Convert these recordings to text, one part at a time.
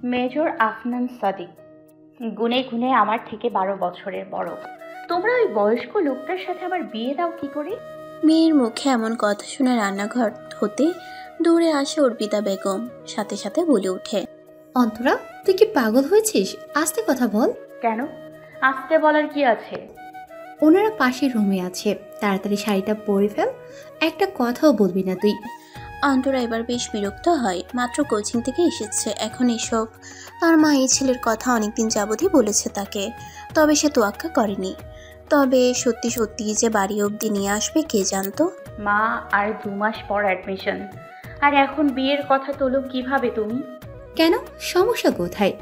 Major Afnan Sadiq, গুনে গুনে আমার থেকে 12 বছরের বড়। তোমরা ওই বয়স্ক লোকটার সাথে আমার বিয়ে দাও কি করে? মেয়ের মুখে এমন কথা শুনে রান্নাঘর হতে দৌড়ে আসে অর্পিতা বেগম, সাথে সাথে বলে ওঠে, অন্তরা, তুই কি পাগল হয়েছিস? আস্তে কথা বল। কেন? আসতে বলার কি আছে? ওনারা পাশের রুমে আছে, তাড়াতাড়ি শাড়িটা পরে ফেল। একটা কথাও বলবি না তুই। অন্তরা এবার বেশ বিরক্ত হয়। মাত্র কোচিং থেকে এসেছে, এখন এসব। তার মা এই ছেলের কথা অনেকদিন যাবতই বলেছে তাকে, তবে সে তোয়াক্কা করেনি। তবে সত্যি সত্যি যে বাড়ি অবধি নিয়ে আসবে কে জানতো। মা, আর 2 মাস পর অ্যাডমিশন, আর এখন বিয়ের কথা তোলো কিভাবে তুমি? কেন, সমস্যা কোথায়?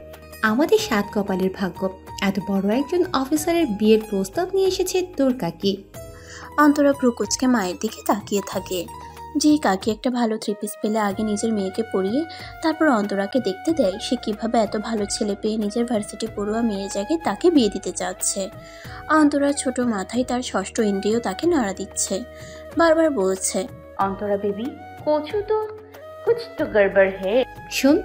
আমাদের 7 কপালের ভাগ্য, এত বড় একজন অফিসারের বিয়ের প্রস্তাব নিয়ে এসেছে তোর কাকি। অন্তরা প্রকোচকে মায়ের দিকে তাকিয়ে থাকে। যে কাকি একটা ভালো 3 পিস পেলে আগে নিজের মেয়েকে পরিয়ে তারপর অন্তরাকে দেখতে দেয়, সে কিভাবে এত ভালো ছেলে পেয়ে নিজের ভার্সিটি পড়ুয়া মেয়ের জায়গায় তাকে বিয়ে দিতে চাচ্ছে। অন্তরার ছোট মাথায় তার ষষ্ঠ ইন্দ্রিয় তাকে নাড়া দিচ্ছে, বারবার বলছে, অন্তরা বেবি, কোচু তো কুছ তো গড়বড় হে। শোন,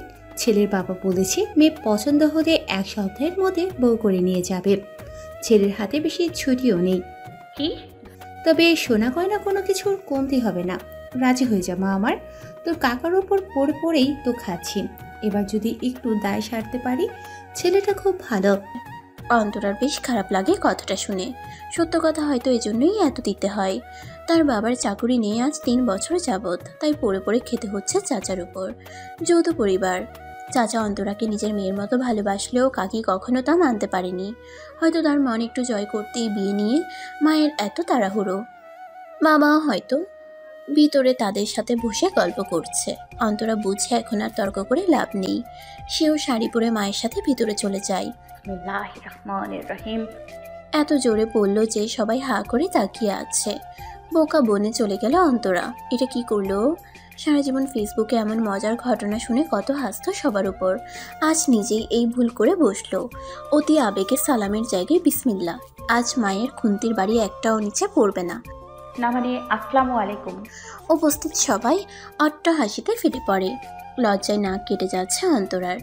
ছেলের বাবা বলেছে মেয়ে পছন্দ হলে 1 সপ্তাহের মধ্যে বউ করে নিয়ে যাবে। ছেলের হাতে বেশি ছুটিও নেই। কি? তবে সোনা গয়না কোনো কিছুর কমতি হবে না। রাজি হয়ে যা মা আমার, তোর কাকার ওপর পড়ে পড়েই তো খাচ্ছি। এবার যদি একটু দায় সারতে পারি। ছেলেটা খুব ভালো। অন্তরার বেশ খারাপ লাগে কথাটা শুনে। সত্য কথা হয়তো এজন্যই এত দিতে হয়। তার বাবার চাকুরি নিয়ে আজ 3 বছর যাবৎ, তাই পড়ে পড়ে খেতে হচ্ছে চাচার উপর। যৌথ পরিবার। চাচা অন্তরাকে নিজের মেয়ের মতো ভালোবাসলেও কাকি কখনো তা মানতে পারেনি। হয়তো তার মন একটু জয় করতেই বিয়ে নিয়ে মায়ের এত তাড়াহুড়ো। মামাও হয়তো ভিতরে তাদের সাথে বসে গল্প করছে। অন্তরা বুঝে এখন আর তর্ক করে লাভ নেই। সেও শাড়ি পরে মায়ের সাথে ভিতরে চলে যায়। বিসমিল্লাহির রহমানির রহিম। এত জোরে পড়ল যে সবাই হা করে তাকিয়ে আছে। বোকা বনে চলে গেল অন্তরা। এটা কি করলো? সারা জীবন ফেসবুকে এমন মজার ঘটনা শুনে কত হাসতো সবার উপর, আজ নিজেই এই ভুল করে বসলো। অতি আবেগে সালামের জায়গায় বিসমিল্লা। আজ মায়ের খুন্তির বাড়ি একটাও নিচে পড়বে না। না মানে আসসালামু আলাইকুম। উপস্থিত সবাই অট্টহাসিতে ফেটে পড়ে। লজ্জায় নাক কেটে যাচ্ছে অন্তরার।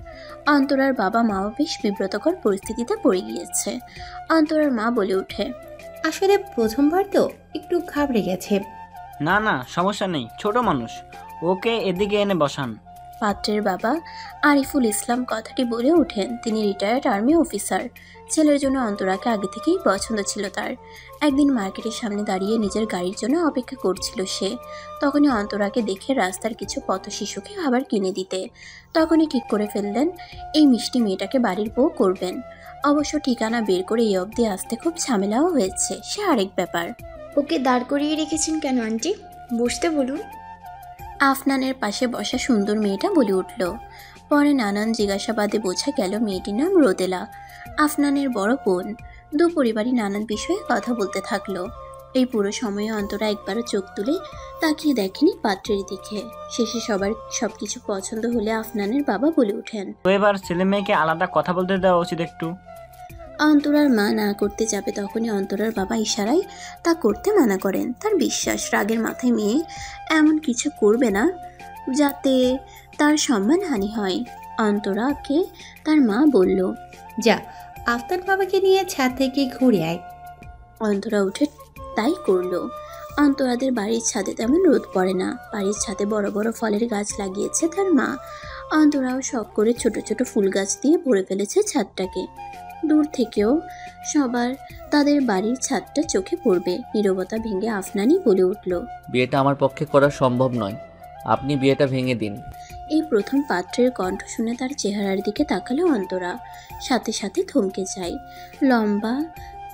অন্তরার বাবা মাও বেশ বিব্রতকর পরিস্থিতিতে পড়ে গিয়েছে। অন্তরার মা বলে ওঠে, আসলে প্রথমবার তো একটু ঘাবড়ে গেছে। না না, সমস্যা নেই, ছোট মানুষ, ওকে এদিকে এনে বসান। পাত্রের বাবা আরিফুল ইসলাম কথাটি বলে ওঠেন। তিনি রিটায়ার্ড আর্মি অফিসার। ছেলের জন্য অন্তরাকে আগে থেকেই পছন্দ ছিল তার। একদিন মার্কেটের সামনে দাঁড়িয়ে নিজের গাড়ির জন্য অপেক্ষা করছিল সে। তখনই অন্তরাকে দেখে রাস্তার কিছু পথ শিশুকে খাবার কিনে দিতে। তখনই ঠিক করে ফেললেন এই মিষ্টি মেয়েটাকে বাড়ির বউ করবেন। অবশ্য ঠিকানা বের করে এই অবধি আসতে খুব ঝামেলাও হয়েছে, সে আরেক ব্যাপার। ওকে দাঁড় করিয়ে রেখেছেন কেন আন্টি? বসতে বলুন। আফনানের পাশে বসা সুন্দর মেয়েটা বলে উঠল। পরে নানান জিজ্ঞাসাবাদে বোঝা গেল মেয়েটির নাম রোদেলা, আফনানের বড় বোন। দু পরিবারই নানান বিষয়ে কথা বলতে থাকলো। এই পুরো সময়ে অন্তরা একবারও চোখ তুলে তাকিয়ে দেখেনি পাত্রের দিকে। শেষে সবার সবকিছু পছন্দ হলে আফনানের বাবা বলে ওঠেন, তো এবার ছেলে মেয়েকে আলাদা কথা বলতে দেওয়া উচিত একটু। অন্তরার মা না করতে যাবে, তখনই অন্তরার বাবা ইশারায় তা করতে মানা করেন। তার বিশ্বাস রাগের মাথায় মেয়ে এমন কিছু করবে না যাতে তার সম্মানহানি হয়। অন্তরাকে তার মা বলল, যা, আফতার বাবাকে নিয়ে ছাদ থেকে ঘুরে আয়। অন্তরা উঠে তাই করলো। অন্তরাদের বাড়ির ছাদে তেমন রোদ পড়ে না। বাড়ির ছাদে বড় বড় ফলের গাছ লাগিয়েছে তার মা। অন্তরাও শখ করে ছোট ছোট ফুল গাছ দিয়ে ভরে ফেলেছে ছাদটাকে। দূর থেকেও সবার তাদের বাড়ির ছাদটা চোখে পড়বে। নীরবতা ভেঙে আফনানি বলে উঠল, বিয়েটা আমার পক্ষে করা সম্ভব নয়, আপনি বিয়েটা ভেঙে দিন। এই প্রথম পাত্রের কণ্ঠ শুনে তার চেহারার দিকে তাকালো অন্তরা, সাথে সাথে থমকে যায়। লম্বা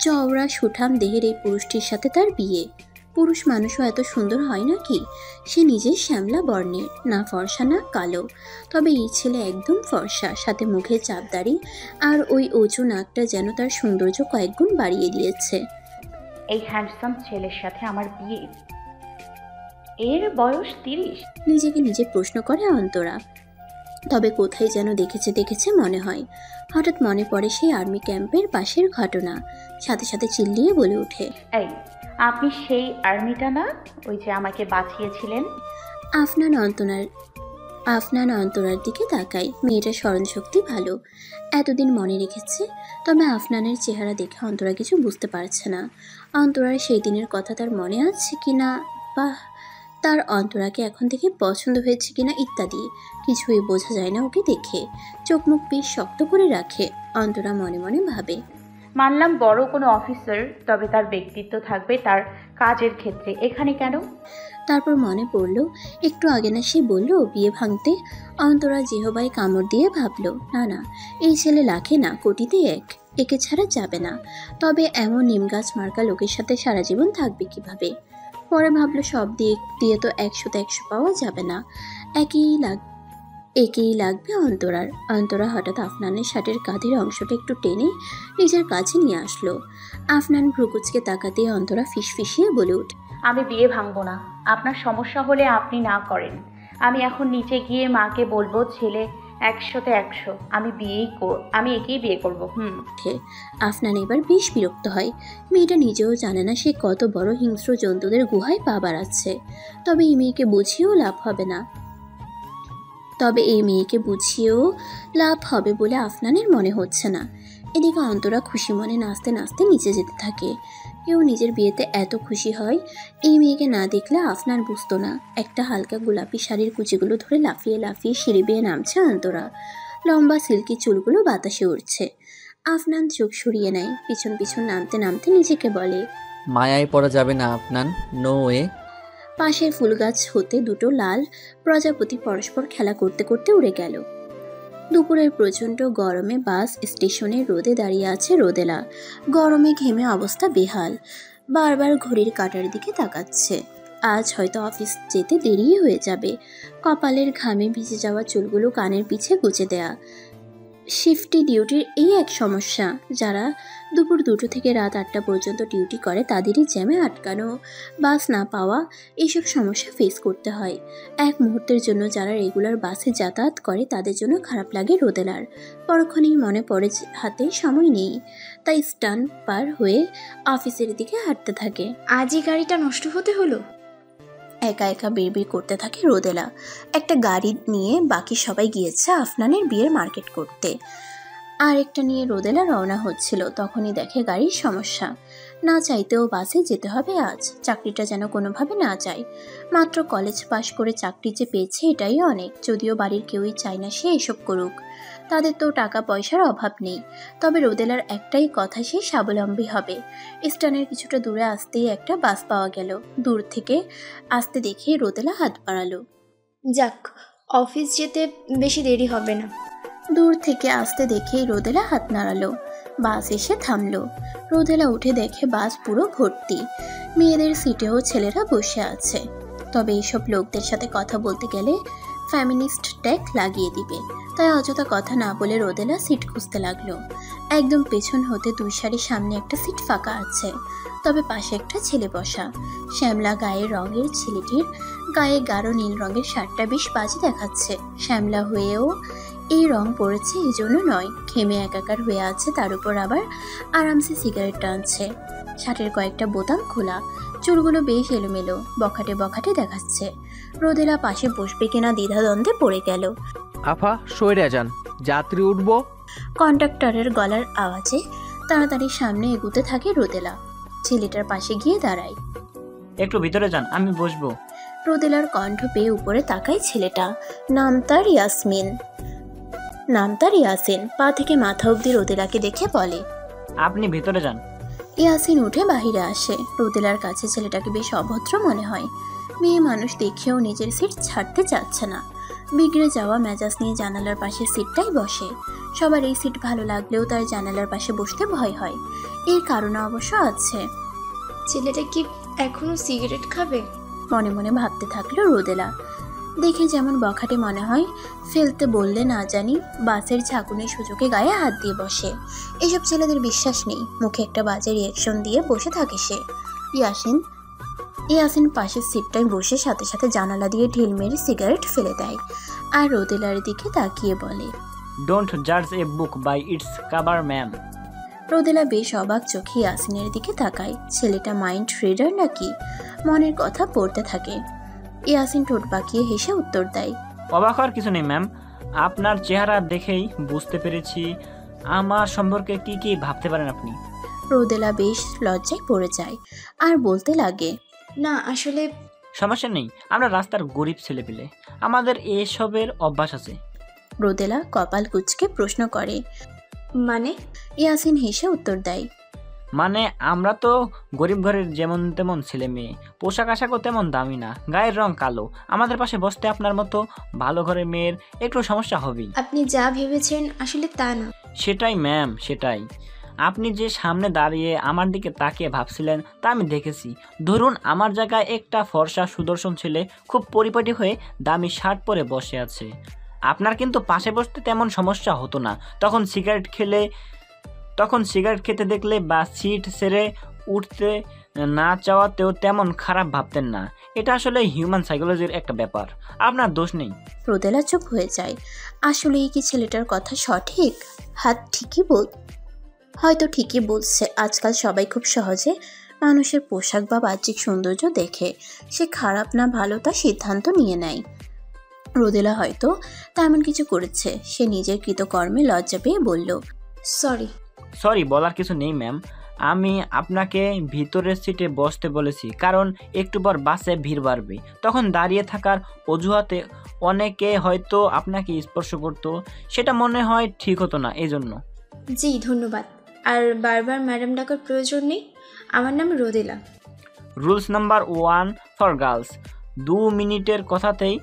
চওড়া সুঠাম দেহের এই পুরুষটির সাথে তার বিয়ে। পুরুষ মানুষও এত সুন্দর হয় নাকি? সে নিজে শ্যামলা বর্ণের, না ফর্সা না কালো। তবে এই ছেলে একদম ফর্সা, সাথে মুখে চাপদাড়ি আর ওই উঁচু নাকটা যেন তার সৌন্দর্য কয়েকগুণ বাড়িয়ে দিয়েছে। এই হ্যান্ডসাম ছেলের সাথে আমার বিয়ে? এর বয়স 30। নিজেকে নিজে প্রশ্ন করে অন্তরা। তবে কোথায় যেন দেখেছে মনে হয়। হঠাৎ মনে পড়ে সেই আর্মি ক্যাম্পের পাশের ঘটনা। সাথে সাথে চিল্লিয়ে বলে ওঠে, এই, আপনি সেই আর্মিটা না, ওই যে আমাকে বাঁচিয়েছিলেন? আফনান অন্তরার আফনান অন্তরার দিকে তাকায়। মেয়েটার স্মরণশক্তি ভালো, এতদিন মনে রেখেছে। তবে আফনানের চেহারা দেখে অন্তরা কিছু বুঝতে পারছে না। অন্তরার সেই দিনের কথা তার মনে আছে কিনা, বা তার অন্তরাকে এখন থেকে পছন্দ হয়েছে কিনা ইত্যাদি কিছুই বোঝা যায় না ওকে দেখে। চোখ মুখ বেশ শক্ত করে রাখে। অন্তরা মনে মনে ভাবে, মানলাম বড় কোনো অফিসার, তবে তার ব্যক্তিত্ব থাকবে তার কাজের ক্ষেত্রে, এখানে কেন? তারপর মনে পড়ল একটু আগে না সে বলল বিয়ে ভাঙতে। অন্তরা জিহবাই কামড় দিয়ে ভাবল, না না, এই ছেলে লাখে না কোটিতে এক, একে ছাড়া যাবে না। তবে এমন নিমগাছ মার্কা লোকের সাথে সারা জীবন থাকবে কিভাবে? পরে ভাবলো সব দিক দিয়ে তো 100তে 100 পাওয়া যাবে না, একেই লাগবে অন্তরার। অন্তরা হঠাৎ আফনানের শার্টের কাঁধের অংশটা একটু টেনে নিজের কাছে নিয়ে আসলো। আফনান ভ্রুকুচকে তাকাতে অন্তরা ফিসফিসিয়ে বলে উঠে, আমি বিয়ে ভাঙবো না। আপনার সমস্যা হলে আপনি না করেন। আমি এখন নিচে গিয়ে মাকে বলবো ছেলে 100তে 100, আমি একেই বিয়ে করবো। আফনান এবার বেশ বিরক্ত হয়। মেয়েটা নিজেও জানে না সে কত বড় হিংস্র জন্তুদের গুহায় পা বাড়াচ্ছে। তবে এই মেয়েকে বুঝিয়েও লাভ হবে বলে আফনানের মনে হচ্ছে না। এদিকে অন্তরা খুশি মনে নাচতে নাচতে নিচে যেতে থাকে। কেউ নিজের বিয়েতে এত খুশি হয় এই মেয়েকে না দেখলে আফনান বুঝতো না। একটা হালকা গোলাপি শাড়ির কুচিগুলো ধরে লাফিয়ে লাফিয়ে সিঁড়ি বেয়ে নামছে অন্তরা। লম্বা সিল্কি চুলগুলো বাতাসে উড়ছে। আফনান চোখ সরিয়ে নেয়। পিছন পিছন নামতে নামতে নিজেকে বলে, মায়ায় পড়া যাবে না আফনান, নো ওয়ে। পাশের ফুল গাছ হতে দুটো লাল প্রজাপতি পরস্পর খেলা করতে করতে উড়ে গেল। দুপুরের প্রচণ্ড গরমে বাস স্টেশনে রোদে দাঁড়িয়ে আছে রোদেলা। গরমে ঘেমে অবস্থা বেহাল, বারবার ঘড়ির কাঁটার দিকে তাকাচ্ছে। আজ হয়তো অফিস যেতে দেরি হয়ে যাবে। কপালের ঘামে ভিজে যাওয়া চুলগুলো কানের পিছে গুজে দেয়া। শিফটি ডিউটির এই এক সমস্যা। যারা দুপুর 2টো থেকে রাত 8টা পর্যন্ত ডিউটি করে তাদেরই জ্যামে আটকানো, বাস না পাওয়া, এইসব সমস্যা ফেস করতে হয়। এক মুহূর্তের জন্য যারা রেগুলার বাসে যাতায়াত করে তাদের জন্য খারাপ লাগে রোদেলার। পরক্ষণেই মনে পড়ে হাতে সময় নেই, তাই স্ট্যান্ড পার হয়ে অফিসের দিকে হাঁটতে থাকে। আজই গাড়িটা নষ্ট হতে হলো। একা একা বিড়বিড় করতে থাকে রোদেলা। একটা গাড়ি নিয়ে বাকি সবাই গিয়েছে আফনানের বিয়ের মার্কেট করতে। আর একটা নিয়ে রোদেলা রওনা হচ্ছিল, তখনই দেখে গাড়ির সমস্যা। না চাইতেও বাসে যেতে হবে আজ। চাকরিটা যেন কোনোভাবে না যায়। মাত্র কলেজ পাশ করে চাকরি যে পেয়েছে এটাই অনেক। যদিও বাড়ির কেউই চায় না সে এসব করুক, তাদের তো টাকা পয়সার অভাব নেই। তবে রোদেলার একটাই কথা, সে স্বাবলম্বী হবে। স্ট্যান্ডের কিছুটা দূরে আসতেই একটা বাস পাওয়া গেল। দূর থেকে আসতে দেখে রোদেলা হাত বাড়ালো। যাক, অফিস যেতে বেশি দেরি হবে না। দূর থেকে আসতে দেখেই রোদেলা হাত নাড়ালো। বাস এসে থামলো। রোদেলা উঠে দেখে বাস পুরো ভর্তি। মেয়েদের সিটেও ছেলেরা বসে আছে। তবে এইসব লোকদের সাথে কথা বলতে গেলে ফ্যামিনিস্ট ট্যাগ লাগিয়ে দিবে। তাই অযথা কথা না বলে রোদেলা সিট খুঁজতে লাগলো। একদম পেছন হতে 2 সারির সামনে একটা সিট ফাঁকা আছে, তবে পাশে একটা ছেলে বসা। শ্যামলা গায়ের রঙের ছেলেটির গায়ে গাঢ় নীল রঙের শার্টটা বেশ বাজে দেখাচ্ছে। শ্যামলা হয়েও এই রং পড়েছে এই জন্য নয়, ঘেমে একাকার হয়ে আছে, তার উপর আবার আরামসে সিগারেট টানছে। শার্টের কয়েকটা বোতাম খোলা, চুলগুলো বেশ এলোমেলো, বখাটে বখাটে দেখাচ্ছে। রোদেলা পাশে বসবে কিনা দ্বিধাদ্বন্দ্বে পড়ে গেল। আফা সইরা যান, যাত্রী উঠবো। কন্ডাক্টরের গলার আওয়াজে তাড়াতাড়ি সামনে এগুতে থাকে রোদেলা। ছেলেটার পাশে গিয়ে দাঁড়ায়। একটু ভিতরে যান, আমি বসবো। রোদেলার কণ্ঠ পেয়ে উপরে তাকায় ছেলেটা। নাম তার ইয়াসিন। পা থেকে মাথা অবধি রোদেলাকে দেখে বলে, আপনি ভিতরে যান। ইয়াসিন উঠে বাহিরে আসে। রোদেলার কাছে ছেলেটাকে বেশ অভদ্র মনে হয়। মেয়ে মানুষ দেখেও নিজের সিট ছাড়তে চাচ্ছে না। বিগড়ে যাওয়া মেজাজ নিয়ে জানালার পাশের সিটটাই বসে। সবার এই সিট ভালো লাগলেও তার জানালার পাশে বসতে ভয় হয়। এর কারণ অবশ্য আছে। ছেলেটা কি এখনো সিগারেট খাবে? মনে মনে ভাবতে থাকলো রোদেলা। দেখে যেমন বখাটে মনে হয়, ফেলতে বললে না জানি বাসের ঝাঁকুনির সুযোগে গায়ে হাত দিয়ে বসে। এসব ছেলেদের বিশ্বাস নেই। মুখে একটা বাজে রিয়াকশন দিয়ে বসে থাকে সে। ইয়াসিন পাশের সিটটায় বসে সাথে সাথে জানালা দিয়ে ঢিল মেরে সিগারেট ফেলে দেয় আর রোদেলার দিকে তাকিয়ে বলে, ডোন্ট জাজ a book by its cover ma'am. Rodela বেশ অবাক চোখে ইয়াসিনের দিকে তাকায়। ছেলেটা মাইন্ড রিডার নাকি? মনের কথা পড়তে থাকে। ইয়াসিন ঠোঁট বাঁকিয়ে হেসে উত্তর দেয়, অবাক হওয়ার কিছু নেই ম্যাম, আপনার চেহারা দেখেই বুঝতে পেরেছি আমার সম্পর্কে কি কি ভাবতে পারেন আপনি। রোদেলা বেশ লজ্জায় পড়ে যায় আর বলতে লাগে, না আসলে সমস্যা নেই, আমরা রাস্তার গরিব ছেলেপিলে, আমাদের এসবের অভ্যাস আছে। রোদেলা কপাল কুঁচকে প্রশ্ন করে। মানে ইয়াসিন হেসে উত্তর দেয়, মানে আমরা তো গরিব ঘরের যেমন তেমন ছেলে মেয়ে, পোশাক আশাকও তেমন দামি না, গায়ের রং কালো, আমাদের পাশে বসতে আপনার মতো ভালো ঘরের মেয়ের একটু সমস্যা হবেই। আপনি যা ভেবেছেন আসলে তা না। সেটাই ম্যাম, সেটাই। আপনি যে সামনে দাঁড়িয়ে আমার দিকে তাকিয়ে ভাবছিলেন তা আমি দেখেছি। ধরুন আমার জায়গায় একটা ফর্সা সুদর্শন ছেলে খুব পরিপাটি হয়ে দামি শার্ট পরে বসে আছে, আপনার কিন্তু পাশে বসতে তেমন সমস্যা হতো না। তখন সিগারেট খেতে দেখলে বা সিট ছেড়ে উঠতে না চাওয়াতেও তেমন খারাপ ভাবতেন না। এটা আসলে হিউম্যান সাইকোলজির একটা ব্যাপার, আপনার দোষ নেই। রোদেলা চুপ হয়ে যায়। আসলেই কি ছেলেটার কথা সঠিক? হয়তো ঠিকই বলছে। আজকাল সবাই খুব সহজে মানুষের পোশাক বা বাহ্যিক সৌন্দর্য দেখে সে খারাপ না ভালো তা সিদ্ধান্ত নিয়ে নেয়। রোদেলা হয়তো তেমন কিছু করেছে। সে নিজের কৃতকর্মে লজ্জা পেয়ে বলল, সরি বলার কিছু নেই ম্যাম, আমি আপনাকে ভিতরের সিটে বসতে বলেছি কারণ একটু পর বাসে ভিড় বাড়বে, তখন দাঁড়িয়ে থাকার অজুহাতে অনেকে হয়তো আপনাকে স্পর্শ করতো, সেটা মনে হয় ঠিক হতো না, এই জন্য। জি ধন্যবাদ। আর বারবার ম্যাডাম ডাকার প্রয়োজন নেই, আমার নাম রোদেলা। রুলস নাম্বার 1 ফর গার্লস, 2 মিনিটের কথাতেই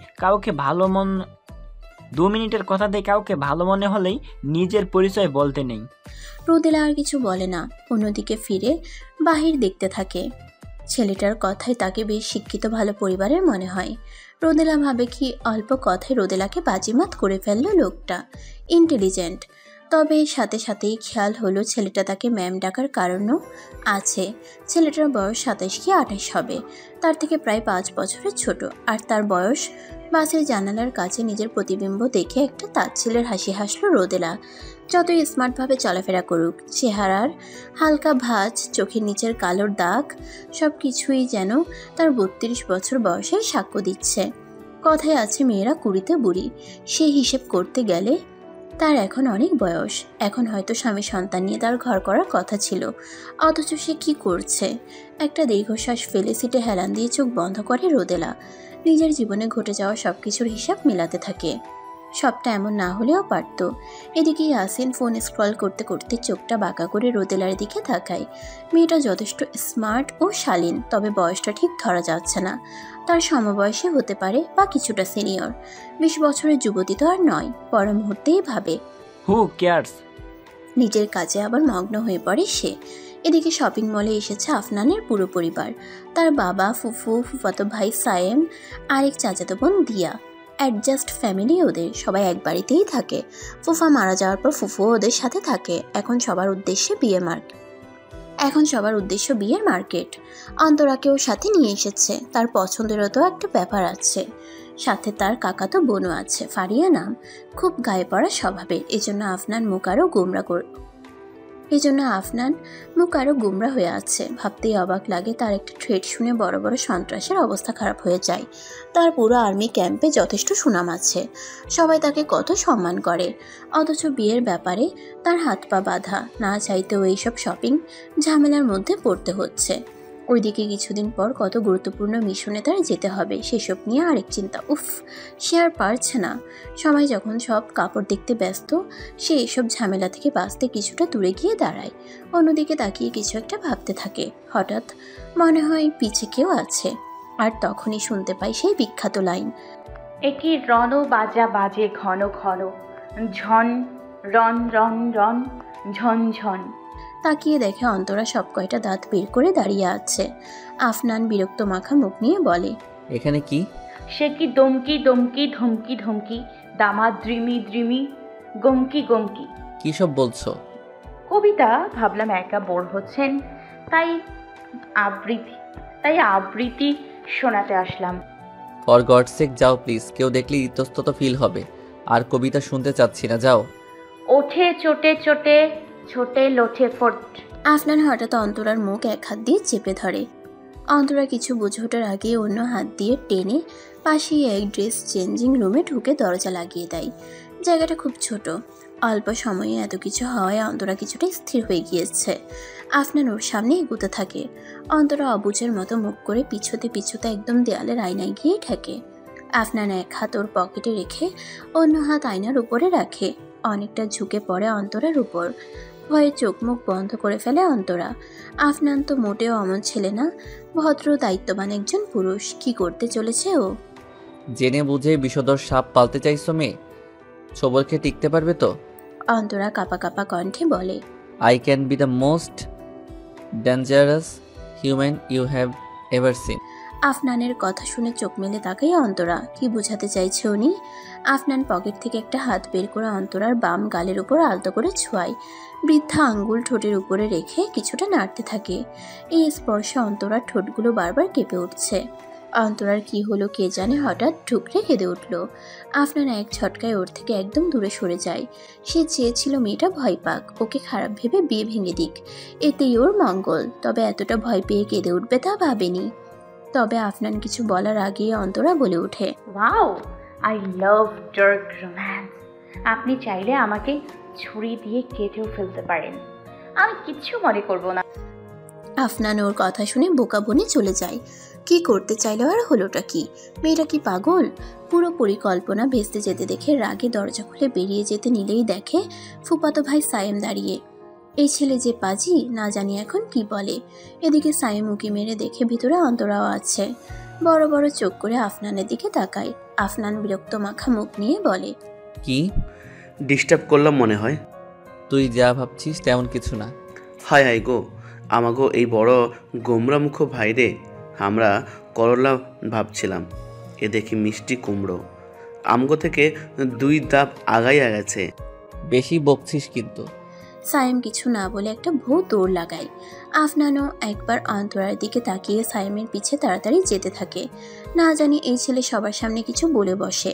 কাউকে ভালো মনে হলেই নিজের পরিচয় বলতে নেই। রোদেলা আর কিছু বলে না, অন্যদিকে ফিরে বাহির দেখতে থাকে। ছেলেটার কথায় তাকে বেশ শিক্ষিত ভালো পরিবারের মনে হয়। রোদেলা ভাবে কি অল্প কথায় রোদেলাকে বাজিমাত করে ফেললো লোকটা। ইন্টেলিজেন্ট। তবে সাথে সাথেই খেয়াল হলো ছেলেটা তাকে ম্যাম ডাকার কারণও আছে। ছেলেটার বয়স 27 কি 28 হবে, তার থেকে প্রায় 5 বছরের ছোট। আর তার বয়স। বাসের জানালার কাছে নিজের প্রতিবিম্ব দেখে একটা তাচ্ছিলের হাসি হাসলো রোদেলা। যতই স্মার্টভাবে চলাফেরা করুক, চেহারার হালকা ভাঁজ, চোখের নিচের কালোর দাগ, সব কিছুই যেন তার 32 বছর বয়সের সাক্ষ্য দিচ্ছে। কথায় আছে মেয়েরা 20তে বুড়ি, সে হিসেব করতে গেলে তার এখন অনেক বয়স। এখন হয়তো স্বামী সন্তান নিয়ে তার ঘর করার কথা ছিল, অথচ সে কি করছে? একটা দীর্ঘশ্বাস ফেলে সিটে হেলান দিয়ে চোখ বন্ধ করে রোদেলা। নিজের জীবনে ঘটে যাওয়া সব কিছুর হিসাব মেলাতে থাকে। সবটা এমন না হলেও পারত। এদিকে ইয়াসিন ফোন স্ক্রল করতে করতে চোখটা বাঁকা করে রোদেলার দিকে তাকায়। মেয়েটা যথেষ্ট স্মার্ট ও শালীন, তবে বয়সটা ঠিক ধরা যাচ্ছে না। তার সমবয়সী হতে পারে বা কিছুটা সিনিয়র। 20 বছরের যুবতী তো আর নয়। পর মুহূর্তেই ভাবে, হু কেয়ার্স। নিজের কাজে আবার মগ্ন হয়ে পড়ে সে। এদিকে শপিং মলে এসেছে আফনানের পুরো পরিবার। তার বাবা, ফুফু, ফুফাতো ভাই সায়েম, আরেক চাচাতো বোন দিয়া। অ্যাডজাস্ট ফ্যামিলি ওদের, সবাই এক বাড়িতেই থাকে। ফুফা মারা যাওয়ার পর ফুফু ওদের সাথে থাকে। এখন সবার উদ্দেশ্য বিয়ের মার্কেট। অন্তরাকেও সাথে নিয়ে এসেছে। তার পছন্দেরও তো একটা ব্যাপার আছে। সাথে তার কাকাতো বোনও আছে, ফারিয়া নাম। খুব গায়ে পড়া স্বভাবের, এজন্য আফনান মুখ আরও গুমরা হয়ে আছে। ভাবতেই অবাক লাগে। তার একটা থ্রেড শুনে বড় বড় সন্ত্রাসের অবস্থা খারাপ হয়ে যায়। তার পুরো আর্মি ক্যাম্পে যথেষ্ট সুনাম আছে, সবাই তাকে কত সম্মান করে। অথচ বিয়ের ব্যাপারে তার হাত পা বাঁধা। না চাইতেও এইসব শপিং ঝামেলার মধ্যে পড়তে হচ্ছে। ওইদিকে কিছুদিন পর কত গুরুত্বপূর্ণ মিশনে তার যেতে হবে, সেসব নিয়ে আরেক চিন্তা। সে আর পারছে না। সবাই যখন সব কাপড় দেখতে ব্যস্ত, সে এসব ঝামেলা থেকে বাঁচতে কিছুটা দূরে গিয়ে দাঁড়ায়। অন্যদিকে তাকিয়ে কিছু একটা ভাবতে থাকে। হঠাৎ মনে হয় পিছে কেউ আছে। আর তখনই শুনতে পাই সেই বিখ্যাত লাইন, একই রণ বাজা বাজে ঘন ঘন, ঝন রন রন রন ঝন ঝন। তাকিয়ে দেখে অন্তরা সব কয়টা দাঁত বের করে দাঁড়িয়ে আছে। আফনান বিরক্ত মাখা মুখ নিয়ে বলে, এখানে কি? সে কি দমকি দমকি ধমকি ধমকি, দামা দ্রিমি দ্রিমি, গমকি গমকি। কি সব বলছো? কবিতা। ভাবলাম একা বোর হচ্ছেন, তাই আবৃত্তি শোনাতে আসলাম। ফর গড সেক যাও প্লিজ, কেউ দেখলে ইতস্তত ফিল হবে। আর কবিতা শুনতে চাচ্ছি না, যাও। ওঠে চোটে চোটে ছোটে লোঠে ফোট। আফনান হঠাৎ অন্তরার মুখ এক হাত দিয়ে চেপে ধরে। অন্তরা কিছু বুঝে ওঠার আগে অন্য হাত দিয়ে টেনে পাশেই এক ড্রেস চেঞ্জিং রুমে ঢুকে দরজা লাগিয়ে দেয়। জায়গাটা খুব ছোট, অল্প সময়ে এত কিছু হওয়ায় অন্তরা কিছুটা স্থির হয়ে গিয়েছে। আফনান ওর সামনে এগোতে থাকে। অন্তরা অবুঝের মতো মুখ করে পিছুতে পিছুতে একদম দেয়ালের আয়নায় গিয়ে ঠেকে। আফনান এক হাত ওর পকেটে রেখে অন্য হাত আয়নার উপরে রাখে। অনেকটা ঝুঁকে পড়ে অন্তরার উপর। ভয়ে চোখ মুখ বন্ধ করে ফেলে অন্তরা। আফনান তো মোটেও অমন ছেলে না, ভদ্র দায়িত্ববান একজন পুরুষ। কি করতে চলেছে ও? জেনে বুঝে বিষধর সাপ পালতে চাইছো মেয়ে? সবরকে টিকতে পারবে তো? অন্তরা কাপা কাপা কণ্ঠে বলে। I can be the most dangerous human you have ever seen. আফনানের কথা শুনে চোখ মেলে তাকাই অন্তরা। কি বোঝাতে চাইছে উনি? আফনান পকেট থেকে একটা হাত বের করে অন্তরার বাম গালের উপর আলতো করে ছোঁয়ায়। বৃদ্ধা আঙ্গুল ঠোঁটের উপরে রেখে কিছুটা নাড়তে থাকে। এই স্পর্শে অন্তরার ঠোঁটগুলো বারবার কেঁপে উঠছে। অন্তরার কি হলো কে জানে, হঠাৎ ঠুকরে কেঁদে উঠল। আফনান এক ঝটকায় ওর থেকে একদম দূরে সরে যায়। সে চেয়েছিল মেয়েটা ভয় পাক, ওকে খারাপ ভেবে বিয়ে ভেঙে দিক, এতেই ওর মঙ্গল। তবে এতটা ভয় পেয়ে কেঁদে উঠবে তা ভাবেনি। তবে আফনান কিছু বলার আগেই অন্তরা বলে ওঠে, wow, I love dark romance. আপনি চাইলে আমাকে ছুরি দিয়ে কেটেও ফেলতে পারেন, আমি কিচ্ছু মনে করব না। আফনান ওর কথা শুনে বোকা বনে চলে যায়। কি করতে চাইলো আর হলোটা কি? মেয়েটা কি পাগল? পুরো পরিকল্পনা ভেস্তে যেতে দেখে রাগে দরজা খুলে বেরিয়ে যেতে নিলেই দেখে ফুফাতো ভাই সায়েম দাঁড়িয়ে। এই ছেলে যে পাজি, না জানি এখন কি বলে। এদিকে সায়েম উকি মেরে দেখে ভিতরে অন্তরাও আছে। বড় বড় চোখ করে আফনানের দিকে তাকায়। আফনান বিরক্ত মাখা মুখ নিয়ে বলে, কি ডিস্টার্ব করলাম মনে হয়? তুই যা ভাবছিস তেমন কিছু না। হায় হায় গো, আমাগো এই বড় গোমরামুখ ভাইরে আমরা করলা ভাবছিলাম, এ দেখি মিষ্টি কুমড়ো। আমগো থেকে 2 ধাপ আগাইয়া গেছে। বেশি বকছিস কিন্তু। সায়েম কিছু না বলে একটা ভৌ দৌড় লাগায়। আফনানও একবার অন্তরার দিকে তাকিয়ে সায়েমের পিছে তাড়াতাড়ি যেতে থাকে। না জানি এই ছেলে সবার সামনে কিছু বলে বসে।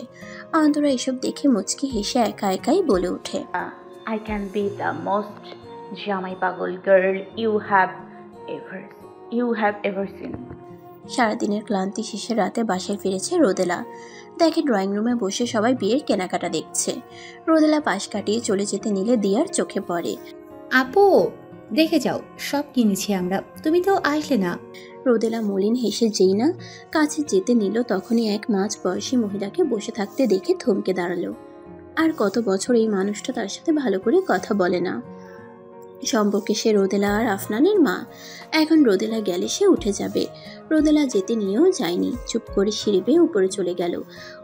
অন্তরা এসব দেখে মুচকি হেসে একা একাই বলে ওঠে, I can be the most জামাই পাগল girl you have ever seen. সারাদিনের ক্লান্তি শেষে রাতে বাসায় ফিরেছে রোদেলা। দেখে ড্রয়িং রুমে বসে সবাই বিয়ের কেনাকাটা দেখছে। রোদেলা পাশ কাটিয়ে চলে যেতে নিলে দিয়ার চোখে পড়ে। আপু দেখে যাও, সব কিনেছি আমরা, তুমি তো আসলে না। রোদেলা মলিন হেসে যেই না কাছে যেতে নিল, তখনই এক মাঝ বয়সী মহিলাকে বসে থাকতে দেখে থমকে দাঁড়ালো। আর কত বছর এই মানুষটা তার সাথে ভালো করে কথা বলে না। সম্পর্কে সে রোদেলা আর আফনানের মা। এখন রোদেলা গেলে সে উঠে যাবে। রোদেলা যেতে নিয়েও যায়নি, চুপ করে সিঁড়ি বেয়ে উপরে চলে গেল।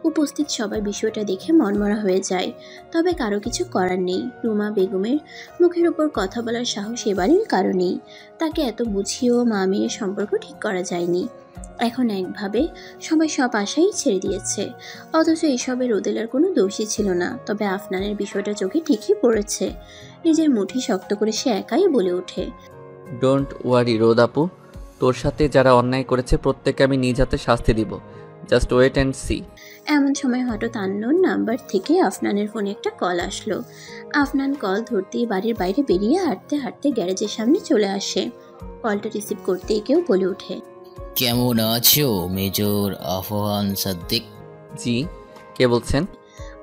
উপস্থিত সবাই বিষয়টা দেখে মনমরা হয়ে যায়। তবে কারো কিছু করার নেই। রুমা বেগমের মুখের উপর কথা বলার সাহস এবারের কারণেই। তাকে এত বুঝিয়েও মা মেয়ের সম্পর্ক ঠিক করা যায়নি। এখন একভাবে সবাই সব আশাই ছেড়ে দিয়েছে। অথচ এসবে রোদেলার কোনো দোষই ছিল না। তবে আফনানের বিষয়টা চোখে ঠিকই পড়েছে। নিজের মুঠি শক্ত করে সে একাই বলে ওঠে, ডোন্ট ওয়ারি রোদ আপু, তোর সাথে যারা অন্যায় করেছে প্রত্যেককে আমি নিজ হাতে শাস্তি দিব। Just wait and see. এমন সময় হঠাৎ আননোন নাম্বার থেকে আফনানের ফোনে একটা কল আসলো। আফনান কল ধরতেই বাড়ির বাইরে বেরিয়ে হাঁটতে হাঁটতে গ্যারেজের সামনে চলে আসে। কলটা রিসিভ করতেই কেউ বলে ওঠে, কেমন আছো মেজর আফহান সাদ্দিক? জি, কে বলছেন?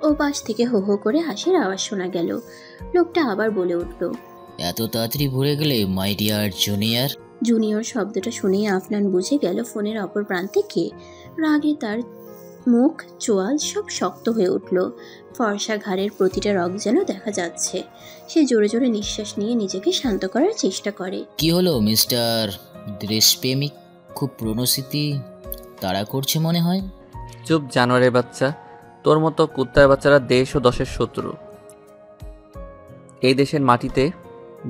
ও পাশ থেকে হো হো করে হাসির আওয়াজ শোনা গেল। লোকটা আবার বলে উঠল, এত তাড়াতাড়ি ভুলে গেলে মাই ডিয়ার জুনিয়র? জুনিয়র শব্দটা শুনেই আফনান বুঝে গেল ফোনের অপর প্রান্তে কে। রাগে তার মুখ চোয়াল সব শক্ত হয়ে উঠল। ফর্সা ঘাড়ের প্রতিটা রগ যেন দেখা যাচ্ছে। সে জোরে জোরে নিঃশ্বাস নিয়ে নিজেকে শান্ত করার চেষ্টা করে। কি হলো মিস্টার দেশপ্রেমিক? খুব পুরনো স্মৃতি তাড়া করছে মনে হয়। চুপ জানোয়ারের বাচ্চা, তোর মতো কুত্তার বাচ্চারা দেশ ও দশের শত্রু। এই দেশের মাটিতে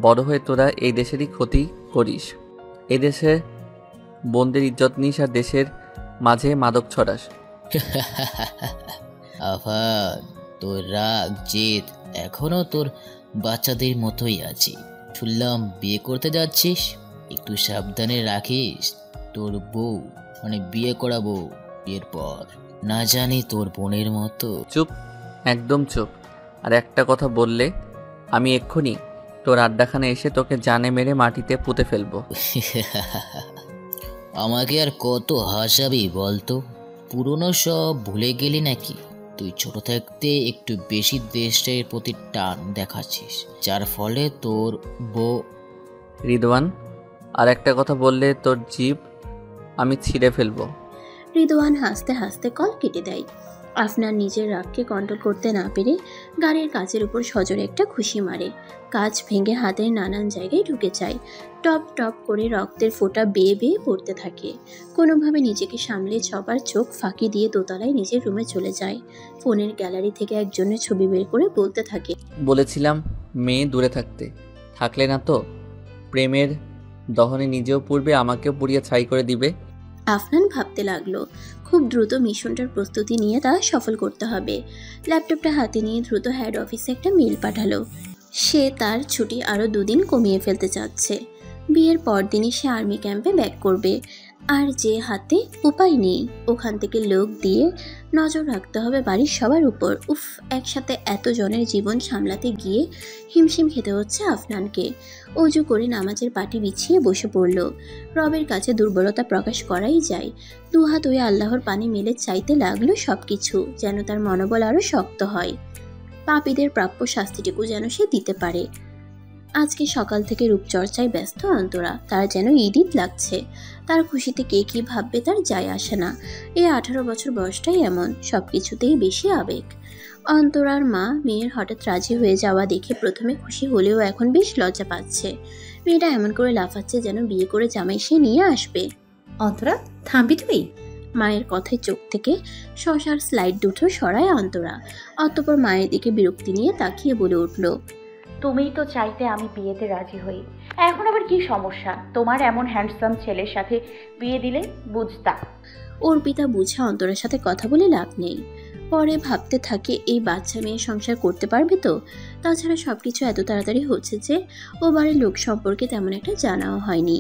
বড় হয়ে তোরা এই দেশেরই ক্ষতি করিস। এই দেশে বোনদের ইজ্জত নিস আর দেশের মাঝে মাদক ছড়াস। আফা, তোর রাগ জেদ এখনো তোর বাচ্চাদের মতোই আছে। শুনলাম বিয়ে করতে যাচ্ছিস, একটু সাবধানে রাখিস তোর বউ, মানে বিয়ে করাবো বিয়ের পর, না জানি তোর বোনের মতো। চুপ, একদম চুপ। আর একটা কথা বললে আমি এক্ষুনি তোর আড্ডাখানে এসে তোকে জানে মেরে মাটিতে পুঁতে ফেলবো। আমাকে আর কত হাসাবি বলতো? পুরনো সব ভুলে গেলি নাকি? তুই ছোট থাকতে একটু বেশি দেশের প্রতি টান দেখাচ্ছিস, যার ফলে তোর বউ। রিদওয়ান, আর একটা কথা বললে তোর জিভ আমি ছিঁড়ে ফেলবো। রিদওয়ান হাসতে হাসতে কল কেটে দেয়। আফনান নিজের রাগকে কন্ট্রোল করতে না পেরে গাড়ির কাচের উপর সজোরে একটা খুশি মারে। কাচ ভেঙে হাতের নানান জায়গায় ঢুকে যায়। টপ টপ করে রক্তের ফোঁটা বেয়ে বেয়ে পড়তে থাকে। কোনোভাবে নিজেকে সামলে সবার চোখ ফাঁকি দিয়ে দোতলায় নিজের রুমে চলে যায়। ফোনের গ্যালারি থেকে একজনের ছবি বের করে বলতে থাকে, বলেছিলাম মেয়ে দূরে থাকতে, থাকলে না তো প্রেমের দহনে নিজেও পুড়বে, আমাকেও পুড়িয়ে ছাই করে দিবে। আফনান ভাবতে লাগলো, খুব দ্রুত মিশনটার প্রস্তুতি নিয়ে তা সফল করতে হবে। ল্যাপটপটা হাতে নিয়ে দ্রুত হেড অফিসে একটা মেল পাঠালো। সে তার ছুটি আরও 2 দিন কমিয়ে ফেলতে চাচ্ছে। বিয়ের পরদিনই সে আর্মি ক্যাম্পে ব্যাক করবে। আর যে হাতে উপায় নেই, ওখান থেকে লোক দিয়ে নজর রাখতে হবে বাড়ির সবার উপর। উফ, একসাথে এত জনের জীবন সামলাতে গিয়ে হিমশিম খেতে হচ্ছে আফনানকে। অজু করে নামাজের পাটি বিছিয়ে বসে পড়ল। রবের কাছে দুর্বলতা প্রকাশ করাই যায়। দুহাত হয়ে আল্লাহর পানে মেলে চাইতে লাগলো সবকিছু, যেন তার মনোবল আরও শক্ত হয়। পাপীদের প্রাপ্য শাস্তিটুকু যেন সে দিতে পারে। আজকে সকাল থেকে রূপচর্চায় ব্যস্ত অন্তরা। তার যেন ঈদ লাগছে। তার খুশিতে কে কী ভাববে তার যায় আসে না। এই 18 বছর বয়সটাই এমন, সব কিছুতেই বেশি আবেগ। অন্তরার মা মেয়ের হঠাৎ রাজি হয়ে যাওয়া দেখে প্রথমে খুশি হলেও এখন বেশ লজ্জা পাচ্ছে। মেয়েটা এমন করে লাফাচ্ছে যেন বিয়ে করে জামাই সে নিয়ে আসবে। অন্তরা, থামবি তুই? মায়ের কথায় চোখ থেকে শশার স্লাইড দুটো সরায় অন্তরা। অতঃপর মায়ের দিকে বিরক্তি নিয়ে তাকিয়ে বলে উঠল, তুমিই তো চাইতে আমি বিয়েতে রাজি হই, এখন আবার কি সমস্যা? তোমার এমন হ্যান্ডসাম ছেলের সাথে বিয়ে দিলে বুঝতা। অর্পিতা বুঝে অন্তরার সাথে কথা বলে লাভ নেই। পরে ভাবতে থাকে এই বাচ্চা মেয়ে সংসার করতে পারবে তো। তাছাড়া সবকিছু এত তাড়াতাড়ি হচ্ছে যে ও বাড়ির লোক সম্পর্কে তেমন একটা জানাও হয়নি।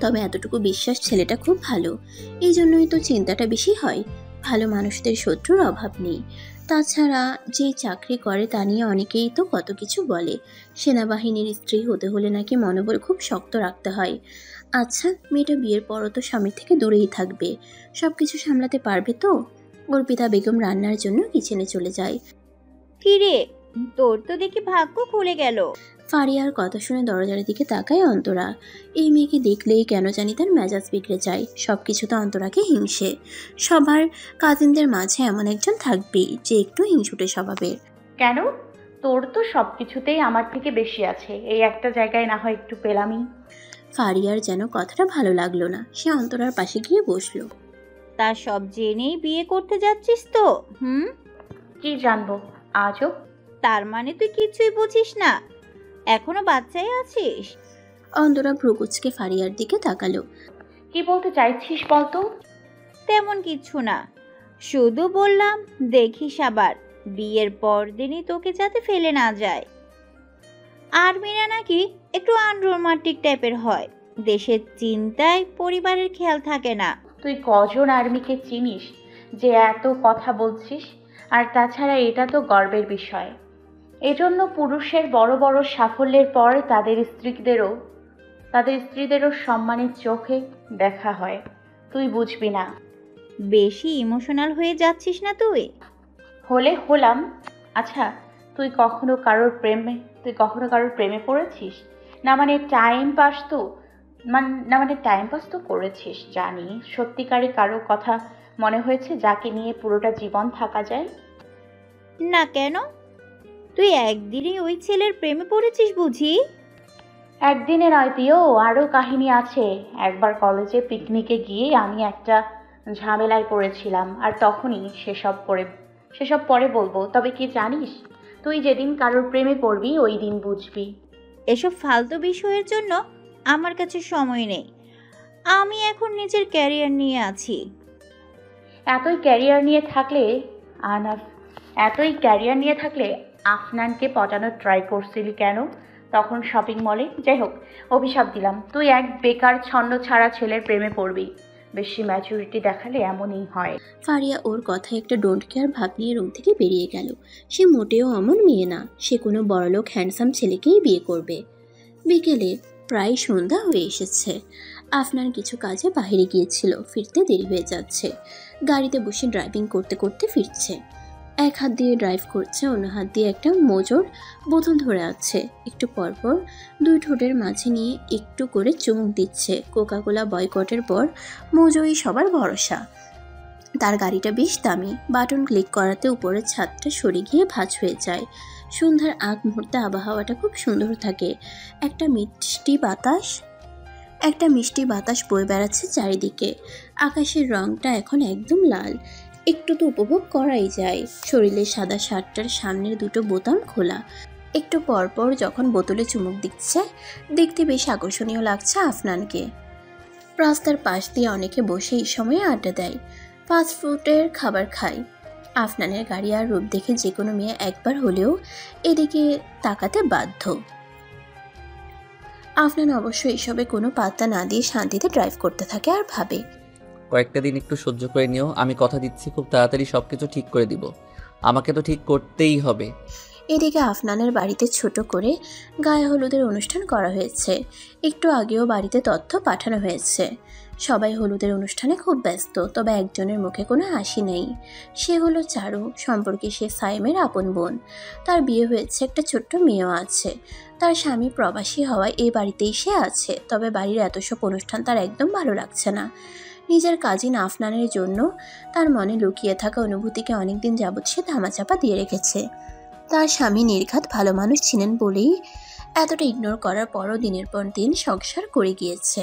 তবে এতটুকু বিশ্বাস ছেলেটা খুব ভালো, এই জন্যই তো চিন্তাটা বেশি হয়। ভালো মানুষদের শত্রুর অভাব নেই। তাছাড়া যে চাকরি করে তা নিয়ে অনেকেই তো কত কিছু বলে। সেনাবাহিনীর স্ত্রী হতে হলে নাকি মনোবল খুব শক্ত রাখতে হয়। আচ্ছা, মেয়েটা বিয়ের পরও তো স্বামীর থেকে দূরেই থাকবে, সব কিছু সামলাতে পারবে তো? অর্পিতা বেগম রান্নার জন্য কিচেনে চলে যায়। কিরে, তোর তো দেখি ভাগ্য খুলে গেল। ফারিয়ার কথা শুনে দরজার দিকে তাকায় অন্তরা। এই মেয়েকে দেখলেই কেন জানি তার মেজাজ বিগড়ে যায়। সবকিছু তো অন্তরাকে হিংসে। সবার কাজিনদের মাঝে এমন একজন থাকবেই যে একটু হিংসুটে স্বভাবের। কেন? তোর তো সব কিছুতেই আমার থেকে বেশি আছে, এই একটা জায়গায় না হয় একটু পেলামই। ফারিয়ার যেন কথাটা ভালো লাগলো না। সে অন্তরার পাশে গিয়ে বসলো। তা সব জেনেই বিয়ে করতে যাচ্ছিস তো? কি জানবো আজও? তার মানে তুই কিছুই বুঝিস না, এখনো বাচ্চাই আছিস। অন্তরা ভ্রুকুচকে ফারিয়ার দিকে তাকালো। কি বলতে চাইছিস বলতো? তেমন কিছু না, শুধু বললাম দেখিস আবার বিয়ের পর দিনই তোকে যাতে ফেলে না যায়। আর্মিরা নাকি একটু আনরোমান্টিক টাইপের হয়, দেশের চিন্তায় পরিবারের খেয়াল থাকে না। তুই কজন আর্মিকে চিনিস যে এত কথা বলছিস? আর তাছাড়া এটা তো গর্বের বিষয়। এজন্য পুরুষের বড় বড় সাফল্যের পর তাদের স্ত্রীদেরও সম্মানের চোখে দেখা হয়। তুই বুঝবি না। বেশি ইমোশনাল হয়ে যাচ্ছিস না তুই? হলাম। আচ্ছা, তুই কখনো কারোর প্রেমে পড়েছিস? না মানে টাইম পাস তো করেছিস জানি। সত্যিকারে কারো কথা মনে হয়েছে যাকে নিয়ে পুরোটা জীবন থাকা যায়? না, কেন? তুই একদিনই ওই ছেলের প্রেমে পড়েছিস বুঝি? একদিনে নয় প্রিয়, আরও কাহিনী আছে। একবার কলেজে পিকনিকে গিয়ে আমি একটা ঝামেলায় পড়েছিলাম, আর তখনই সেসব পরে বলবো। তবে কি জানিস, তুই যেদিন কারোর প্রেমে পড়বি ওই দিন বুঝবি। এসব ফালতু বিষয়ের জন্য আমার কাছে সময় নেই। আমি এখন নিজের ক্যারিয়ার নিয়ে আছি। এতই ক্যারিয়ার নিয়ে থাকলে আফনানকে পটানোর ট্রাই করছিলি কেন তখন শপিং মলে? যাই হোক, অভিশাপ দিলাম, তুই এক বেকার ছন্ন ছাড়া ছেলের প্রেমে পড়বি। বেশি ম্যাচুরিটি দেখালে এমনই হয়। ফারিয়া ওর কথায় একটা ডোন্ট কেয়ার ভাব নিয়ে রুম থেকে বেরিয়ে গেল। সে মোটেও অমন মেয়ে না। সে কোনো বড়লোক হ্যান্ডসাম ছেলেকেই বিয়ে করবে। বিকেলে প্রায় সন্ধ্যা হয়ে এসেছে। আফনান কিছু কাজে বাইরে গিয়েছিল, ফিরতে দেরি হয়ে যাচ্ছে। গাড়িতে বসে ড্রাইভিং করতে করতে ফিরছে। এক হাত দিয়ে ড্রাইভ করছে, অন্য হাত দিয়ে একটা মোজোর বোতল ধরে আছে। একটু পরপর দুই ঠোঁটের মাঝে নিয়ে একটু করে চুমুক দিচ্ছে। কোকাকোলা বয়কটের পর মোজোই সবার ভরসা। তার গাড়িটা বেশ দামি। বাটন ক্লিক করাতে উপরের ছাদটা সরে গিয়ে ভাঁজ হয়ে যায়। সন্ধ্যার আগ মুহূর্তে আবহাওয়াটা খুব সুন্দর থাকে। একটা মিষ্টি বাতাস বয়ে বেড়াচ্ছে চারিদিকে। আকাশের রংটা এখন একদম লাল। একটু তো উপভোগ করাই যায়। শরীরের সাদা শার্টটার সামনের দুটো বোতাম খোলা। একটু পরপর যখন বোতলে চুমুক দিচ্ছে, দেখতে বেশ আকর্ষণীয় লাগছে আফনানকে। রাস্তার পাশ দিয়ে অনেকে বসে এই সময়ে আড্ডা দেয়, ফাস্টফুডের খাবার খায়। আফনানের গাড়ি আর রূপ দেখে যে কোনো মেয়ে একবার হলেও এদিকে তাকাতে বাধ্য। আফনান অবশ্য এসবে কোনো পাত্তা না দিয়ে শান্তিতে ড্রাইভ করতে থাকে আর ভাবে, কয়েকটা দিন একটু সহ্য করে নিও, আমি কথা দিচ্ছি খুব তাড়াতাড়ি সবকিছু ঠিক করে দিব। আমাকে তো ঠিক করতেই হবে। এদিকে আফনানের বাড়িতে ছোট করে গায়ে হলুদের অনুষ্ঠান করা হয়েছে। একটু আগেও বাড়িতে তথ্য পাঠানো হয়েছে। সবাই হলুদের অনুষ্ঠানে খুব ব্যস্ত, তবে একজনের মুখে কোনো হাসি নেই। সে হলো চারু, সম্পর্কে সে সাইমের আপন বোন। তার বিয়ে হয়েছে, একটা ছোট্ট মেয়েও আছে। তার স্বামী প্রবাসী হওয়ায় এই বাড়িতেই সে আছে, তবে বাড়ির এত সব অনুষ্ঠান তার একদম ভালো লাগছে না। নিজের কাজিন আফনানের জন্য তার মনে লুকিয়ে থাকা অনুভূতিকে অনেকদিন যাবৎ সে ধামাচাপা দিয়ে রেখেছে। তার স্বামী নির্ঘাত ভালো মানুষ ছিলেন বলেই এতটা ইগনোর করার পরও দিনের পর দিন সংসার করে গিয়েছে।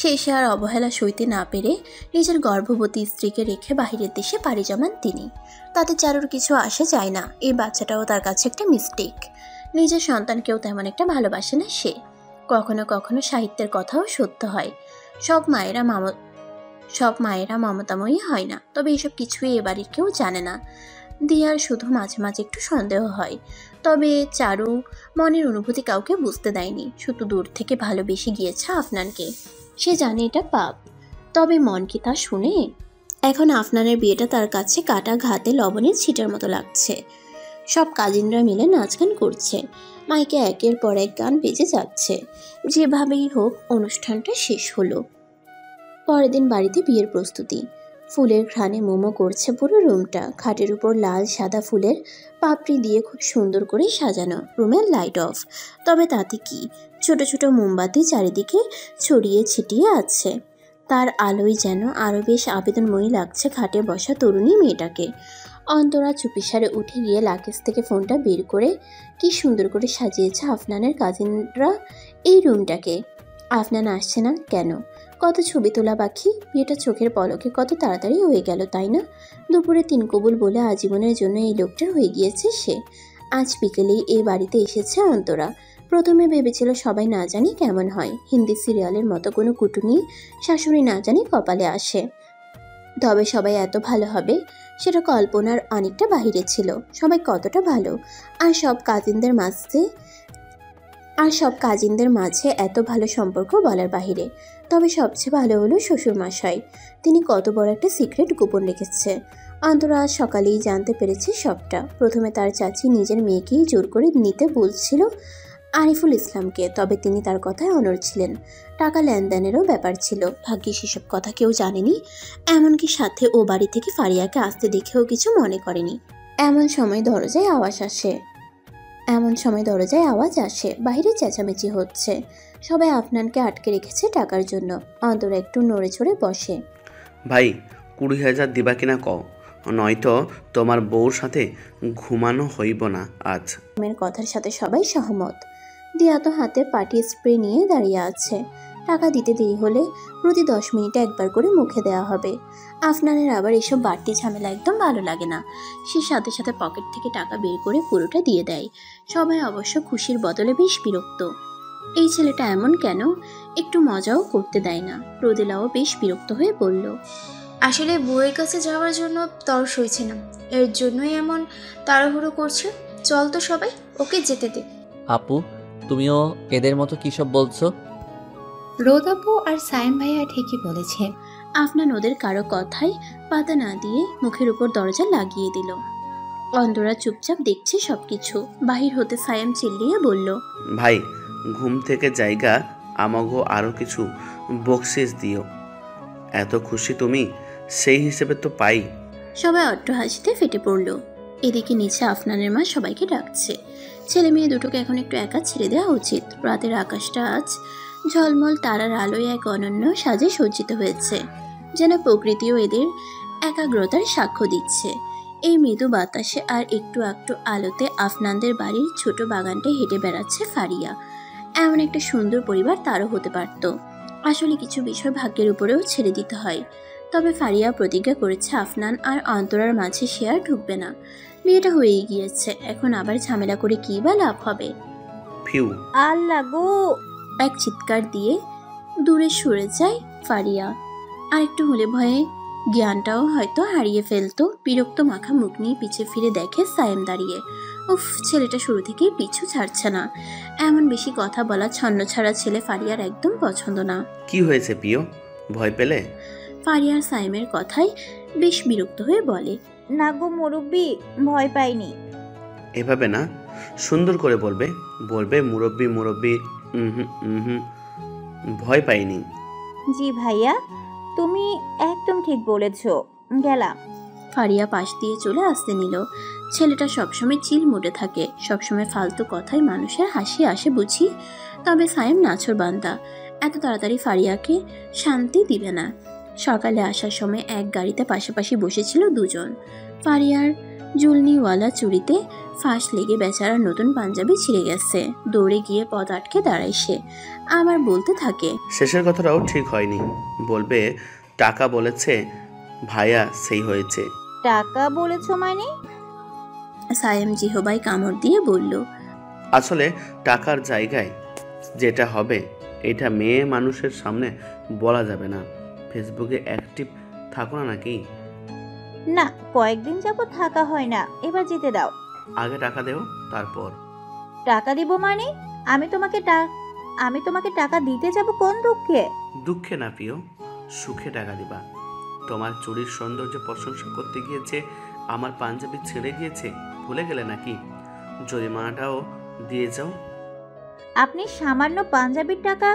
শেষে আর অবহেলা সইতে না পেরে নিজের গর্ভবতী স্ত্রীকে রেখে বাহিরের দেশে পাড়ি জমান তিনি। তাতে চারুর কিছু আসে যায় না। এই বাচ্চাটাও তার কাছে একটা মিস্টেক। নিজের সন্তানকেও তেমন একটা ভালোবাসে না সে। কখনো কখনো সাহিত্যের কথাও সত্য হয়। সব মায়েরা মমতাময়ী হয় না, তবে এসব কিছুই এ বাড়ির কেউ জানে না। দিয়ার শুধু মাঝে মাঝে একটু সন্দেহ হয়, তবে চারু মনের অনুভূতি কাউকে বুঝতে দেয়নি। শুধু দূর থেকে ভালোবেসে গিয়েছে আফনানকে। সে জানে এটা পাপ, তবে মন কি তা শুনে? এখন আফনানের বিয়েটা তার কাছে কাটা ঘাতে লবণের ছিটার মতো লাগছে। সব কাজিনরা মিলে নাচ গান করছে, মাইকে একের পর এক গান বেজে যাচ্ছে। যেভাবেই হোক অনুষ্ঠানটা শেষ হলো। পরের দিন বাড়িতে বিয়ের প্রস্তুতি। ফুলের ঘ্রাণে মোমো করছে পুরো রুমটা। খাটের উপর লাল সাদা ফুলের পাপড়ি দিয়ে খুব সুন্দর করে সাজানো। রুমের লাইট অফ, তবে তাতে কি, ছোট ছোট মোমবাতি চারিদিকে ছড়িয়ে ছিটিয়ে আছে। তার আলোয় যেন আরও বেশ আবেদনময়ী লাগছে খাটে বসা তরুণী মেয়েটাকে। অন্তরা চুপিসারে উঠে গিয়ে লাকেজ থেকে ফোনটা বের করে কি সুন্দর করে সাজিয়েছে আফনানের কাজিনরা এই রুমটাকে। আফনান আসছে না কেন? কত ছবি তোলা বাকি। বিয়েটা চোখের পলকে কত তাড়াতাড়ি হয়ে গেল, তাই না? দুপুরে 3 কবুল বলে আজীবনের জন্য এই লোকটার হয়ে গিয়েছে সে। আজ বিকেলেই এই বাড়িতে এসেছে অন্তরা। প্রথমে ভেবেছিল সবাই না জানি কেমন হয়, হিন্দি সিরিয়ালের মতো কোনো কুটুনি শাশুড়ি না জানি কপালে আসে। তবে সবাই এত ভালো হবে সেটা কল্পনার অনেকটা বাহিরে ছিল। সবাই কতটা ভালো, আর সব কাজিনদের মাঝে এত ভালো সম্পর্ক বলার বাহিরে। তবে সবচেয়ে ভালো হলো শ্বশুরমশাই। তিনি কত বড় একটা সিক্রেট গোপন রেখেছে। অন্তরা আজ সকালেই জানতে পেরেছে সবটা। প্রথমে তার চাচি নিজের মেয়েকেই জোর করে নিতে বলছিল আরিফুল ইসলামকে, তবে তিনি তার কথায় অনড় ছিলেন। টাকা লেনদেনেরও ব্যাপার ছিল। ভাগ্যিস সেসব কথা কেউ জানেনি, এমনকি সাথে ও বাড়ি থেকে ফারিয়াকে আসতে দেখেও কিছু মনে করেনি। এমন সময় দরজায় আওয়াজ আসে। বাইরে চেঁচামেচি হচ্ছে। সবাই আফনানকে আটকে রেখেছে টাকার জন্য। অন্তরা একটু নড়ে চড়ে বসে। ভাই 20,000 দিবা কিনা কও, নয়তো তোমার বউর সাথে ঘুমানো হইব না আজ। মেয়ের কথার সাথে সবাই সহমত। দিয়া তো হাতে পার্টি স্প্রে নিয়ে দাঁড়িয়ে আছে। টাকা দিতে দেরি হলে প্রতি 10 মিনিটে একবার করে মুখে দেওয়া হবে। আফনানের আবার এসব বাড়তি ঝামেলা একদম ভালো লাগে না। সে সাথে সাথে পকেট থেকে টাকা বের করে পুরোটা দিয়ে দেয়। সবাই অবশ্য খুশির বদলে বেশ বিরক্ত। এই ছেলেটা এমন কেন? একটু মজাও করতে দেয় না। রোদেলাও বেশ বিরক্ত হয়ে বলল, আসলে বউয়ের কাছে যাওয়ার জন্য তরস হয়েছে না, এর জন্যই এমন তাড়াহুড়ো করছে। চল তো সবাই, ওকে যেতে দে। আপু, তুমিও এদের মতো কী সব বলছো? রোদাপু আর সাইম ভাইয়া ঠিকই বলেছে। আফনান ওদের কারো কথায় পাতা না দিয়ে মুখের উপর দরজা লাগিয়ে দিল। অন্তরা চুপচাপ দেখছে সবকিছু। বাহির হতে সায়াম চিল্লিয়ে বলল, ভাই ঘুম থেকে জায়গা আমাগো আরও কিছু বকশিস দিও। এত খুশি তুমি, সেই হিসেবে তো পাই। সবাই অট্ট হাসিতে ফেটে পড়ল। এদিকে নিচে আফনানের মা সবাইকে ডাকছে। ছেলে মেয়ে দুটোকে এখন একটু একা ছেড়ে দেওয়া উচিত। রাতের আকাশটা আজ ঝলমল তারার আলোয় এক অনন্য সাজে সজ্জিত হয়েছে, যেন প্রকৃতিও এদের একাগ্রতার সাক্ষ্য দিচ্ছে। এই মৃদু বাতাসে আর একটু একটু আলোতে আফনানদের বাড়ির ছোট বাগানটায় হেঁটে বেড়াচ্ছে ফারিয়া। এমন একটা সুন্দর পরিবার তারও হতে পারত। আসলে কিছু বিষয় ভাগ্যের উপরেও ছেড়ে দিতে হয়। তবে ফারিয়া প্রতিজ্ঞা করেছে আফনান আর অন্তরার মাঝে সে আর ঢুকবে না। বিয়েটা হয়েই গিয়েছে, এখন আবার ঝামেলা করে কী বা লাভ হবে। ফিউ, আল্লাহ গো! এক চিৎকার দিয়ে দূরে সরে যায় ফারিয়া। আর একটু হলে ভয়ে জ্ঞানটাও হয়তো হারিয়ে ফেলতো। বিরক্ত মাখা মুখ নিয়ে পিছে ফিরে দেখে সায়েম দাঁড়িয়ে। উফ, ছেলেটা শুরু থেকেই পিছু ছাড়ছে না। এমন বেশি কথা বলা ছন্নছাড়া ছেলে ফারিয়ার একদম পছন্দ না। কি হয়েছে প্রিয়, ভয় পেলে? ফারিয়ার সায়েমের কথায় বেশ বিরক্ত হয়ে বলে, না গো মুরব্বি, ভয় পাইনি। এভাবে না, সুন্দর করে বলবে। বলবে মুরব্বি মুরব্বি, ভয় পাইনি। জি ভাইয়া, তুমি একদম ঠিক বলেছ। গেলাম। ফারিয়া পাশ দিয়ে চলে আসতে নিল। ছেলেটা সবসময় চিল মুডে থাকে, সবসময় ফালতু কথায় মানুষের হাসি আসে বুঝি। তবে সায়েম নাছর বান্দা, এত তাড়াতাড়ি ফারিয়াকে শান্তি দিবে না। সকালে আসার সময় এক গাড়িতে পাশাপাশি বসেছিল দুজন। ফারিয়ার জুলনিওয়ালা চুড়িতে ফাঁস লেগে বেচারার নতুন পাঞ্জাবি ছিঁড়ে গেছে। দৌড়ে গিয়ে পথ আটকে দাঁড়ায় সে। আবার বলতে থাকে, শেষের কথাটাও ঠিক হয়নি। বলবে টাকা বলেছে ভাইয়া, সেই হয়েছে। টাকা বলেছ মানে? সায়েম জিহবাই কামড় দিয়ে বলল, আসলে টাকার জায়গায় যেটা হবে এটা মেয়ে মানুষের সামনে বলা যাবে না। ফেসবুকে অ্যাক্টিভ থাকো না নাকি? না, কয়েকদিন যাবত থাকা হয় না। এবার যেতে দাও। আগে টাকা দেও, তারপর। টাকা দিব মানে? আমি তোমাকে টাকা দিতে যাব কোন দুঃখে? দুঃখে না প্রিয়, সুখে টাকা দিবা। তোমার চুরির সৌন্দর্য প্রশংসা করতে গিয়েছে, আমার পাঞ্জাবি ছেড়ে গিয়েছে, ভুলে গেলে নাকি? জরিমানাটাও দিয়ে যাও। আপনি সামান্য পাঞ্জাবির টাকা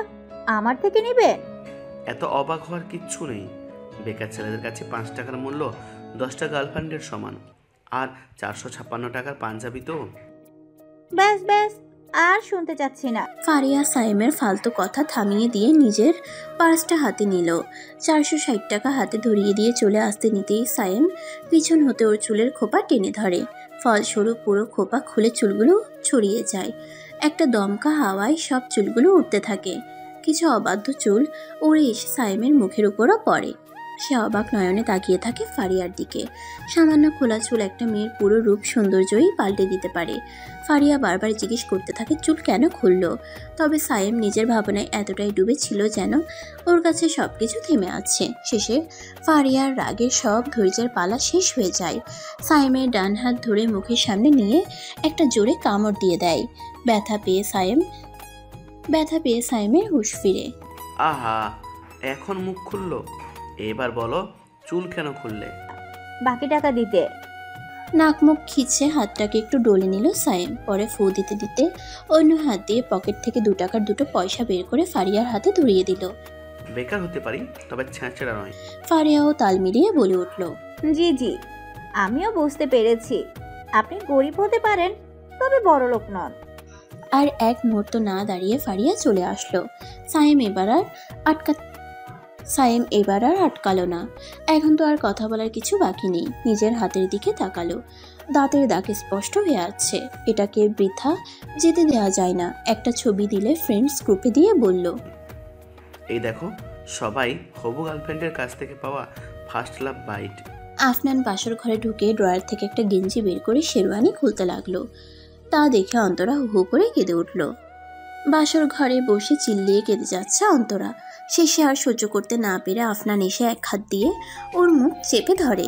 আমার থেকে নেবেন? এত অবাক হওয়ার কিচ্ছু নেই। বেকার ছেলেদের কাছে 5 টাকার মূল্য 10টা গার্লফ্রেন্ডের সমান। আর 456 টাকার পাঞ্জাবি তো। ব্যাস ব্যাস, আর শুনতে চাচ্ছি না। ফারিয়া সায়েমের ফালতু কথা থামিয়ে দিয়ে নিজের পার্সটা হাতে নিল। 460 টাকা হাতে ধরিয়ে দিয়ে চলে আসতে নিতেই সায়েম পিছন হতে ওর চুলের খোপা টেনে ধরে। ফলস্বরূপ পুরো খোপা খুলে চুলগুলো ছড়িয়ে যায়। একটা দমকা হাওয়ায় সব চুলগুলো উঠতে থাকে। কিছু অবাধ্য চুল উড়ে এসে সায়েমের মুখের উপরও পড়ে। সে অবাক নয়নে তাকিয়ে থাকে ফারিয়ার দিকে। সামান্য খোলা চুল একটা মেয়ের পুরো রূপ সৌন্দর্যই পাল্টে দিতে পারে। ফারিয়া বারবার জিজ্ঞেস করতে থাকে চুল কেন খুললো। তবে সায়েম নিজের ভাবনায় এতটাই ডুবে ছিল যেন ওর কাছে সব কিছু থেমে আছে। শেষে ফারিয়ার রাগের সব ধৈর্যের পালা শেষ হয়ে যায়। সায়েমের ডান হাত ধরে মুখের সামনে নিয়ে একটা জোরে কামড় দিয়ে দেয়। ব্যথা পেয়ে সায়েমের হুঁশ ফিরে। আহা, এখন মুখ খুললো। এবার বলো চুল কেন খুললে? বাকি টাকা দিতে। নাক মুখ খিচে হাতটাকে একটু ডলে নিল সায়েম। পরে ফু দিতে দিতে অন্য হাত দিয়ে পকেট থেকে 2 টাকার 2টো পয়সা বের করে ফারিয়ার হাতে ধরিয়ে দিল। বেকার হতে পারি, তবে ছেঁচড়া নয়। ফারিয়াও তাল মিলিয়ে বলে উঠল, জি জি, আমিও বুঝতে পেরেছি। আপনি গরিব হতে পারেন, তবে বড়লোক নন। আর এক মুহূর্ত না দাঁড়িয়ে ফারিয়া চলে আসলো। সায়েম এবার আর আটকালো না। এখন তো আর কথা বলার কিছু বাকি নেই। নিজের হাতের দিকে তাকালো। দাঁতের দাগ স্পষ্ট হয়ে আছে। এটাকে বৃথা যেতে দেওয়া যায় না। একটা ছবি দিলে ফ্রেন্ডস গ্রুপে দিয়ে বলল, এই দেখো, সবাই হবু গার্লফ্রেন্ডের কাছ থেকে পাওয়া ফার্স্ট লাভ বাইট। আফনান পাশের ঘরে ঢুকে ড্রয়ার থেকে একটা গেঞ্জি বের করে শেরওয়ানি খুলতে লাগলো। তা দেখে অন্তরা হু হু করে কেঁদে উঠল। বাসর ঘরে বসে চিল্লিয়ে কেঁদে যাচ্ছে অন্তরা। শেষে আর সহ্য করতে না পেরে আফনান এসে এক হাত দিয়ে ওর মুখ চেপে ধরে।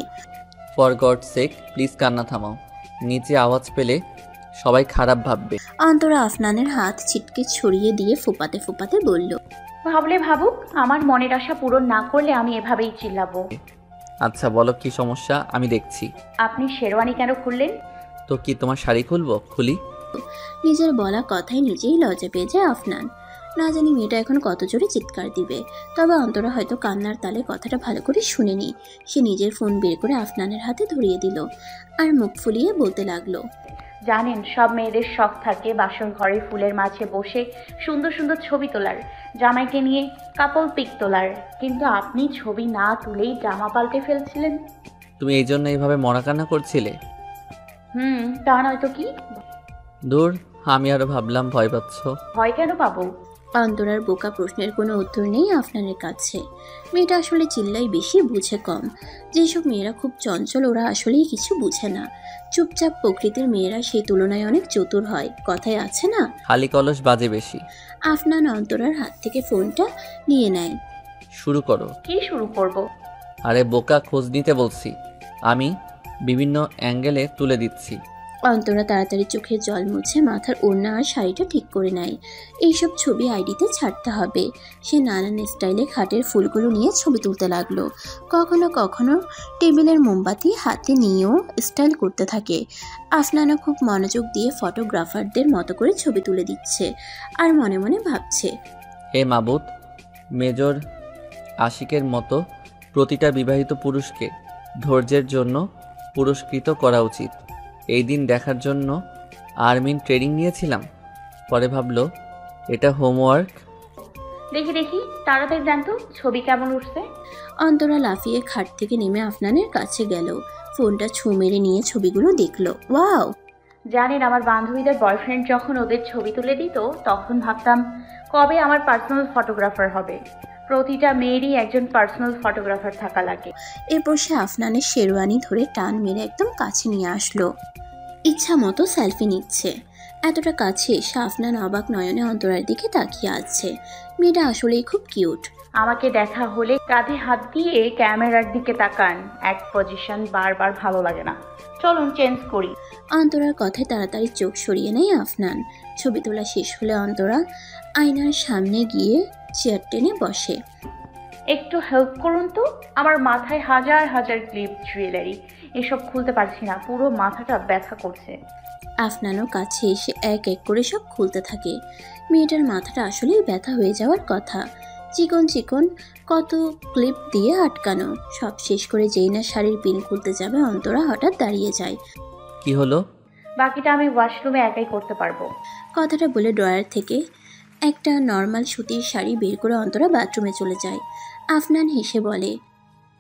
ফর গড সেক, প্লিজ কান্না থামাও। নিচে আওয়াজ পেলে সবাই খারাপ ভাববে। অন্তরা আফনানের হাত ছিটকে ছড়িয়ে দিয়ে ফোপাতে ফোপাতে বলল, ভাবলে ভাবুক, আমার মনের আশা পূরণ না করলে আমি এভাবেই চিল্লাবো। আচ্ছা বলো কি সমস্যা, আমি দেখছি। আপনি শেরওয়ানি কেন খুললেন? তো কি তোমার শাড়ি খুলবো? খুলি। নিজের বলা কথায় নিজেই লজ্জা পেয়ে যায় আফনান। না জানি মেয়েটা এখন কত জোরে চিৎকার দিবে। তবে অন্তরা হয়তো কান্নার তালে কথাটা ভালো করে শুনেনি। সে নিজের ফোন বের করে আফনানের হাতে ধরিয়ে দিল আর মুখ ফুলিয়ে বলতে লাগলো, জানেন সব মেয়েদের শখ থাকে বাসর ঘরে ফুলের মাঝে বসে সুন্দর সুন্দর ছবি তোলার, জামাইকে নিয়ে কাপল পিক তোলার, কিন্তু আপনি ছবি না তুলেই জামা পাল্টে ফেলছিলেন। তুমি এই জন্য এইভাবে মরা কান্না করছিলে? তা নয়তো কি। দূর, আমি আরো ভাবলাম ভয় পাচ্ছ। ভয় কেন পাবো? অন্তরার বোকা প্রশ্নের কোনো উত্তর নেই আফনানের কাছে। মেয়েটা আসলে চিল্লাই বেশি, বুঝে কম। যেসব মেয়েরা খুব চঞ্চল ওরা আসলেই কিছু বুঝে না। চুপচাপ প্রকৃতির মেয়েরা সেই তুলনায় অনেক চতুর হয়, কথায় আছে না, খালি কলস বাজে বেশি। আফনান অন্তরার হাত থেকে ফোনটা নিয়ে নেয়। শুরু করো। কি শুরু করব? আরে বোকা, খোঁজ নিতে বলছি, আমি বিভিন্ন অ্যাঙ্গেলে তুলে দিচ্ছি। অন্তরা তাড়াতাড়ি চোখের জল মুছে মাথার ওড়না আর শাড়িটা ঠিক করে নেয়। এইসব ছবি আইডিতে ছাড়তে হবে। সে নানান স্টাইলে খাটের ফুলগুলো নিয়ে ছবি তুলতে লাগলো। কখনো কখনো টেবিলের মোমবাতি হাতে নিয়েও স্টাইল করতে থাকে। আফনানা খুব মনোযোগ দিয়ে ফটোগ্রাফারদের মতো করে ছবি তুলে দিচ্ছে আর মনে মনে ভাবছে, হে মাবুদ, মেজর আশিকের মতো প্রতিটা বিবাহিত পুরুষকে ধৈর্যের জন্য পুরস্কৃত করা উচিত। এই দিন দেখার জন্য আর্মিন ট্রেনিং নিয়েছিলাম, পরে ভাবলো এটা হোমওয়ার্ক। দেখি দেখি তাড়াতাড়ি দেন তো ছবি কেমন উঠছে। অন্তরা লাফিয়ে খাট থেকে নেমে আফনানের কাছে গেল। ফোনটা ছু মেরে নিয়ে ছবিগুলো দেখলো। ওয়াও! জানেন আমার বান্ধবীদের বয়ফ্রেন্ড যখন ওদের ছবি তুলে দিত তখন ভাবতাম কবে আমার পার্সোনাল ফটোগ্রাফার হবে। প্রতিটা মেয়েরই একজন পার্সোনাল ফটোগ্রাফার থাকা লাগে। এরপর সে আফনানের শেরওয়ানি ধরে টান মেরে একদম কাছে নিয়ে আসলো। ইচ্ছা মতো সেলফি নিচ্ছে। এতটা কাছে এসে আফনান অবাক নয়নে অন্তরার দিকে তাকিয়ে আছে। মেয়েটা আসলেই খুব কিউট। আমাকে দেখা হলে কাঁধে হাত দিয়ে ক্যামেরার দিকে তাকান, এক পজিশন বারবার ভালো লাগে না, চলুন চেঞ্জ করি। অন্তরার কথায় তাড়াতাড়ি চোখ সরিয়ে নেয় আফনান। ছবি তোলা শেষ হলে অন্তরা আয়নার সামনে গিয়ে চেয়ার টেনে বসে। একটু হেল্প করুন তো, আমার মাথায় হাজার হাজার ক্লিপ জুয়েলারি, এসব খুলতে পারছি না, পুরো মাথাটা ব্যথা করছে। আফনানও কাছে এসে এক এক করে সব খুলতে থাকে। মেয়েটার মাথাটা আসলেই ব্যথা হয়ে যাওয়ার কথা। চিকন চিকন কত ক্লিপ দিয়ে আটকানো। সব শেষ করে যেই না শাড়ির পিন খুলতে যাবে অন্তরা হঠাৎ দাঁড়িয়ে যায়। কি হলো? বাকিটা আমি ওয়াশরুমে একাই করতে পারবো। কথাটা বলে ড্রয়ার থেকে একটা নর্মাল সুতির শাড়ি বের করে অন্তরা বাথরুমে চলে যায়। আফনান হেসে বলে,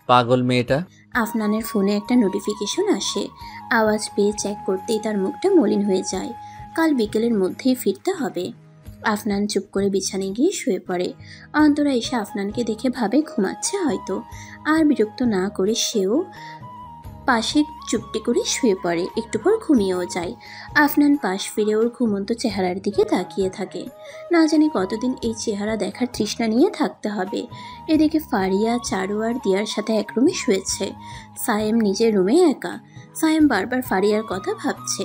পাগল মেয়েটা। আফনানের ফোনে একটা নোটিফিকেশন আসে। আওয়াজ পেয়ে চেক করতেই তার মুখটা মলিন হয়ে যায়। কাল বিকেলের মধ্যেই ফিরতে হবে। আফনান চুপ করে বিছানায় গিয়ে শুয়ে পড়ে। অন্তরা এসে আফনানকে দেখে ভাবে ঘুমাচ্ছে হয়তো। আর বিরক্ত না করে সেও পাশে চুপটি করে শুয়ে পড়ে। একটু পর ঘুমিয়েও যায়। আফনান পাশ ফিরে ওর ঘুমন্ত চেহারার দিকে তাকিয়ে থাকে। না জানি কতদিন এই চেহারা দেখার তৃষ্ণা নিয়ে থাকতে হবে। এদিকে ফারিয়া, চারু আর দিয়ার সাথে এক রুমে শুয়েছে। সায়েম নিজের রুমে একা। সায়েম বারবার ফারিয়ার কথা ভাবছে।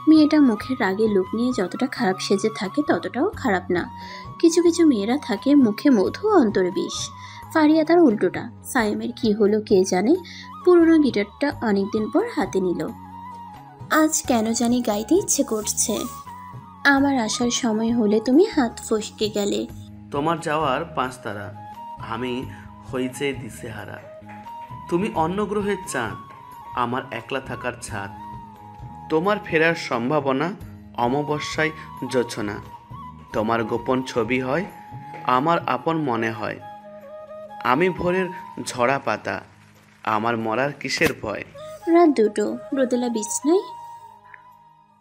মেয়েটা মুখের রাগে লুক নিয়ে যতটা খারাপ সেজে থাকে ততটাও খারাপ না। কিছু কিছু মেয়েরা থাকে মুখে মধু অন্তরে বিষ। ফারিয়া তার উল্টোটা। সায়েমের কি হলো কে জানে। পুরনো গিটারটা অনেকদিন পর হাতে নিল। আজ কেন জানি গাইতে ইচ্ছে করছে। আমার আসার সময় হলে তুমি হাত ফসকে গেলে। তোমার যাওয়ার 5 তারা, আমি হইছে দিশেহারা। তুমি অন্য গ্রহের চাঁদ, আমার একলা থাকার ছাদ। তোমার ফেরার সম্ভাবনা অমাবস্যায় জোছনা। তোমার গোপন ছবি হয় আমার আপন মনে হয়। আমি ভোরের ঝরা পাতা, আমার মরার কিসের ভয়। রাত 2টো।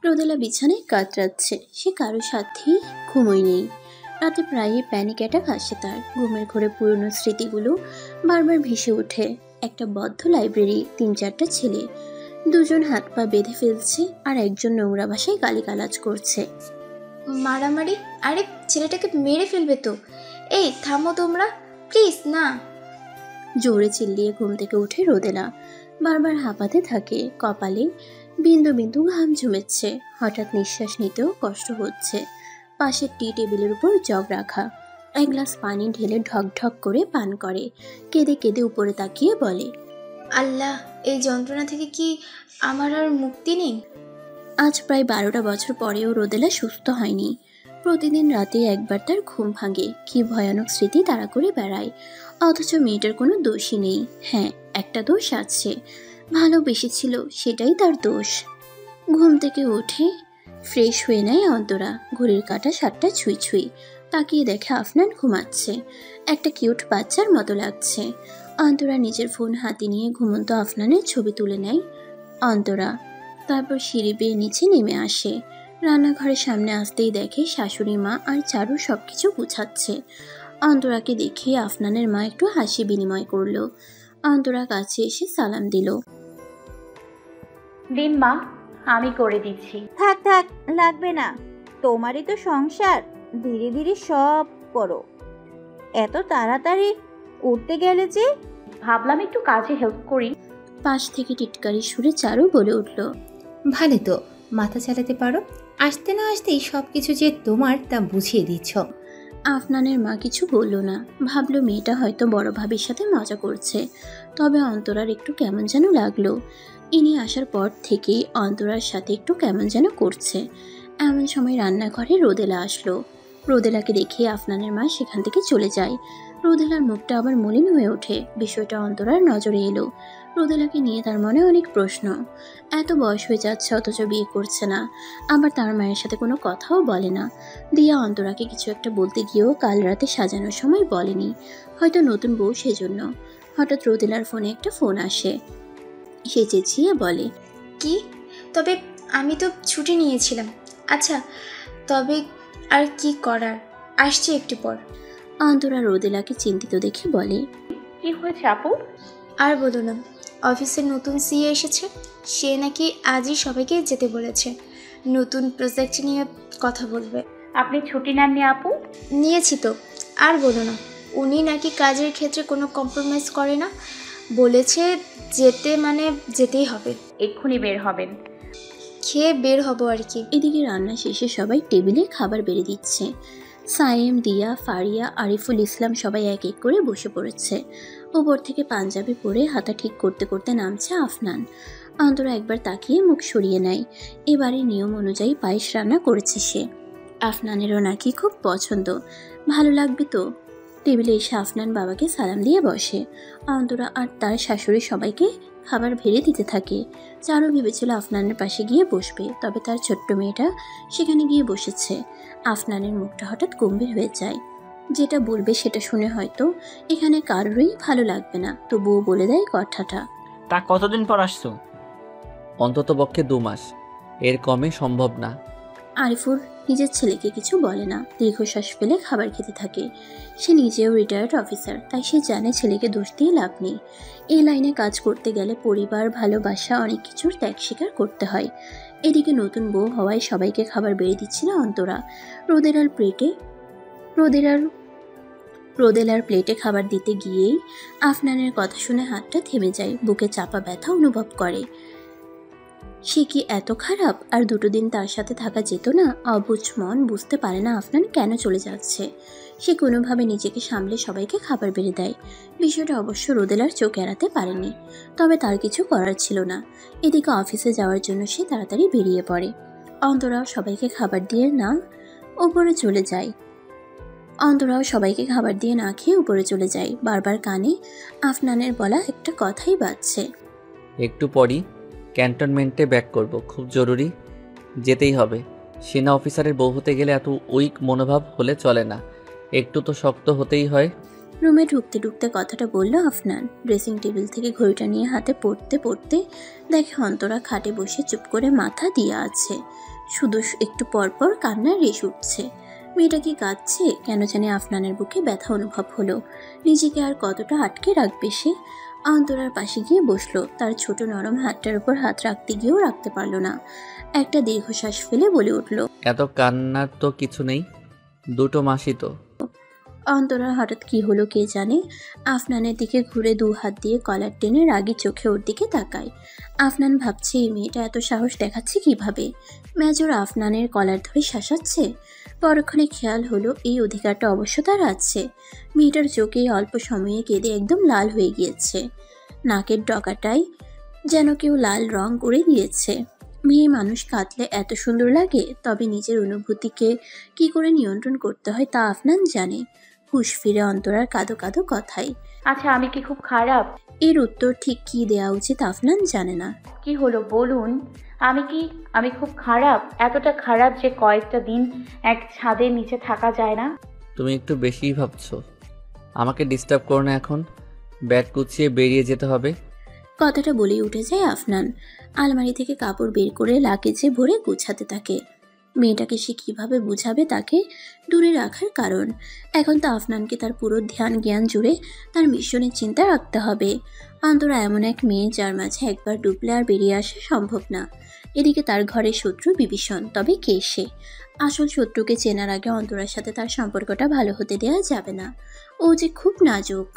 রোদেলা বিছানায় কাতরাচ্ছে। সে কারো সাথেই ঘুমোই নেই। রাতে প্রায়ই প্যানিক অ্যাটাক আসে তার। ঘুমের ঘরে পুরনো স্মৃতিগুলো বারবার ভেসে ওঠে। একটা বদ্ধ লাইব্রেরি, 3-4টা ছেলে, দুজন হাত পা বেঁধে ফেলছে আর একজন নোংরা ভাষায় গালিগালাজ করছে। মারামারি? আরে ছেলেটাকে মেরে ফেলবে তো। এই থামো তোমরা, প্লিজ না। জোরে চিল্লিয়ে ঘুম থেকে উঠে রোদেলা। বারবার হাঁপাতে থাকে। কপালে বিন্দু বিন্দু ঘাম জমেছে। হঠাৎ নিঃশ্বাস নিতেও কষ্ট হচ্ছে। পাশের টি টেবিলের উপর জগ রাখা। এক গ্লাস পানি ঢেলে ঢক ঢক করে পান করে। কেঁদে কেঁদে উপরে তাকিয়ে বলে, আল্লাহ, এই যন্ত্রণা থেকে কি আমার আর মুক্তি নেই? আজ প্রায় 12টা বছর পরেও রোদেলা সুস্থ হয়নি। প্রতিদিন রাতে একবার তার ঘুম ভাঙে, কি ভয়ানক স্মৃতি তাড়া করে বেড়ায়। অথচ মেয়েটার কোনো দোষই নেই। হ্যাঁ, একটা দোষ আছে, ভালোবেসেছিল, সেটাই তার দোষ। ঘুম থেকে উঠে ফ্রেশ হয়ে নেয় অন্তরা। ঘড়ির কাঁটা 7টা ছুঁই ছুঁই। তাকিয়ে দেখে আফনান ঘুমাচ্ছে, একটা কিউট বাচ্চার মতো লাগছে। অন্তরা নিজের ফোন হাতে নিয়ে ঘুমন্ত আফনানের ছবি তুলে নেয় অন্তরা। তারপর সিঁড়ি বেয়ে নিচে নেমে আসে। রান্নাঘরের সামনে আসতেই দেখে শাশুড়ি মা আর চারু সবকিছু গুছাচ্ছে। অন্তরাকে দেখে আফনানের মা একটু হাসি বিনিময় করলো। অন্তরা কাছে এসে সালাম দিল। দিন মা, আমি করে দিচ্ছি। থাক থাক, লাগবে না, তোমারই তো সংসার, ধীরে ধীরে সব করো। এত তাড়াতাড়ি উঠতে গেলে যে? ভাবলাম একটু কাজে হেল্প করি। পাশ থেকে টিটকারি সুরে চারু বলে উঠল, ভালো তো, মাথা চালাতে পারো। আসতে না আসতেই সব কিছু যে তোমার তা বুঝিয়ে দিচ্ছ। আফনানের মা কিছু বলল না। ভাবলো মেয়েটা হয়তো বড় ভাবির সাথে মজা করছে। তবে অন্তরার একটু কেমন যেন লাগলো। ইনি আসার পর থেকেই অন্তরার সাথে একটু কেমন যেন করছে। এমন সময় রান্নাঘরে রোদেলা আসলো। রোদেলাকে দেখে আফনানের মা সেখান থেকে চলে যায়। রোদেলার মুখটা আবার মলিন হয়ে ওঠে। বিষয়টা অন্তরার নজরে এলো। রোদেলাকে নিয়ে তার মনে অনেক প্রশ্ন। এত বয়স হয়ে যাচ্ছে অথচ বিয়ে করছে না, আবার তার মায়ের সাথে কোনো কথাও বলে না। দিয়া অন্তরাকে কিছু একটা বলতে গিয়েও কাল রাতে সাজানোর সময় বলেনি, হয়তো নতুন বউ সেজন্য। হঠাৎ রোদেলার ফোনে একটা ফোন আসে। সে চেঁচিয়ে বলে, কি? তবে আমি তো ছুটি নিয়েছিলাম। আচ্ছা, তবে আর কি করার, আসছি একটু পর। অন্তরা রোদেলাকে চিন্তিত দেখে বলে, কি হয়েছে আপু? আর বলো না, অফিসের নতুন সিএ এসেছে। সে নাকি আজই সবাইকে যেতে বলেছে, নতুন প্রজেক্ট নিয়ে কথা বলবে। আপনি ছুটি নেননি আপু? নিয়েছি তো। আর বলো না, উনি নাকি কাজের ক্ষেত্রে কোনো কম্প্রোমাইজ করে না, বলেছে যেতে মানে যেতেই হবে। এক্ষুনি বের হবেন? খেয়ে বের হব আর কি। এদিকে রান্না শেষে সবাই টেবিলে খাবার বেড়ে দিচ্ছে। সায়েম, দিয়া, ফারিয়া, আরিফুল ইসলাম সবাই এক এক করে বসে পড়েছে। উপর থেকে পাঞ্জাবি পরে হাতা ঠিক করতে করতে নামছে আফনান। অন্তরা একবার তাকিয়ে মুখ সরিয়ে নেয়। এবারে নিয়ম অনুযায়ী পায়েস রান্না করেছে সে। আফনানেরও নাকি খুব পছন্দ। ভালো লাগবে তো। টেবিলে এসে আফনান বাবাকে সালাম দিয়ে বসে। অন্তরা আর তার শাশুড়ি সবাইকে খাবার ভেড়ে দিতে থাকে। চারু ভেবেছিল আফনানের পাশে গিয়ে বসবে, তবে তার ছোট্ট মেয়েটা সেখানে গিয়ে বসেছে। আফনানের মুখটা হঠাৎ গম্ভীর হয়ে যায়। যেটা বলবে সেটা শুনে হয়তো এখানে কারোরই ভালো লাগবে না, তবুও বলে দেয় কথাটা। তা কতদিন পর আসছো? অন্তত পক্ষে 2 মাস, এর কমে সম্ভব না। আরিফুর নিজের ছেলেকে কিছু বলে না, দীর্ঘশ্বাস ফেলে খাবার খেতে থাকে। সে নিজেও রিটায়ার্ড অফিসার, তাই সে জানে ছেলেকে দোষ দিয়ে লাভ নেই। এই লাইনে কাজ করতে গেলে পরিবার, ভালোবাসা, অনেক কিছুর ত্যাগ স্বীকার করতে হয়। এদিকে নতুন বউ হওয়ায় সবাইকে খাবার বেড়ে দিচ্ছিল অন্তরা। রোদেলার প্লেটে খাবার দিতে গিয়েই আফনানের কথা শুনে হাতটা থেমে যায়। বুকে চাপা ব্যথা অনুভব করে। সে কি এত খারাপ? আর 2 দিন তার সাথে থাকা যেত না? অবুঝ মন বুঝতে পারে না আফনান কেন চলে যাচ্ছে। সে কোনোভাবে নিজেকে সামলে সবাইকে খাবার বেড়ে দেয়। বিষয়টা অবশ্য রোদেলার চোখ এড়াতে পারেনি, তবে তার কিছু করার ছিল না। এদিকে অফিসে যাওয়ার জন্য সে তাড়াতাড়ি বেরিয়ে পড়ে। অন্তরাও সবাইকে খাবার দিয়ে না খেয়ে উপরে চলে যায়। বারবার কানে আফনানের বলা একটা কথাই বাজছে, একটু পরই ক্যান্টনমেন্টে ব্যাক করব, খুব জরুরি, যেতেই হবে। সেনা অফিসারের বউ হতে গেলে এত উইক মনোভাব হলে চলে না, একটু তো শক্ত হতেই হয়। রুমে ঢুকতে ঢুকতে কথাটা বলল আফনান। ড্রেসিং টেবিল থেকে ঘড়িটা নিয়ে হাতে পড়তে পড়তে দেখে অন্তরা খাটে বসে চুপ করে মাথা দিয়ে আছে। শুধু একটু পরপর কান্নার রেশ উঠছে। মেয়েটা কি কাঁদছে? কেন জানি আফনানের বুকে ব্যথা অনুভব হলো। নিজেকে আর কতটা আটকে রাখবে সে? অন্তরার পাশে গিয়ে বসলো। তার ছোট নরম হাতটার উপর হাত রাখতে গিয়েও রাখতে পারলো না। একটা দীর্ঘশ্বাস ফেলে বলে উঠল, এত কান্নার তো কিছু নেই, 2 মাসই তো। অন্তরার হঠাৎ কি হলো কে জানে। আফনানের দিকে ঘুরে 2 হাত দিয়ে কলার টেনে রাগী চোখে ওর দিকে তাকায়। আফনান ভাবছে এই মেয়েটা এত সাহস দেখাচ্ছে কিভাবে? মেজর আফনানের কলার ধরে শাসাচ্ছে। পরক্ষণে খেয়াল হলো এই অধিকারটা অবশ্য তার আছে। মেয়েটার চোখে অল্প সময়ে কেঁদে একদম লাল হয়ে গিয়েছে। নাকের ডগাটায় যেন কেউ লাল রং করে দিয়েছে। মেয়ে মানুষ কাঁদলে এত সুন্দর লাগে, তবে নিজের অনুভূতিকে কি করে নিয়ন্ত্রণ করতে হয় তা আফনান জানে। হুঁশ ফিরে অন্তরার কাঁদো কাঁদো কথায়। আচ্ছা আমি কি খুব খারাপ? এর উত্তর ঠিক কী দেওয়া উচিত আফনান জানে না। কি হলো বলুন। আমি খুব খারাপ, এতটা খারাপ যে কয়েকটা দিন এক ছাদের নিচে থাকা যায় না? তুমি একটু বেশিই ভাবছো। আমাকে ডিস্টার্ব করো না এখন। ব্যাগ গুছিয়ে বেরিয়ে যেতে হবে। কথাটা বলেই উঠে যায় আফনান। আলমারি থেকে কাপড় বের করে লাগেজে ভরে গুছাতে থাকে। মেয়েটাকে সে কীভাবে বুঝাবে তাকে দূরে রাখার কারণ? এখন তো আফনানকে তার পুরো ধ্যান জ্ঞান জুড়ে তার মিশনের চিন্তা রাখতে হবে। অন্তরা এমন এক মেয়ে যার মাঝে একবার ডুবলে আর বেরিয়ে আসা সম্ভব না। এদিকে তার ঘরের শত্রু বিভীষণ, তবে কে সে? আসল শত্রুকে চেনার আগে অন্তরার সাথে তার সম্পর্কটা ভালো হতে দেওয়া যাবে না। ও যে খুব নাজুক।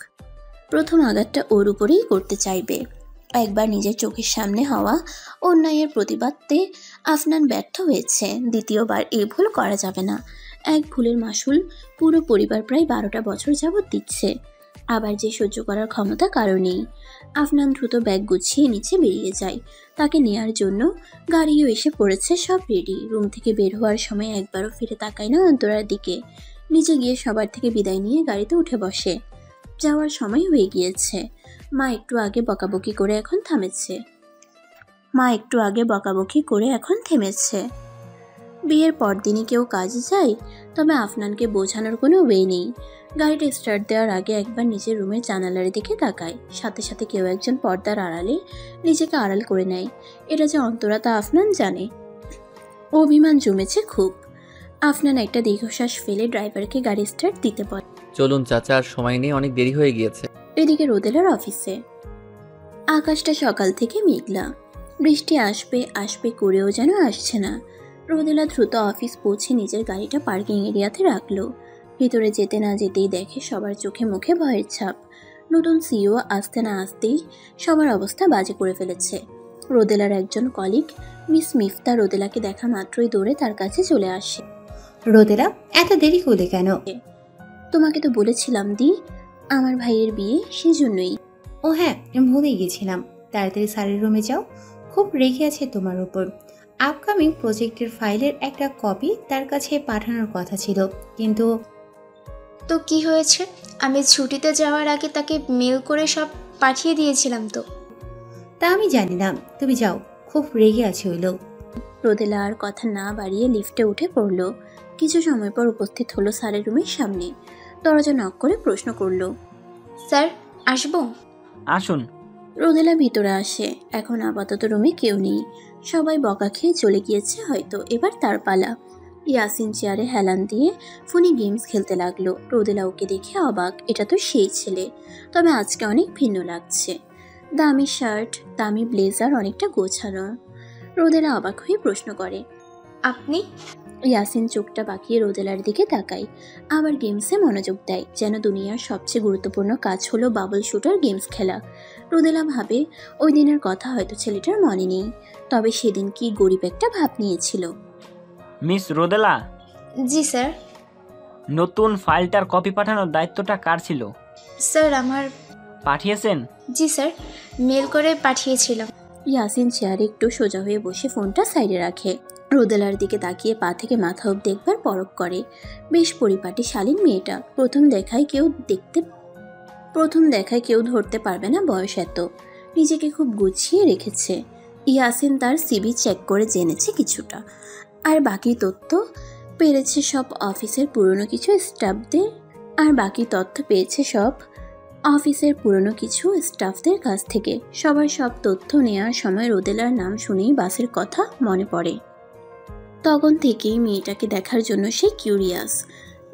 প্রথম আঘাতটা ওর উপরেই করতে চাইবে। একবার নিজের চোখের সামনে হওয়া অন্যায়ের প্রতিবাদে আফনান ব্যর্থ হয়েছে, দ্বিতীয়বার এই ভুল করা যাবে না। এক ভুলের মাসুল পুরো পরিবার প্রায় 12টা বছর যাবৎ দিচ্ছে। আবার যে সহ্য করার ক্ষমতা কারো নেই। আফনান দ্রুত ব্যাগ গুছিয়ে নিচে বেরিয়ে যায়। তাকে নেয়ার জন্য গাড়িও এসে পড়েছে, সব রেডি। রুম থেকে বের হওয়ার সময় একবারও ফিরে তাকায় না অন্তরার দিকে। নিচে গিয়ে সবার থেকে বিদায় নিয়ে গাড়িতে উঠে বসে। যাওয়ার সময় হয়ে গিয়েছে। মা একটু আগে বকাবকি করে এখন থেমেছে। বিয়ের পরদিনই কেউ কাজে যায়, তবে আফনানকে বোঝানোর কোনো ওয়ে নেই। গাড়িটা স্টার্ট দেওয়ার আগে একবার নিজের রুমের জানালার দিকে তাকায়। সাথে সাথে কেউ একজন পর্দার আড়ালে নিজেকে আড়াল করে নেয়। এটা যে অন্তরা তা আফনান জানে। অভিমান জমেছে খুব। আফনান একটা দীর্ঘশ্বাস ফেলে ড্রাইভারকে গাড়ি স্টার্ট দিতে বলে। চলুন চাচা, আর সময় নেই, অনেক দেরি হয়ে গিয়েছে। এদিকে রোদেলার অফিসে আকাশটা সকাল থেকে মেঘলা। বৃষ্টি আসবে আসবে করেও যেন আসছে না। রোদেলা দ্রুত অফিস পৌঁছে নিজের গাড়িটা পার্কিং এরিয়াতে রাখলো। ভিতরে যেতে না যেতেই দেখে সবার চোখে মুখে ভয়ের ছাপ। নতুন সিইও আসতে না আসতেই সবার অবস্থা বাজে করে ফেলেছে। রোদেলার একজন কলিগ মিস মিফতা রোদেলাকে দেখা মাত্রই দৌড়ে তার কাছে চলে আসে। রোদেলা, এত দেরি হলে কেন? তোমাকে তো বলেছিলাম দি, আমার ভাইয়ের বিয়ে, সেজন্যই। ও হ্যাঁ, ভুলে গেছিলাম। তাড়াতাড়ি স্যারের রুমে যাও, খুব রেগে আছে তোমার উপর। আপকামিং প্রজেক্টের ফাইলের একটা কপি তার কাছে পাঠানোর কথা ছিল, কিন্তু তো কি হয়েছে? আমি ছুটিতে যাওয়ার আগে তাকে মেল করে সব পাঠিয়ে দিয়েছিলাম তো। তা আমি জানি না, তুমি যাও, খুব রেগে আছে ওই লোক। রোদেলা আর কথা না বাড়িয়ে লিফটে উঠে পড়ল। কিছু সময় পর উপস্থিত হলো স্যারের রুমের সামনে। দরজা নক করে প্রশ্ন করলো, স্যার আসবো? আসুন। রোদেলা ভিতরে আসে। এখন আপাতত রুমে কেউ নেই, সবাই বকা খেয়ে চলে গিয়েছে হয়তো। এবার তার পালা। ইয়াসিন চেয়ারে হেলান দিয়ে ফোনে গেমস খেলতে লাগলো। রোদেলা ওকে দেখে অবাক, এটা তো সেই ছেলে, তবে আজকে অনেক ভিন্ন লাগছে। দামি শার্ট, দামি ব্লেজার, অনেকটা গোছানো। রোদেলা অবাক হয়ে প্রশ্ন করে, আপনি? ইয়াসিন চোখটা বাঁকিয়ে রোদেলার দিকে তাকায়, আবার গেমসে মনোযোগ দেয়, যেন দুনিয়ার সবচেয়ে গুরুত্বপূর্ণ কাজ হলো বাবল শুটার গেমস খেলা। রোদেলা ভাবে ওই দিনের কথা হয়তো ছেলেটার মনে নেই, তবে সেদিন কি গরিব একটা ভাব নিয়েছিল। মিস রোদেলা। জি স্যার। নতুন ফাইলটার কপি পাঠানোর দায়িত্বটা কার ছিল? স্যার আমার। পাঠিয়েছেন? জি স্যার, মেল করে পাঠিয়েছিলাম। ইয়াসিন চেয়ারে একটু সোজা হয়ে বসে ফোনটা সাইডে রাখে। রোদেলার দিকে তাকিয়ে পা থেকে মাথা অবধি একবার পরখ করে। বেশ পরিপাটি শালীন মেয়েটা। প্রথম দেখায় কেউ ধরতে পারবে না বয়স এত। নিজেকে খুব গুছিয়ে রেখেছে। ইয়াসিন তার সিভি চেক করে জেনেছে কিছুটা, আর বাকি তথ্য পেয়েছে সব অফিসের পুরনো কিছু স্টাফদের কাছ থেকে। সবার সব তথ্য নেওয়ার সময় রোদেলার নাম শুনেই বাসের কথা মনে পড়ে। তখন থেকেই মেয়েটাকে দেখার জন্য সে কিউরিয়াস।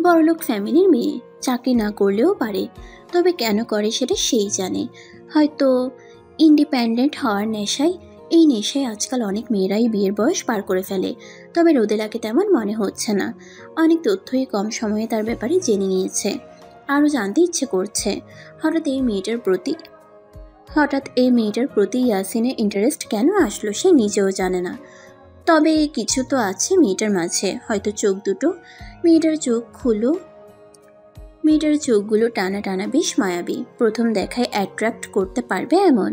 বড়লোক ফ্যামিলির মেয়ে, চাকরি না করলেও পারে, তবে কেন করে সেটা সেই জানে। হয়তো ইন্ডিপেন্ডেন্ট হওয়ার নেশায়। এই নেশায় আজকাল অনেক মেয়েরাই বিয়ের বয়স পার করে ফেলে, তবে রোদেলাকে তেমন মনে হচ্ছে না। অনেক তথ্যই কম সময়ে তার ব্যাপারে জেনে নিয়েছে, আরও জানতে ইচ্ছে করছে। হঠাৎ এই মেয়েটার প্রতি ইয়াসিনের ইন্টারেস্ট কেন আসলো সে নিজেও জানে না, তবে কিছু তো আছে মেয়েটার মাঝে। হয়তো চোখ দুটো মেয়েটার চোখ খুলো মেয়েটার চোখগুলো টানা টানা বেশ মায়াবী, প্রথম দেখায় অ্যাট্রাক্ট করতে পারবে এমন।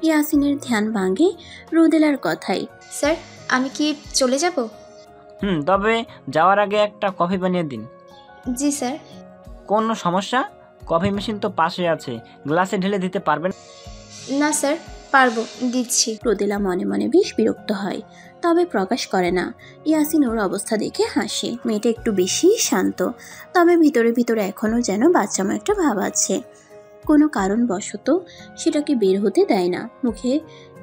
ইয়াসিনের ধ্যান ভাঙে রোদেলার কথাই। স্যার, আমি কি চলে যাব? তবে যাওয়ার আগে একটা কফি বানিয়ে দিন। জি স্যার। কোনো সমস্যা? কফি মেশিন তো পাশে আছে, গ্লাসে ঢেলে দিতে পারবেন? না স্যার, পারবো, দিচ্ছি। রোদেলা মনে মনে বেশ বিরক্ত হয়, তবে প্রকাশ করে না। ইয়াসিন ওর অবস্থা দেখে হাসে। মেয়েটা একটু বেশি শান্ত, তবে ভিতরে ভিতরে এখনও যেন বাচ্চামো একটা ভাব আছে। কোনো কারণবশত সেটাকে বের হতে দেয় না। মুখে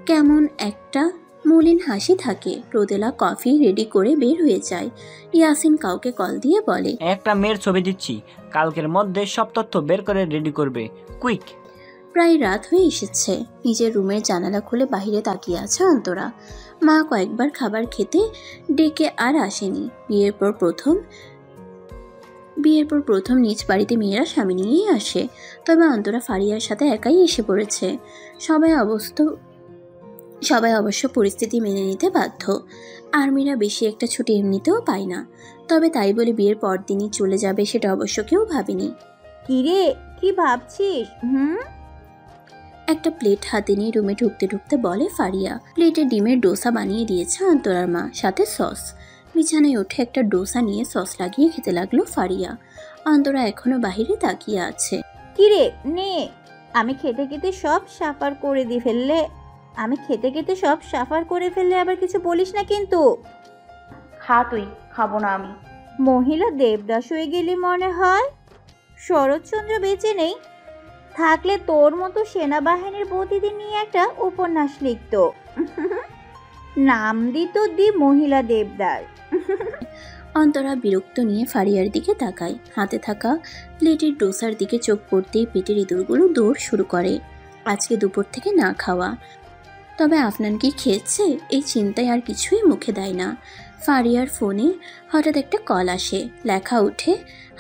কেমন একটা মলিন হাসি থাকে। রোদেলা কফি রেডি করে বের হয়ে যায়। ইয়াসিন কাউকে কল দিয়ে বলে, একটা মেয়ের ছবি দিচ্ছি, কালকের মধ্যে সব তথ্য বের করে রেডি করবে, কুইক। প্রায় রাত হয়ে এসেছে। নিজের রুমের জানালা খুলে বাইরে তাকিয়ে আছে অন্তরা। মা কয়েকবার খাবার খেতে ডেকে আর আসেনি। বিয়ের পর প্রথম নিজ বাড়িতে মেয়েরা স্বামী নিয়েই আসে, তবে অন্তরা ফারিয়ার সাথে একাই এসে পড়েছে। সবাই অবশ্য পরিস্থিতি মেনে নিতে বাধ্য। আর্মিরা বেশি একটা ছুটি এমনিতেও পায় না, তবে তাই বলে বিয়ের পর দিনই চলে যাবে সেটা অবশ্য কেউ ভাবেনি। কিরে, কি ভাবছিস? একটা প্লেট হাতে নিয়ে রুমে ঢুকতে ঢুকতে বলে ফারিয়া। প্লেটে ডিমের ডোসা বানিয়ে দিয়েছে অন্তরার মা, সাথে সস। বিছানায় উঠে একটা ডোসা নিয়ে সস লাগিয়ে খেতে লাগলো ফারিয়া। অন্তরা এখনো বাহিরে তাকিয়ে আছে। কিরে নে, আমি খেতে খেতে সব সাফার করে ফেললে আবার কিছু বলিস না কিন্তু। খা তুই, খাবো না আমি। মহিলা দেবদাস হয়ে গেলি মনে হয়। শরৎচন্দ্র বেঁচে নেই, থাকলে তোর মতো সেনাবাহিনীর প্রতিদিন নিয়ে একটা উপন্যাস লিখত। নাম দিত মহিলা দেবদাস। অন্তরা বিরক্ত নিয়ে ফারিয়ার দিকে তাকায়। হাতে থাকা প্লেটের ডোসার দিকে চোখ পড়তেই পেটের ইঁদুরগুলো দৌড় শুরু করে। আজকে দুপুর থেকে না খাওয়া, তবে আফনান কি খেয়েছে এই চিন্তায় আর কিছুই মুখে দেয় না। ফারিয়ার ফোনে হঠাৎ একটা কল আসে। লেখা ওঠে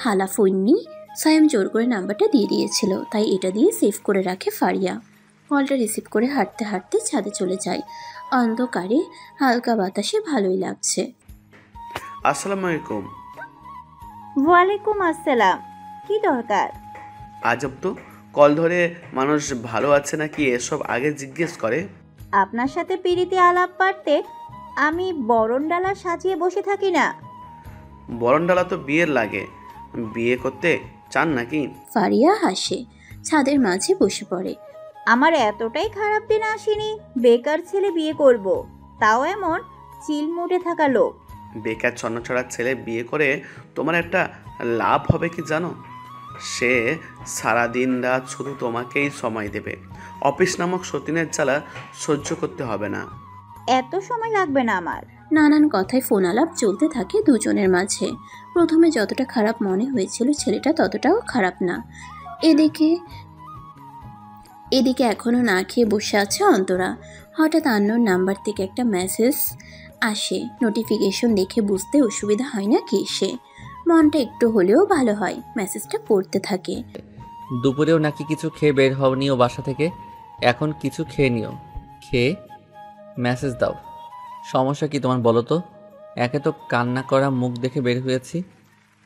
হালা ফোননি। সায়েম জোর করে নাম্বারটা দিয়ে দিয়েছিল, তাই এটা দিয়ে সেভ করে রাখে ফারিয়া। কলটা রিসিভ করে হাঁটতে হাঁটতে ছাদে চলে যায়। অন্ধকারে হালকা বাতাসে ভালোই লাগছে। আসসালামু আলাইকুম। ওয়ালাইকুম আসসালাম। কি দরকার? আজব তো, কল ধরে মানুষ ভালো আছে নাকি এসব আগে জিজ্ঞেস করে। আপনার সাথে পিরিতি আলাপ পারতে আমি বরণডালা সাজিয়ে বসে থাকি না। বরণডালা তো বিয়ের লাগে, বিয়ে করতে চান নাকি? ফারিয়া হাসে, ছাদের মাঝে বসে পড়ে। আমার এতটাই খারাপ দিন আসেনি বেকার ছেলে বিয়ে করব, তাও এমন চিল মুডে থাকা লোক। বেকার ছন্নছড়া ছেলে বিয়ে করে তোমার একটা লাভ হবে কি জানো? সে সারাদিন রাত শুধু তোমাকেই সময় দেবে। অফিস নামক সতীনের জ্বালা সহ্য করতে হবে না। এত সময় লাগবে না আমার। নানান কথায় ফোন আলাপ চলতে থাকে দুজনের মাঝে। প্রথমে যতটা খারাপ মনে হয়েছিল ছেলেটা ততটাও খারাপ না। এদিকে এখনো না খেয়ে বসে আছে অন্তরা। হঠাৎ আন্নোর নাম্বার থেকে একটা মেসেজ আসে। নোটিফিকেশন দেখে বুঝতে অসুবিধা হয় না কে সে। মনটা একটু হলেও ভালো হয়। মেসেজটা পড়তে থাকে। দুপুরেও নাকি কিছু খেয়ে বের হওনিও বাসা থেকে, এখন কিছু খেয়ে নিও, খেয়ে মেসেজ দাও। সমস্যা কি তোমার বলো তো? একে তো কান্না করা মুখ দেখে বের হয়েছি,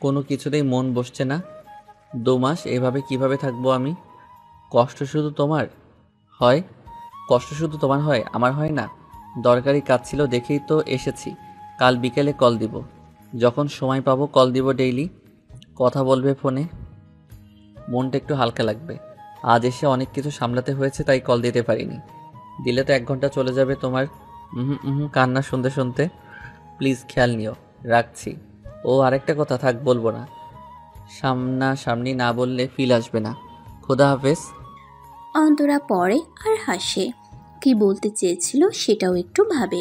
কোনো কিছুতেই মন বসছে না। 2 মাস এভাবে কিভাবে থাকবো আমি? কষ্ট শুধু তোমার হয়, আমার হয় না? দরকারি কাজ ছিল দেখেই তো এসেছি। কাল বিকেলে কল দিব, যখন সময় পাবো কল দিব। ডেইলি কথা বলবে ফোনে, মনটা একটু হালকা লাগবে। আজ এসে অনেক কিছু সামলাতে হয়েছে, তাই কল দিতে পারিনি। দিলে তো 1 ঘন্টা চলে যাবে তোমার কান্না শুনতে শুনতে। প্লিজ খেয়াল নিও, রাখছি। ও আরেকটা কথা, থাক বলবো না, সামনাসামনি না বললে ফিল আসবে না। খোদা হাফেজ। অন্তরা পড়ে আর হাসে। কি বলতে চেয়েছিল সেটাও একটু ভাবে,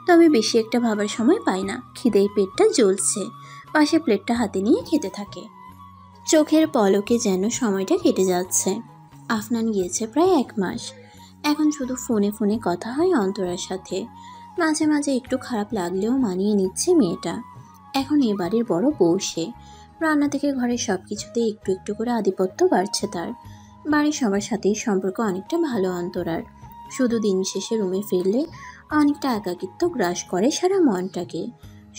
তবে বেশি একটা ভাবার সময় পায় না। খিদেই পেটটা জ্বলছে। পাশে প্লেটটা হাতে নিয়ে খেতে থাকে। চোখের পলকে যেন সময়টা কেটে যাচ্ছে। আফনান গিয়েছে প্রায় 1 মাস। এখন শুধু ফোনে ফোনে কথা হয় অন্তরার সাথে। মাঝে মাঝে একটু খারাপ লাগলেও মানিয়ে নিচ্ছে মেয়েটা। এখন এ বাড়ির বড় বউ সে। রান্না থেকে ঘরের সব কিছুতেই একটু একটু করে আধিপত্য বাড়ছে তার। বাড়ির সবার সাথেই সম্পর্ক অনেকটা ভালো অন্তরার। শুধু দিন শেষে রুমে ফিরলে অনেকটা একাকিত্ব গ্রাস করে সারা মনটাকে।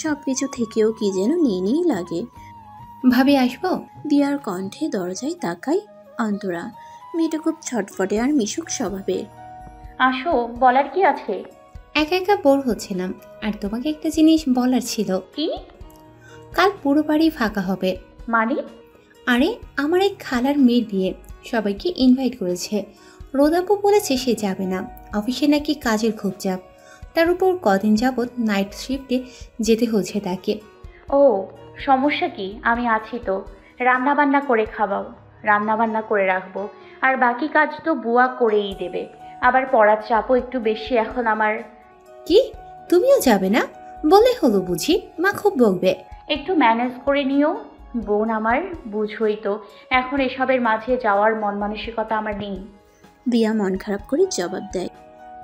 সব কিছু থেকেও কি যেন নিয়ে লাগে। ভাবি আসবো? দিয়ার কণ্ঠে দরজায় তাকায় অন্তরা। মেয়েটা খুব ছটফটে আর মিশুক স্বভাবের। আসো, বলার কি আছে? একা একা বোর হচ্ছিলাম, আর তোমাকে একটা জিনিস বলার ছিল। কি? কাল পুরো বাড়ি ফাঁকা হবে। মানে? আরে আমার এক খালার মেয়ের বিয়ে, সবাইকে ইনভাইট করেছে। রোদাপু বলেছে সে যাবে না, অফিসে নাকি কাজের খুব চাপ। তার উপর কদিন যাবৎ নাইট শিফটে যেতে হচ্ছে তাকে। ও, সমস্যা কি? আমি আছি তো। রান্না বান্না করে খাওয়াও, রান্না বান্না করে রাখবো। আর বাকি কাজ তো বুয়া করেই দেবে। আবার পড়ার চাপও একটু বেশি এখন আমার। কি, তুমিও যাবে না? বলে হলো বুঝি, মা খুব বকবে। একটু ম্যানেজ করে নিও বোন আমার, বুঝোই তো। এখন এসবের মাঝে যাওয়ার মন মানসিকতা আমার নেই। দিয়া মন খারাপ করে জবাব দেয়।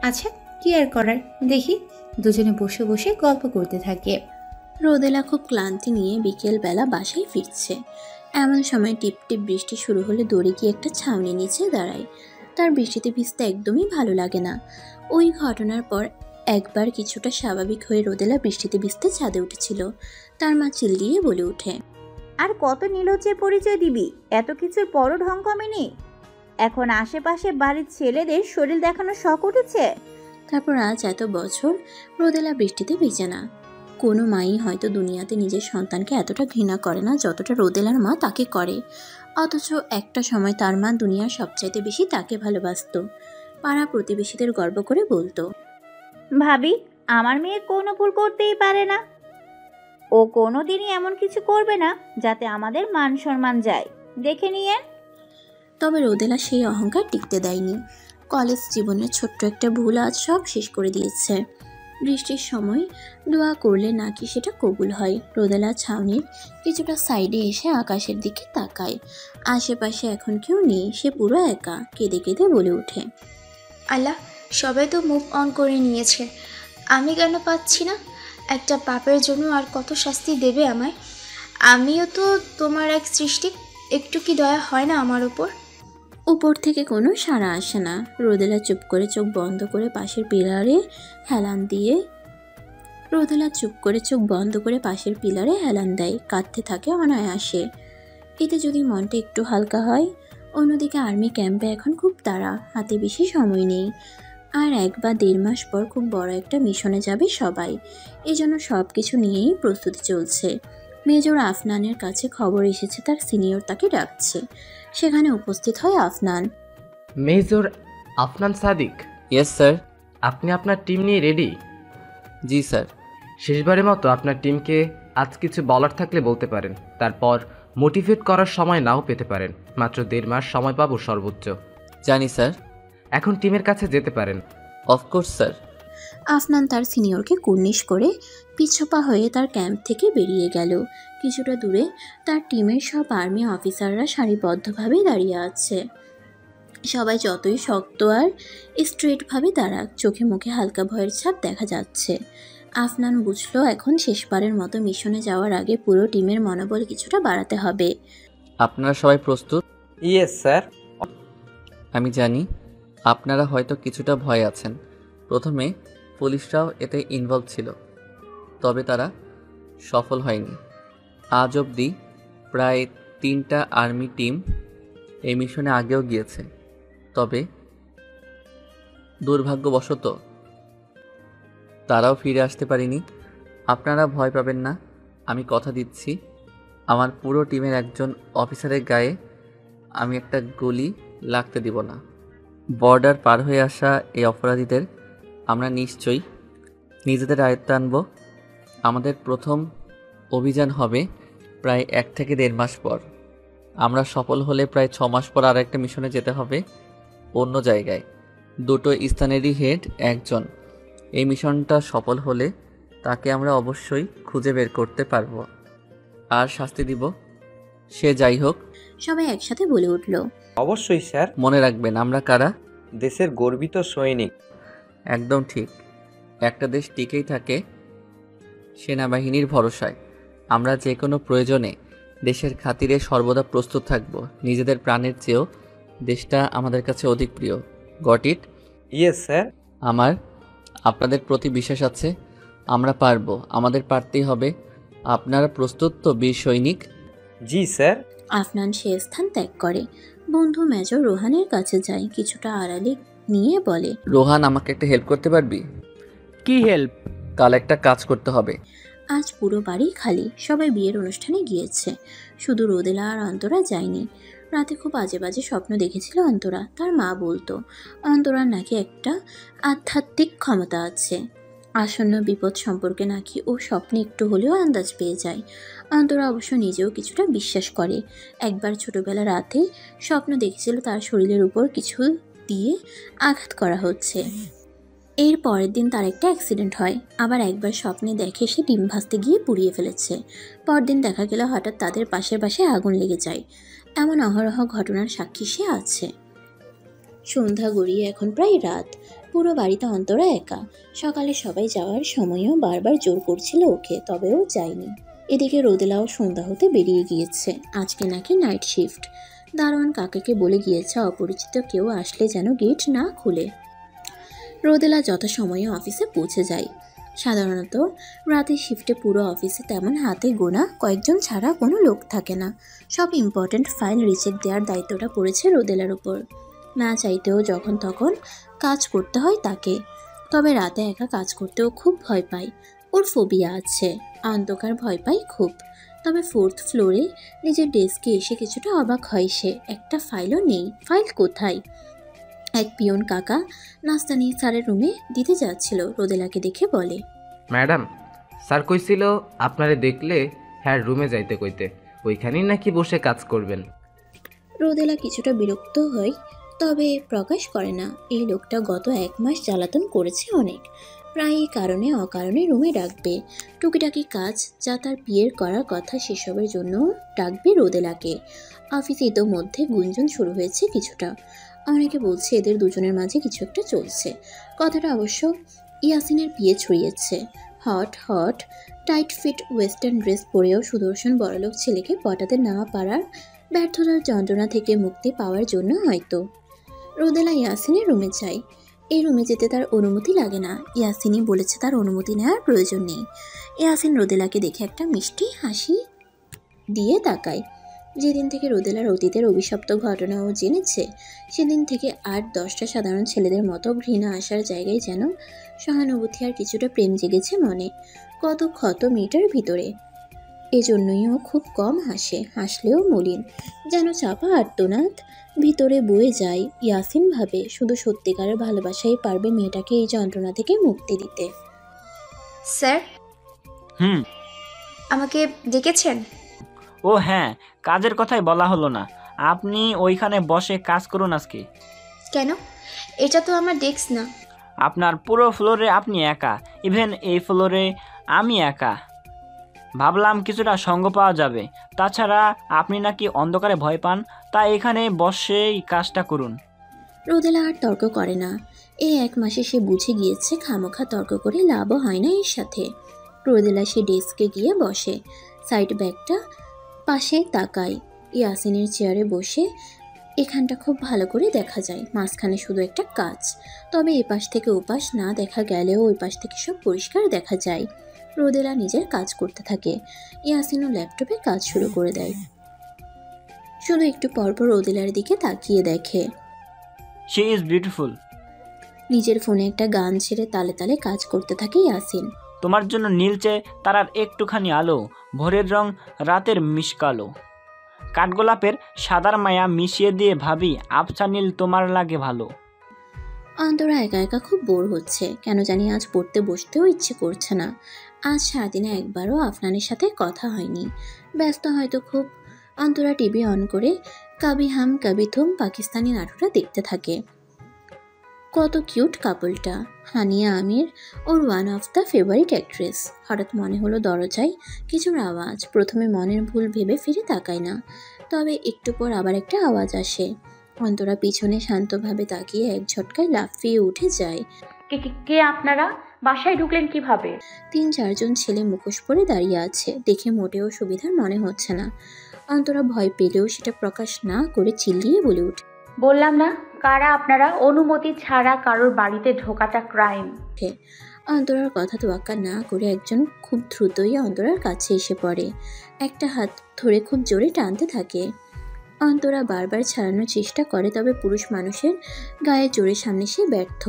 আচ্ছা, কি আর করার, দেখি। দুজনে বসে বসে গল্প করতে থাকে। রোদেলা খুব ক্লান্তি নিয়ে বিকেলবেলা বাসায় ফিরছে। এমন সময় টিপ টিপ বৃষ্টি শুরু হলে দৌড়ে গিয়ে একটা ছাউনি নিচে দাঁড়ায়। তার বৃষ্টিতে ভিজতে একদমই ভালো লাগে না। ওই ঘটনার পর একবার কিছুটা স্বাভাবিক হয়ে রোদেলা বৃষ্টিতে ভিজতে ছাদে উঠেছিল। তার মা চিল্লিয়ে বলে ওঠে, আর কত নির্লজ্জের পরিচয় দিবি? এত কিছুর পরও ঢং কমেনি? এখন আশেপাশে বাড়ির ছেলেদের শরীর দেখানোর শখ উঠেছে। তারপর আজ এত বছর রোদেলা বৃষ্টিতে ভিজে না। কোনো মাই হয়তো দুনিয়াতে নিজের সন্তানকে এতটা ঘৃণা করে না যতটা রোদেলার মা তাকে করে। অথচ একটা সময় তার মা দুনিয়ার সবচাইতে বেশি তাকে ভালোবাসত। পাড়া প্রতিবেশীদের গর্ব করে বলতো, ভাবি, আমার মেয়ে কোনো ভুল করতেই পারে না। ও কোনো দিনই এমন কিছু করবে না যাতে আমাদের মান সম্মান যায়, দেখে নিয়ে। তবে রোদেলা সেই অহংকার টিকতে দেয়নি। কলেজ জীবনের ছোট্ট একটা ভুল আজ সব শেষ করে দিয়েছে। বৃষ্টির সময় দোয়া করলে নাকি সেটা কবুল হয়। রোদেলা ছাউনির কিছুটা সাইডে এসে আকাশের দিকে তাকায়। আশেপাশে এখন কেউ নেই, সে পুরো একা। কেঁদে কেঁদে বলে ওঠে, আল্লাহ, সবাই তো মুভ অন করে নিয়েছে, আমি কেন পাচ্ছি না? একটা পাপের জন্য আর কত শাস্তি দেবে আমায়? আমিও তো তোমার এক সৃষ্টি, একটু কি দয়া হয় না আমার ওপর? উপর থেকে কোনো সাড়া আসে না। রোদেলা চুপ করে চোখ বন্ধ করে পাশের পিলারে হেলান দেয়। কাঁদতে থাকে অনায়াসে। এতে যদি মনটা একটু হালকা হয়। অন্যদিকে আর্মি ক্যাম্পে এখন খুব তাড়া, হাতে বেশি সময় নেই। আর 1 বা 1.5 মাস পর খুব বড় একটা মিশনে যাবে সবাই। এজন্য সব কিছু নিয়েই প্রস্তুতি চলছে। মেজর আফনানের কাছে খবর এসেছে তার সিনিয়র তাকে ডাকছে। সেখানে উপস্থিত হয় Afnan. Major Afnan Sadiq. Yes sir. আপনি আপনার টিম নিয়ে রেডি? জি স্যার। শেষবারের মতো আপনার টিমকে আজ কিছু বলার থাকলে বলতে পারেন। তারপর মোটিভেট করার সময় নাও পেতে পারেন। মাত্র 1.5 মাস সময় পাবো সর্বোচ্চ। জানি স্যার। এখন টিমের কাছে যেতে পারেন। Of course sir. আফনান তার সিনিয়রকে কুর্নিশ করে পিছপা হয়ে তার ক্যাম্প থেকে বেরিয়ে গেল। কিছুটা দূরে তার টিমের সব আর্মি অফিসাররা সারিবদ্ধভাবে দাঁড়িয়ে আছে। সবাই যতই শক্ত আর স্ট্রেটভাবে দাঁড়াক, চোখে মুখে হালকা ভয়ের ছাপ দেখা যাচ্ছে। আফনান বুঝলো এখন শেষবারের মতো মিশনে যাওয়ার আগে পুরো টিমের মনোবল কিছুটা বাড়াতে হবে। আপনারা সবাই প্রস্তুত? Yes sir. আমি জানি আপনারা হয়তো কিছুটা ভয় আছেন। প্রথমে পুলিশরাও এতে ইনভলভ ছিল, তবে তারা সফল হয়নি। আজ অবধি প্রায় 3টা আর্মি টিম এই মিশনে আগেও গিয়েছে, তবে দুর্ভাগ্যবশত তারাও ফিরে আসতে পারেনি। আপনারা ভয় পাবেন না, আমি কথা দিচ্ছি আমার পুরো টিমের একজন অফিসারের গায়ে আমি একটা গুলি লাগতে দিব না। বর্ডার পার হয়ে আসা এই অপরাধীদের আমরা নিশ্চয়ই নিজেদের আয়ত্তে আনব। আমাদের প্রথম অভিযান হবে প্রায় 1 থেকে 1.5 মাস পর। আমরা সফল হলে প্রায় 6 মাস পর আর একটা মিশনে যেতে হবে অন্য জায়গায়। 2টো স্থানেরই হেড একজন। এই মিশনটা সফল হলে তাকে আমরা অবশ্যই খুঁজে বের করতে পারব আর শাস্তি দিব, সে যাই হোক। সবাই একসাথে বলে উঠল, অবশ্যই স্যার। মনে রাখবেন আমরা কারা? দেশের গর্বিত সৈনিক। একদম ঠিক। একটা দেশ টিকেই থাকে সেনাবাহিনীর ভরসায়। আমরা যে কোনো প্রয়োজনে দেশের খাতিরে সর্বদা প্রস্তুত থাকব। নিজেদের প্রাণের চেয়েও দেশটা আমাদের কাছে অধিক প্রিয়। Got it? Yes sir. আমার আপনাদের প্রতি বিশ্বাস আছে, আমরা পারবো, আমাদের পারতেই হবে। আপনারা প্রস্তুত তো বীর সৈনিক? জি স্যার। আফনান সে স্থান ত্যাগ করে। বন্ধু মেজর রোহানের কাছে যায়, কিছুটা আড়ালে নিয়ে বলে, রোহান, আমাকে একটা হেল্প করতে পারবি? কি হেল্প? কাল একটা কাজ করতে হবে। আজ পুরো বাড়ি খালি, সবাই বিয়ের অনুষ্ঠানে গিয়েছে, শুধু রোদেলা আর অন্তরা যায়নি। রাতে খুব বাজে বাজে স্বপ্ন দেখেছিল অন্তরা। তার মা বলতো অন্তরার নাকি একটা আধ্যাত্মিক ক্ষমতা আছে। আসন্ন বিপদ সম্পর্কে নাকি ও স্বপ্নে একটু হলেও আন্দাজ পেয়ে যায়। অন্তরা অবশ্য নিজেও কিছুটা বিশ্বাস করে। একবার ছোটবেলা রাতে স্বপ্ন দেখেছিল তার শরীরের উপর কিছু দিয়ে আঘাত করা হচ্ছে। এর পরের দিন তার একটা অ্যাক্সিডেন্ট হয়। আবার একবার স্বপ্নে দেখে সে ডিম ভাজতে গিয়ে পুড়িয়ে ফেলেছে। পরদিন দেখা গেল হঠাৎ তাদের পাশের বাসায় আগুন লেগে যায়। এমন অহরহ ঘটনার সাক্ষী সে আছে। সন্ধ্যা গড়িয়ে এখন প্রায় রাত। পুরো বাড়িতে অন্তরা একা। সকালে সবাই যাওয়ার সময়ও বারবার জোর করছিল ওকে, তবেও যায়নি। এদিকে রোদেলাও সন্ধ্যা হতে বেরিয়ে গিয়েছে। আজকে নাকি নাইট শিফট। দারোয়ান কাকাকে বলে গিয়েছে অপরিচিত কেউ আসলে যেন গেট না খুলে। রোদেলা যথাসময়ে অফিসে পৌঁছে যায়। সাধারণত রাতের শিফটে পুরো অফিসে তেমন হাতে গোনা কয়েকজন ছাড়া কোনো লোক থাকে না। সব ইম্পর্ট্যান্ট ফাইল রিচেক দেওয়ার দায়িত্বটা পড়েছে রোদেলার উপর। না চাইতেও যখন তখন কাজ করতে হয় তাকে। তবে রাতে একা কাজ করতেও খুব ভয় পায়। ওর ফোবিয়া আছে, অন্ধকার ভয় পায় খুব। তবে 4th ফ্লোরে নিজের ডেস্কে এসে কিছুটা অবাক হয় সে। একটা ফাইলও নেই। ফাইল কোথায়? এক পিয়ন কাকা নাস্তা নিয়ে স্যারের রুমে দিতে যাচ্ছিল। রোদেলাকে দেখে বলে, ম্যাডাম, স্যার কইছিল আপনারে দেখলে হ্যাঁ রুমে যাইতে কইতে, ওইখানেই নাকি বসে কাজ করবেন। রোদেলা কিছুটা বিরক্ত হয়, তবে প্রকাশ করে না। এই লোকটা গত 1 মাস জ্বালাতন করেছে অনেক। প্রায়ই কারণে অকারণে রুমে ডাকবে। টুকিটাকি কাজ যা তার বিয়ের করার কথা সেসবের জন্য ডাকবে রোদেলাকে। অফিসে ইতোমধ্যে গুঞ্জন শুরু হয়েছে কিছুটা। অনেকে বলছে এদের দুজনের মাঝে কিছু একটা চলছে। কথাটা অবশ্য ইয়াসিনের বিয়ে ছড়িয়েছে। Hot tight fit western dress পরেও সুদর্শন বড়লোক ছেলেকে পটাতে না পারার ব্যর্থতার যন্ত্রণা থেকে মুক্তি পাওয়ার জন্য হয়তো। রোদেলা ইয়াসিনের রুমে যায়। এই রুমে যেতে তার অনুমতি লাগে না। ইয়াসিনই বলেছে তার অনুমতি নেওয়ার প্রয়োজন নেই। ইয়াসিন রোদেলাকে দেখে একটা মিষ্টি হাসি দিয়ে তাকায়। যেদিন থেকে রোদেলার অতীতের অভিশপ্ত ঘটনা ও জেনেছে, সেদিন থেকে 8-10টা সাধারণ ছেলেদের মতো ঘৃণা আসার জায়গায় যেন সহানুভূতি আর কিছুটা প্রেম জেগেছে মনে। কত ক্ষত মেয়েটার ভিতরে। এজন্যই ও খুব কম হাসে, হাসলেও মলিন, যেন চাপা আর্তনাদ ভিতরে বয়ে যায়। ইয়াসিন ভাবে শুধু সত্যিকারের ভালোবাসাই পারবে মেয়েটাকে এই যন্ত্রণা থেকে মুক্তি দিতে। স্যার, আমাকে ডেকেছেন? ও হ্যাঁ, কাজের কথাই বলা হলো না। আপনি ওইখানে বসে কাজ করুন আজকে। কেন? এটা তো আমার ডেস্ক না। আপনার পুরো ফ্লোরে আপনি একা, ইভেন এই ফ্লোরে আমি একা। ভাবলাম কিছুটা সঙ্গ পাওয়া যাবে। তাছাড়া আপনি নাকি অন্ধকারে ভয় পান, তাই এখানে বসেই কাজটা করুন। রোদেলা আর তর্ক করে না। এই 1 মাসে সে বুঝে গিয়েছে খামোখা তর্ক করে লাভও হয় না এর সাথে। রোদেলা সে ডেস্কে গিয়ে বসে, সাইড ব্যাগটা পাশে তাকায়। ইয়াসিনের চেয়ারে বসে এখানটা খুব ভালো করে দেখা যায়। মাঝখানে শুধু একটা কাচ, তবে এপাশ থেকে ওপাশ না দেখা গেলেও ওই পাশ থেকে সব পরিষ্কার দেখা যায়। রোদেলা নিজের কাজ করতে থাকে। ইয়াসিনও ল্যাপটপে কাজ শুরু করে দেয়। শুধু একটু পরপর রোদেলার দিকে তাকিয়ে দেখে। She is beautiful. নিজের ফোনে একটা গান ছেড়ে তালে তালে কাজ করতে থাকে ইয়াসিন। তোমার জন্য নীলচে তারার একটুখানি আলো, ভোরের রং রাতের মিশকালো, কাঠগোলাপের সাদার মায়া মিশিয়ে দিয়ে ভাবি আবছা নীল তোমার লাগে ভালো। অন্তরা একা একা খুব বোর হচ্ছে। কেন জানি আজ পড়তে বসতেও ইচ্ছে করছে না। আজ সারাদিনে একবারও আফনানের সাথে কথা হয়নি। ব্যস্ত হয়তো খুব। অন্তরা টিভি অন করে কবি হাম কবি তুম পাকিস্তানি নাটকটা দেখতে থাকে। কত কিউট কাপলটা। হানিয়া আমির ওর one of the favourite actress. হঠাৎ মনে হলো দরজায় কিছুর আওয়াজ। প্রথমে মনের ভুল ভেবে ফিরে তাকায় না, তবে একটু পর আবার একটা আওয়াজ আসে। অন্তরা পিছনে শান্তভাবে তাকিয়ে এক ঝটকায় লাফিয়ে উঠে যায়। কে আপনারা? বাসায় ঢুকলেন কিভাবে? 3-4 জন ছেলে মুখোশ পরে দাঁড়িয়ে আছে। দেখে মোটেও সুবিধার মনে হচ্ছে না। অন্তরা ভয় পেলেও সেটা প্রকাশ না করে চিল্লিয়ে বলে উঠে, বললাম না কারা আপনারা? অনুমতি ছাড়া কারোর বাড়িতে ঢোকাটা ক্রাইম। অন্তরার কথা তোয়াক্কা না করে একজন খুব দ্রুতই অন্তরার কাছে এসে পড়ে। একটা হাত ধরে খুব জোরে টানতে থাকে। অন্তরা বারবার ছাড়ানোর চেষ্টা করে, তবে পুরুষ মানুষের গায়ে জোরে সামনে সে ব্যর্থ।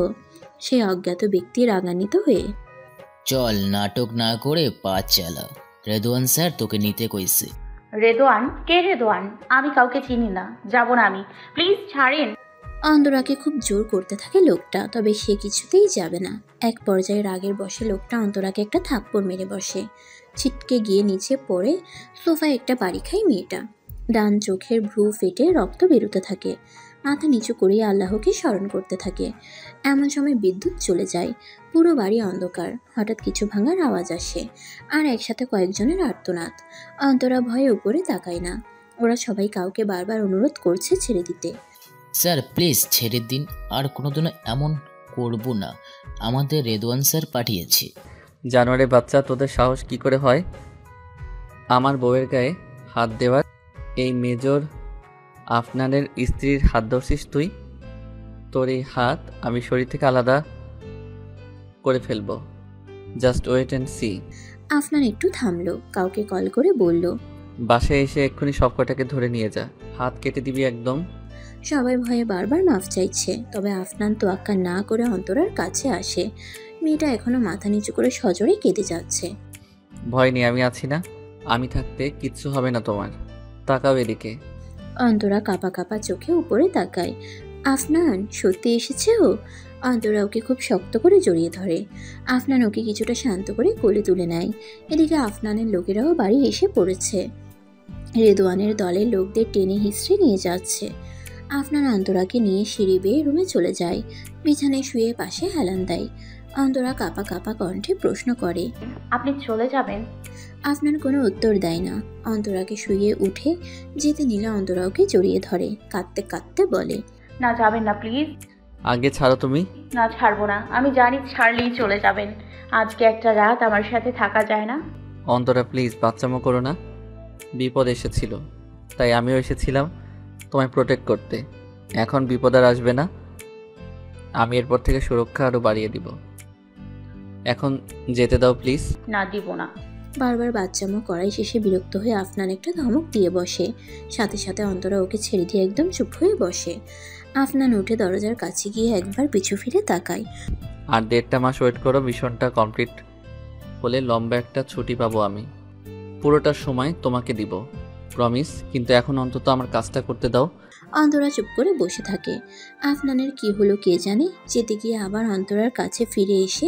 সে অজ্ঞাত ব্যক্তি রাগান্বিত হয়ে চল, নাটক না করে পা চালা। রেদওয়ান স্যার তোকে নিতে কইছে। রেদোয়ান? কে রেদোয়ান? আমি কাউকে চিনি না, যাব না আমি, প্লিজ ছাড়েন। অন্তরাকে খুব জোর করতে থাকে লোকটা, তবে সে কিছুতেই যাবে না। এক পর্যায়ে রাগের বশে লোকটা অন্তরাকে একটা থাপ্পড় মেরে বসে। ছিটকে গিয়ে নিচে পড়ে সোফায় একটা বাড়ি খায় মেয়েটা। ডান চোখের ভ্রু ফেটে রক্ত বেরোতে থাকে। মাথা নিচু করে আল্লাহকে স্মরণ করতে থাকে। এমন সময় বিদ্যুৎ চলে যায়। পুরো বাড়ি অন্ধকার। হঠাৎ কিছু ভাঙার আওয়াজ আসে, আর একসাথে কয়েকজনের আর্তনাদ। অন্তরা ভয়ে উপরে তাকায় না। ওরা সবাই কাউকে বারবার অনুরোধ করছে ছেড়ে দিতে। স্যার প্লিজ ছেড়ে দিন, আর কোনোদিনও এমন করব না। আমাদের রেদওয়ান স্যার পাঠিয়েছে। জানোয়ারের বাচ্চা, তোদের সাহস কি করে হয় আমার বউয়ের গায়ে হাত দেওয়ার? এই মেজর আফনানের স্ত্রীর হাত ধরছিস তুই? তোর এই হাত আমি শরীর থেকে আলাদা করে ফেলবো। Just wait and see. Afnan একটু থামলো, কাউকে কল করে বলল, বাসায় এসে এক্ষুনি সব কটাকে ধরে নিয়ে যা, হাত কেটে দিবি একদম। সবাই ভয়ে বারবার মাফ চাইছে, তবে আফনান তোয়াক্কা না করে অন্তরার কাছে আসে। মেয়েটা এখনো মাথা নিচু করে সজোরে কেঁদে যাচ্ছে। ভয় নেই, আমি আছি না। আমি থাকতে কিচ্ছু হবে না তোমার। তাকাও এদিকে। অন্তরা কাঁপা কাঁপা চোখে উপরে তাকায়। আফনান সত্যি এসেছে ও? অন্তরা ওকে খুব শক্ত করে জড়িয়ে ধরে। আফনান ওকে কিছুটা শান্ত করে কোলে তুলে নেয়। এদিকে আফনানের লোকেরাও বাড়ি এসে পড়েছে। রেদওয়ানের দলের লোকদের টেনে হিস্ট্রি নিয়ে যাচ্ছে। আফনান অন্তরাকে নিয়ে সিঁড়ি বেয়ে রুমে চলে যায়। বিছানায় শুয়ে পাশে হেলান দেয়। অন্তরা কাঁপা কাঁপা কণ্ঠে প্রশ্ন করে, আপনি চলে যাবেন? আফনান কোনো উত্তর দেয় না। অন্তরাকে শুয়ে উঠে যেতে নিলে অন্তরা ওকে জড়িয়ে ধরে, কাঁদতে কাঁদতে বলে, না যাবেন না প্লিজ। আগে ছাড়ো তুমি। না ছাড়বো না, আমি জানি ছাড়লেই চলে যাবেন। আজকে একটা রাত আমার সাথে থাকা যায় না? অন্তরা প্লিজ, বাচ্চামো করো না। বিপদ এসেছিল, তাই আমিও এসেছিলাম তোমায় প্রোটেক্ট করতে। এখন বিপদ আর আসবে না। আমি এরপর থেকে সুরক্ষা আরও বাড়িয়ে দিব। এখন যেতে দাও প্লিজ। না, দিব না। বারবার বাচ্চামো করাই শেষে বিরক্ত হয়ে আফনান একটা ধমক দিয়ে বসে। সাথে সাথে অন্তরা ওকে ছেড়ে দিয়ে একদম চুপ হয়ে বসে। আফনান উঠে দরজার কাছে গিয়ে একবার পিছু ফিরে তাকায়। আর 1.5 মাস ওয়েট করো, মিশনটা কমপ্লিট হলে লম্বা একটা ছুটি পাবো আমি। পুরোটা সময় তোমাকে দিব, প্রমিস। কিন্তু এখন অন্তত আমার কাজটা করতে দাও। অন্তরা চুপ করে বসে থাকে। আফনানের কি হলো কে জানে। যেতে গিয়ে আবার অন্তরার কাছে ফিরে এসে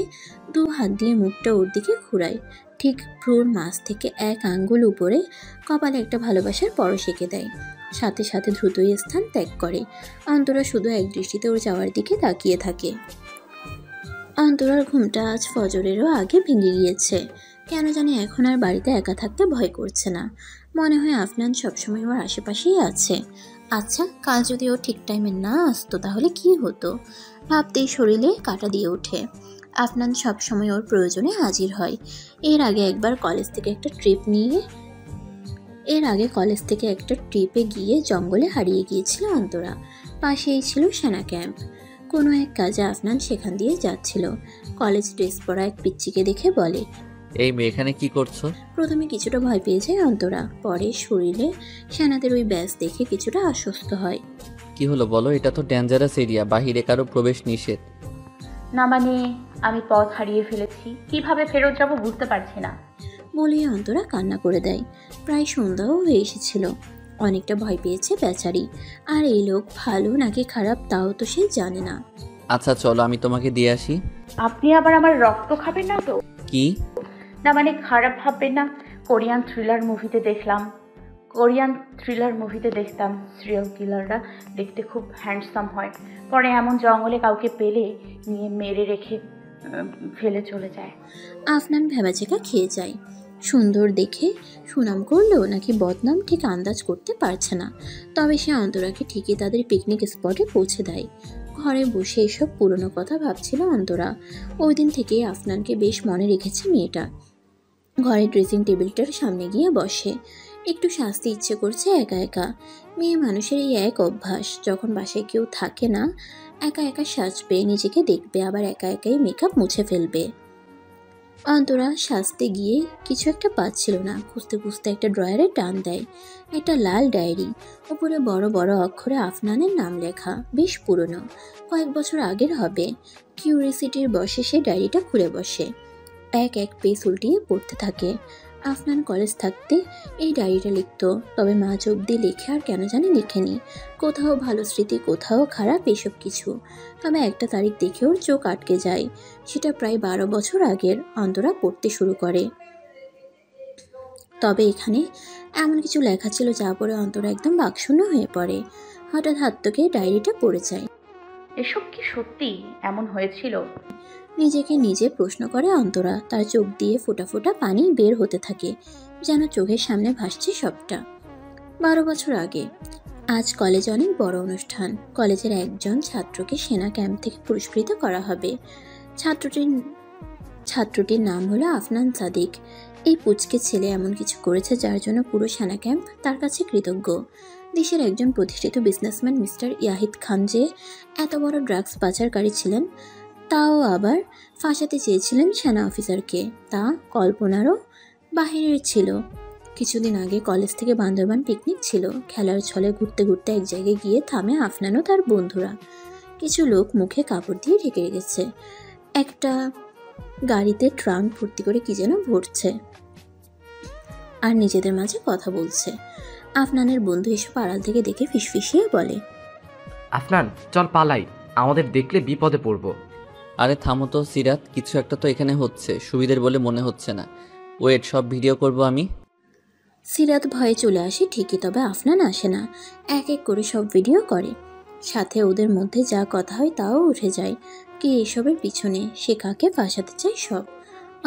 2 হাত দিয়ে মুখটা ওর দিকে ঘুরায়। ঠিক ভ্রুর মাছ থেকে 1 আঙ্গুল উপরে কপালে একটা ভালোবাসার পরশ এঁকে দেয়। সাথে সাথে দ্রুতই স্থান ত্যাগ করে। অন্তরা শুধু এক দৃষ্টিতে ওর যাওয়ার দিকে তাকিয়ে থাকে। অন্তরার ঘুমটা আজ ফজরেরও আগে ভেঙে গিয়েছে। কেন জানি এখন আর বাড়িতে একা থাকতে ভয় করছে না। মনে হয় আফনান সবসময় ওর আশেপাশেই আছে। আচ্ছা, কাল যদি ও ঠিক টাইমে না আসতো তাহলে কি হতো ভাবতেই শরীরে কাঁটা দিয়ে ওঠে। আফনান সবসময় ওর প্রয়োজনে হাজির হয়। এর আগে কলেজ থেকে একটা ট্রিপে গিয়ে জঙ্গলে হারিয়ে গিয়েছিল অন্তরা। পাশেই ছিল সেনা ক্যাম্প। কোনো এক কাজে আফনান সেখান দিয়ে যাচ্ছিল। কলেজ ড্রেস পরা এক পিচ্চিকে দেখে বলে, এই মেয়ে এখানে কি করছো? প্রথমে কিছুটা ভয় পেয়ে যায় অন্তরা, পরে শরীরে সেনাদের ওই ব্যাস দেখে কিছুটা আশ্বস্ত হয়। কি হলো বলো? এটা তো ডেঞ্জারাস এরিয়া, বাহিরে কারো প্রবেশ নিষেধ। না মানে আমি পথ হারিয়ে ফেলেছি, কিভাবে ফেরত যাব বুঝতে পারছি না। বলে অন্তরা কান্না করে দেয়। প্রায় সন্ধ্যাও হয়ে এসেছিল। অনেকটা ভয় পেয়েছে বেচারি। আর এই লোক ভালো নাকি খারাপ তাও তো সে জানে না। আচ্ছা চলো, আমি তোমাকে দিয়ে আসি। আপনি আবার আমার রক্ত খাবেন না তো? কি? না মানে খারাপ ভাববেন না। কোরিয়ান থ্রিলার মুভিতে দেখতাম সিরিয়াল কিলাররা দেখতে খুব হ্যান্ডসাম হয়, পরে এমন জঙ্গলে কাউকে পেলে নিয়ে মেরে রেখে ফেলে চলে যায়। আফনান ভেবাচেকা খেয়ে যায়। সুন্দর দেখে সুনাম করলো নাকি বদনাম ঠিক আন্দাজ করতে পারছে না। তবে সে অন্তরাকে ঠিকই তাদের পিকনিক স্পটে পৌঁছে দেয়। ঘরে বসে এসব পুরনো কথা ভাবছিল অন্তরা। ওই দিন থেকেই আফনানকে বেশ মনে রেখেছে মেয়েটা। ঘরে ড্রেসিং টেবিলটার সামনে গিয়ে বসে। একটু শাস্তি ইচ্ছে করছে একা একা। মেয়ে মানুষের এই এক অভ্যাস, যখন বাসায় কেউ থাকে না একা একা সাজবে, নিজেকে দেখবে, আবার একা একাই মেকআপ মুছে ফেলবে। অন্তরা সাজতে গিয়ে কিছু একটা পাচ্ছিল না, খুঁজতে খুঁজতে একটা ড্রয়ারে টান দেয়। একটা লাল ডায়েরি, উপরে বড় বড় অক্ষরে আফনানের নাম লেখা, বেশ পুরনো, কয়েক বছর আগের হবে। কিউরিসিটির বসে সে ডায়েরিটা খুলে বসে, এক এক পেজ উল্টিয়ে পড়তে থাকে। আফনান কলেজ থাকতে এই ডায়েরিটা লিখত, তবে মাঝ অব্দি লেখে আর কেন জানি লেখেনি। কোথাও ভালো স্মৃতি, কোথাও খারাপ, এসব কিছু। তবে একটা তারিখ দেখে ওর চোখ আটকে যায়, সেটা প্রায় 12 বছর আগের। অন্তরা পড়তে শুরু করে, তবে এখানে এমন কিছু লেখা ছিল যা পড়ে অন্তরা একদম বাকশূন্য হয়ে পড়ে। হঠাৎ হাত থেকে ডায়েরিটা পড়ে যায়। এসব কি সত্যি এমন হয়েছিল? নিজেকে নিজে প্রশ্ন করে অন্তরা। তার চোখ দিয়ে ফোঁটা ফোঁটা পানি বের হতে থাকে, যেন চোখের সামনে ভাসছে সবটা। 12 বছর আগে। আজ কলেজে অনেক বড় অনুষ্ঠান। কলেজের একজন ছাত্রকে সেনা ক্যাম্প থেকে পুরস্কৃত করা হবে। ছাত্রটির নাম হলো আফনান সাদিক। এই পুচকে ছেলে এমন কিছু করেছে যার জন্য পুরো সেনা ক্যাম্প তার কাছে কৃতজ্ঞ। দেশের একজন প্রতিষ্ঠিত বিজনেসম্যান মিস্টার ইয়াহিদ খান যে এত বড় ড্রাগস পাচারকারী ছিলেন, তাও আবার ফাঁসাতে চেয়েছিলেন সেনা অফিসারকে, তা কল্পনারও বাহিরের ছিল। কিছুদিন আগে কলেজ থেকে বান্দরবান পিকনিক ছিল। খেলার ছলে ঘুরতে ঘুরতে এক জায়গায় গিয়ে থামে আফনান ও তার বন্ধুরা। কিছু লোক মুখে কাপড় দিয়ে ঢেকে রেখেছে। একটা গাড়িতে ট্রাঙ্ক ভর্তি করে কি যেন ভরছে আর নিজেদের মাঝে কথা বলছে। আফনানের বন্ধু এসব আড়াল থেকে দেখে ফিসফিসিয়ে বলে, আফনান চল পালাই, আমাদের দেখলে বিপদে পড়বো। আরে থামো তো সিরাত, কিছু একটা তো এখানে হচ্ছে, সুবিধের বলে মনে হচ্ছে না। ওয়েট, সব ভিডিও করব আমি। সিরাত ভয়ে চলে আসে ঠিকই, তবে আফনান আসে না। এক এক করে সব ভিডিও করে, সাথে ওদের মধ্যে যা কথা হয় তাও উঠে যায়। কি এসবের পিছনে, সে কাকে ফাঁসাতে চায় সব।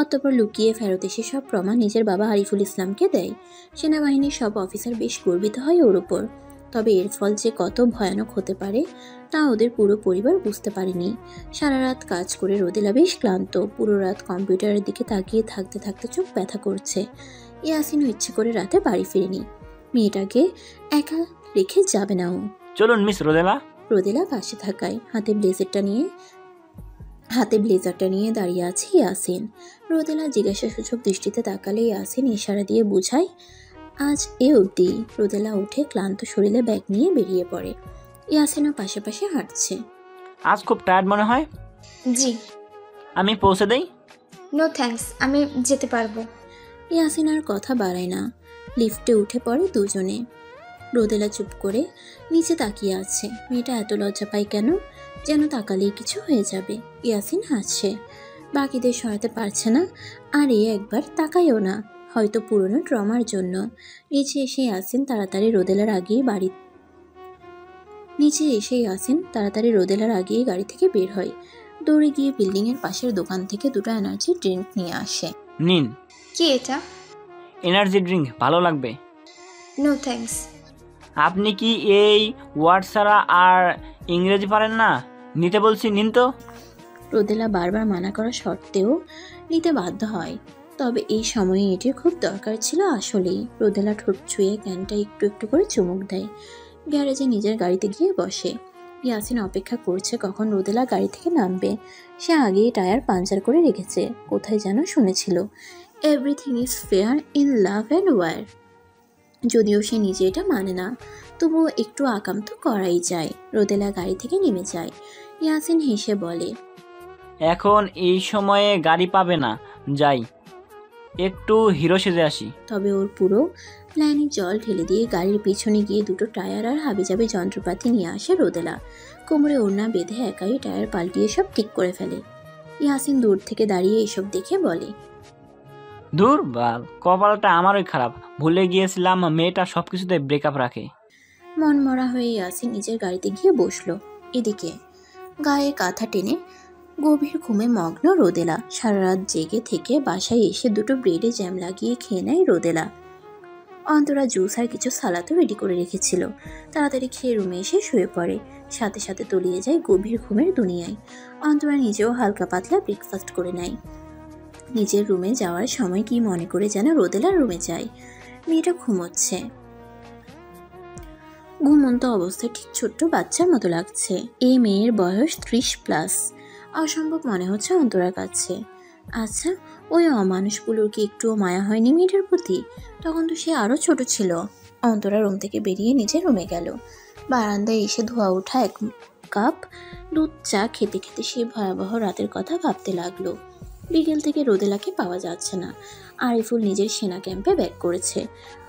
অতঃপর লুকিয়ে ফেরত এসে সব প্রমাণ নিজের বাবা আরিফুল ইসলামকে দেয়। সেনাবাহিনীর সব অফিসার বেশ গর্বিত হয় ওর উপর। তবে এর ফল যে কত ভয়ানক হতে পারে তা ওদের পুরো পরিবার বুঝতে পারেনি। সারা রাত কাজ করে রোদেলা বেশ ক্লান্ত। পুরো রাত কম্পিউটারের দিকে তাকিয়ে থাকতে থাকতে চোখ ব্যথা করছে। ইয়াসিনও ইচ্ছে করে রাতে বাড়ি ফিরেনি। মেয়েটাকে একা রেখে যাবে না ও। চলুন মিস রোদেলা। রোদেলা পাশে থাকায় হাতে ব্লেজারটা নিয়ে দাঁড়িয়ে আছে ইয়াসিন। রোদেলা জিজ্ঞাসাসূচক দৃষ্টিতে তাকালে ইয়াসিন ইশারা দিয়ে বুঝায় আজ এ অবধি। রোদেলা উঠে ক্লান্ত শরীরে ব্যাগ নিয়ে বেরিয়ে পড়ে। ইয়াসিনও পাশে পাশে হাঁটছে। আজ খুব টায়ার্ড মনে হয়। জি। আমি পৌঁছে দেই? নো থ্যাঙ্কস, আমি যেতে পারবো। ইয়াসিন আর কথা বাড়ায় না। লিফটে উঠে পড়ে দুজনে। রোদেলা চুপ করে নিচে তাকিয়ে আছে। মেয়েটা এত লজ্জা পায় কেন, যেন তাকালেই কিছু হয়ে যাবে। ইয়াসিন হাসছে, বাকিদের সরাতে পারছে না। আর এ একবার তাকায়ও না, হয়তো পুরনো ট্রমার জন্য। নিচে এসে ইয়াসিন তাড়াতাড়ি রোদেলার আগেই গাড়ি থেকে বের হয়। দৌড়ে গিয়ে বিল্ডিংয়ের পাশের দোকান থেকে দুটো এনার্জি ড্রিঙ্ক নিয়ে আসে। নিন। কি এটা? এনার্জি ড্রিঙ্ক, ভালো লাগবে। No thanks. আপনি কি এই ওয়ার্ড ছাড়া আর ইংরেজি পারেন না? নিতে বলছি, নিন তো। রোদেলা বারবার মানা করা সত্ত্বেও নিতে বাধ্য হয়। তবে এই সময়ে এটির খুব দরকার ছিল আসলেই। রোদেলা ঠোঁট ছুঁয়ে ক্যানটা একটু একটু করে চুমুক দেয়। গ্যারেজে নিজের গাড়িতে গিয়ে বসে। ইয়াসিন অপেক্ষা করছে কখন রোদেলা গাড়ি থেকে নামবে। সে আগেই টায়ার পাঞ্চার করে রেখেছে। কোথায় যেন শুনেছিল everything is fair in love and war. যদিও সে নিজে এটা মানে না, তবুও একটু আকাম তো করাই যায়। রোদেলা গাড়ি থেকে নেমে যায়। ইয়াসিন হেসে বলে, এখন এই সময়ে গাড়ি পাবে না, যাই একটু হিরো সেজে আসি। তবে ওর পুরো প্ল্যানে জল ঢেলে দিয়ে গাড়ির পিছনে গিয়ে দুটো টায়ার আর হাবিজাবি যন্ত্রপাতি নিয়ে আসে রোদেলা। কোমরে ওড়না বেঁধে একাই টায়ার পাল্টিয়ে সব ঠিক করে ফেলে। ইয়াসিন দূর থেকে দাঁড়িয়ে এসব দেখে বলে, দূর বাল, কপালটা আমারই খারাপ, ভুলে গিয়েছিলাম মেয়েটা সবকিছুতে ব্রেকআপ রাখে। মন মরা হয়ে ইয়াসিন নিজের গাড়িতে গিয়ে বসলো। এদিকে গায়ে কাঁথা টেনে গভীর ঘুমে মগ্ন রোদেলা। সারা রাত জেগে থেকে বাসায় এসে দুটো ব্রেডে জ্যাম লাগিয়ে খেয়ে নেয় রোদেলা। অন্তরা জুস আর কিছু সালাদও রেডি করে রেখেছিল। তাড়াতাড়ি খেয়ে রুমে এসে শুয়ে পড়ে। সাথে সাথে তলিয়ে যায় গভীর ঘুমের দুনিয়ায়। অন্তরা নিজেও হালকা পাতলা ব্রেকফাস্ট করে নেয়। নিজের রুমে যাওয়ার সময় কি মনে করে যেন রোদেলার রুমে যায়। মেয়েটা ঘুমোচ্ছে। ঘুমন্ত অবস্থায় ঠিক ছোট্ট বাচ্চার মতো লাগছে। এই মেয়ের বয়স 30+। অসম্ভব মনে হচ্ছে অন্তরার কাছে। আচ্ছা, ওই অমানুষগুলোর কি একটুও মায়া হয়নি মেয়েটার প্রতি? তখন তো সে আরও ছোট ছিল। অন্তরা রুম থেকে বেরিয়ে নিজের রুমে গেল। বারান্দায় এসে ধোয়া ওঠা এক কাপ দুধ চা খেতে খেতে সে ভয়াবহ রাতের কথা ভাবতে লাগলো। বিকেল থেকে রোদেলাকে পাওয়া যাচ্ছে না। আরিফুল নিজের সেনা ক্যাম্পে ব্যাক করেছে।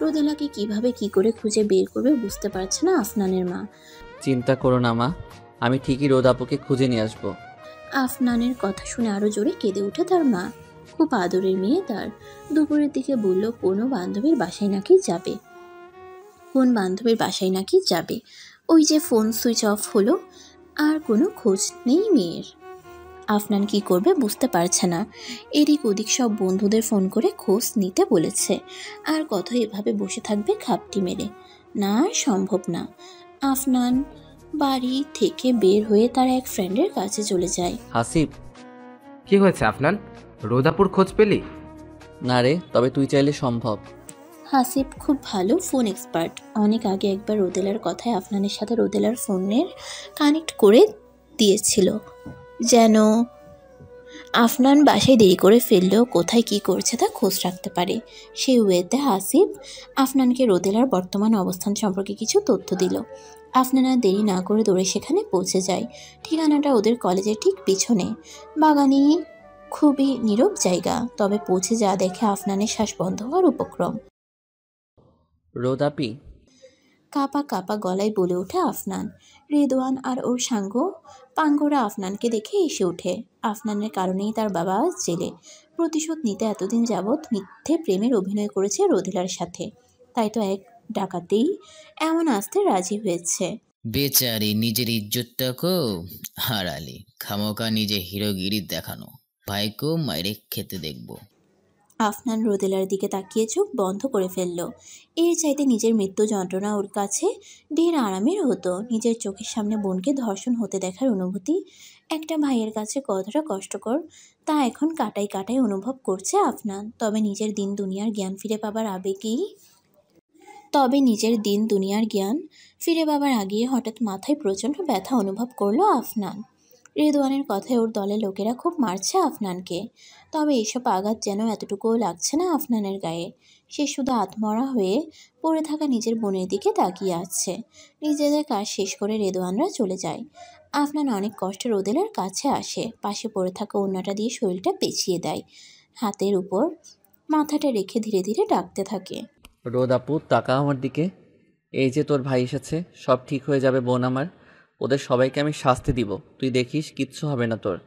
রোদেলাকে কিভাবে কি করে খুঁজে বের করবে বুঝতে পারছে না আফনানের মা। চিন্তা করো না মা, আমি ঠিকই রোদ আপুকে খুঁজে নিয়ে আসবো। আফনানের কথা শুনে আরো জোরে কেঁদে উঠে তার মা। খুব আদরের মেয়ে তার। দুপুরের দিকে বলল কোনো বান্ধবীর বাসায় নাকি যাবে। কোন বান্ধবীর বাসায় নাকি যাবে? ওই যে ফোন সুইচ অফ হলো, আর কোনো খোঁজ নেই মেয়ের। আফনান কি করবে বুঝতে পারছে না। এদিক ওদিক সব বন্ধুদের ফোন করে খোঁজ নিতে বলেছে। আর কত এভাবে বসে থাকবে খাপটি মেরে? না, সম্ভব না। আফনান বাড়ি থেকে বের হয়ে তার এক ফ্রেন্ডের কাছে চলে যায়। হাসিব, কি হয়েছে আফনান? রোদাপুর খোঁজ পেলি? না রে, তবে তুই চাইলে সম্ভব। হাসিব খুব ভালো ফোন এক্সপার্ট। অনেক আগে একবার রোদেলার কথায় আফনানের সাথে রোদেলার ফোনের কানেক্ট করে দিয়েছিল, যেন আফনান বাসায় দেরি করে ফেললেও কোথায় কি করছে তা খোঁজ রাখতে পারে। সেই ওয়েতে হাসিব আফনানকে রোদেলার বর্তমান অবস্থান সম্পর্কে কিছু তথ্য দিল। আফনান আর দেরি না করে দৌড়ে সেখানে পৌঁছে যায়। ঠিকানাটা ওদের কলেজের ঠিক পিছনে। বাগানি, খুবই নীরব জায়গা। তবে পৌঁছে যা দেখে আফনানের শ্বাস বন্ধ হওয়ার উপক্রম। রোদ আপি, কাপা কাপা গলায় বলে ওঠে আফনান। রেদওয়ান আর ওর সাঙ্গ পাঙ্গরা আফনানকে দেখে এসে ওঠে। আফনানের কারণেই তার বাবা আজ জেলে। প্রতিশোধ নিতে এতদিন যাবৎ মিথ্যে প্রেমের অভিনয় করেছে রোদেলার সাথে, তাই তো এক ডাকাতেই এমন আসতে রাজি হয়েছে। বেচারি নিজের ইজ্জতটাকেও হারালি, খামোকা নিজে হিরোগিরি দেখানো। ভাইকেও মাইরে খেতে দেখবো। আফনান রোদেলার দিকে তাকিয়ে চোখ বন্ধ করে ফেলল। এর চাইতে নিজের মৃত্যু যন্ত্রণা ওর কাছে ঢের আরামের হতো। নিজের চোখের সামনে বোনকে ধর্ষণ হতে দেখার অনুভূতি একটা ভাইয়ের কাছে কতটা কষ্টকর তা এখন কাটায় কাটায় অনুভব করছে আফনান। তবে নিজের দিন দুনিয়ার জ্ঞান ফিরে পাবার আগেই হঠাৎ মাথায় প্রচণ্ড ব্যথা অনুভব করলো আফনান। রেদওয়ানের কথায় ওর দলের লোকেরা খুব মারছে আফনানকে। তবে এসব আঘাত যেন এতটুকুও লাগছে না আফনানের গায়ে। সে শুধু আত্মরা হয়ে পড়ে থাকা নিজের বোনের দিকে তাকিয়ে আছে। নিজেদের কাজ শেষ করে রেদওয়ানরা চলে যায়। আফনান অনেক কষ্টে রোদেলার কাছে আসে। পাশে পড়ে থাকা ওড়নাটা দিয়ে শরীরটা পেঁচিয়ে দেয়। হাতের উপর মাথাটা রেখে ধীরে ধীরে ডাকতে থাকে। রোদ আপু, তাকা আমার দিকে। এই যে তোর ভাই এসেছে, সব ঠিক হয়ে যাবে বোন আমার। ওদের সবাইকে আমি শাস্তি দিব, তুই দেখিস, কিচ্ছু হবে না তোর।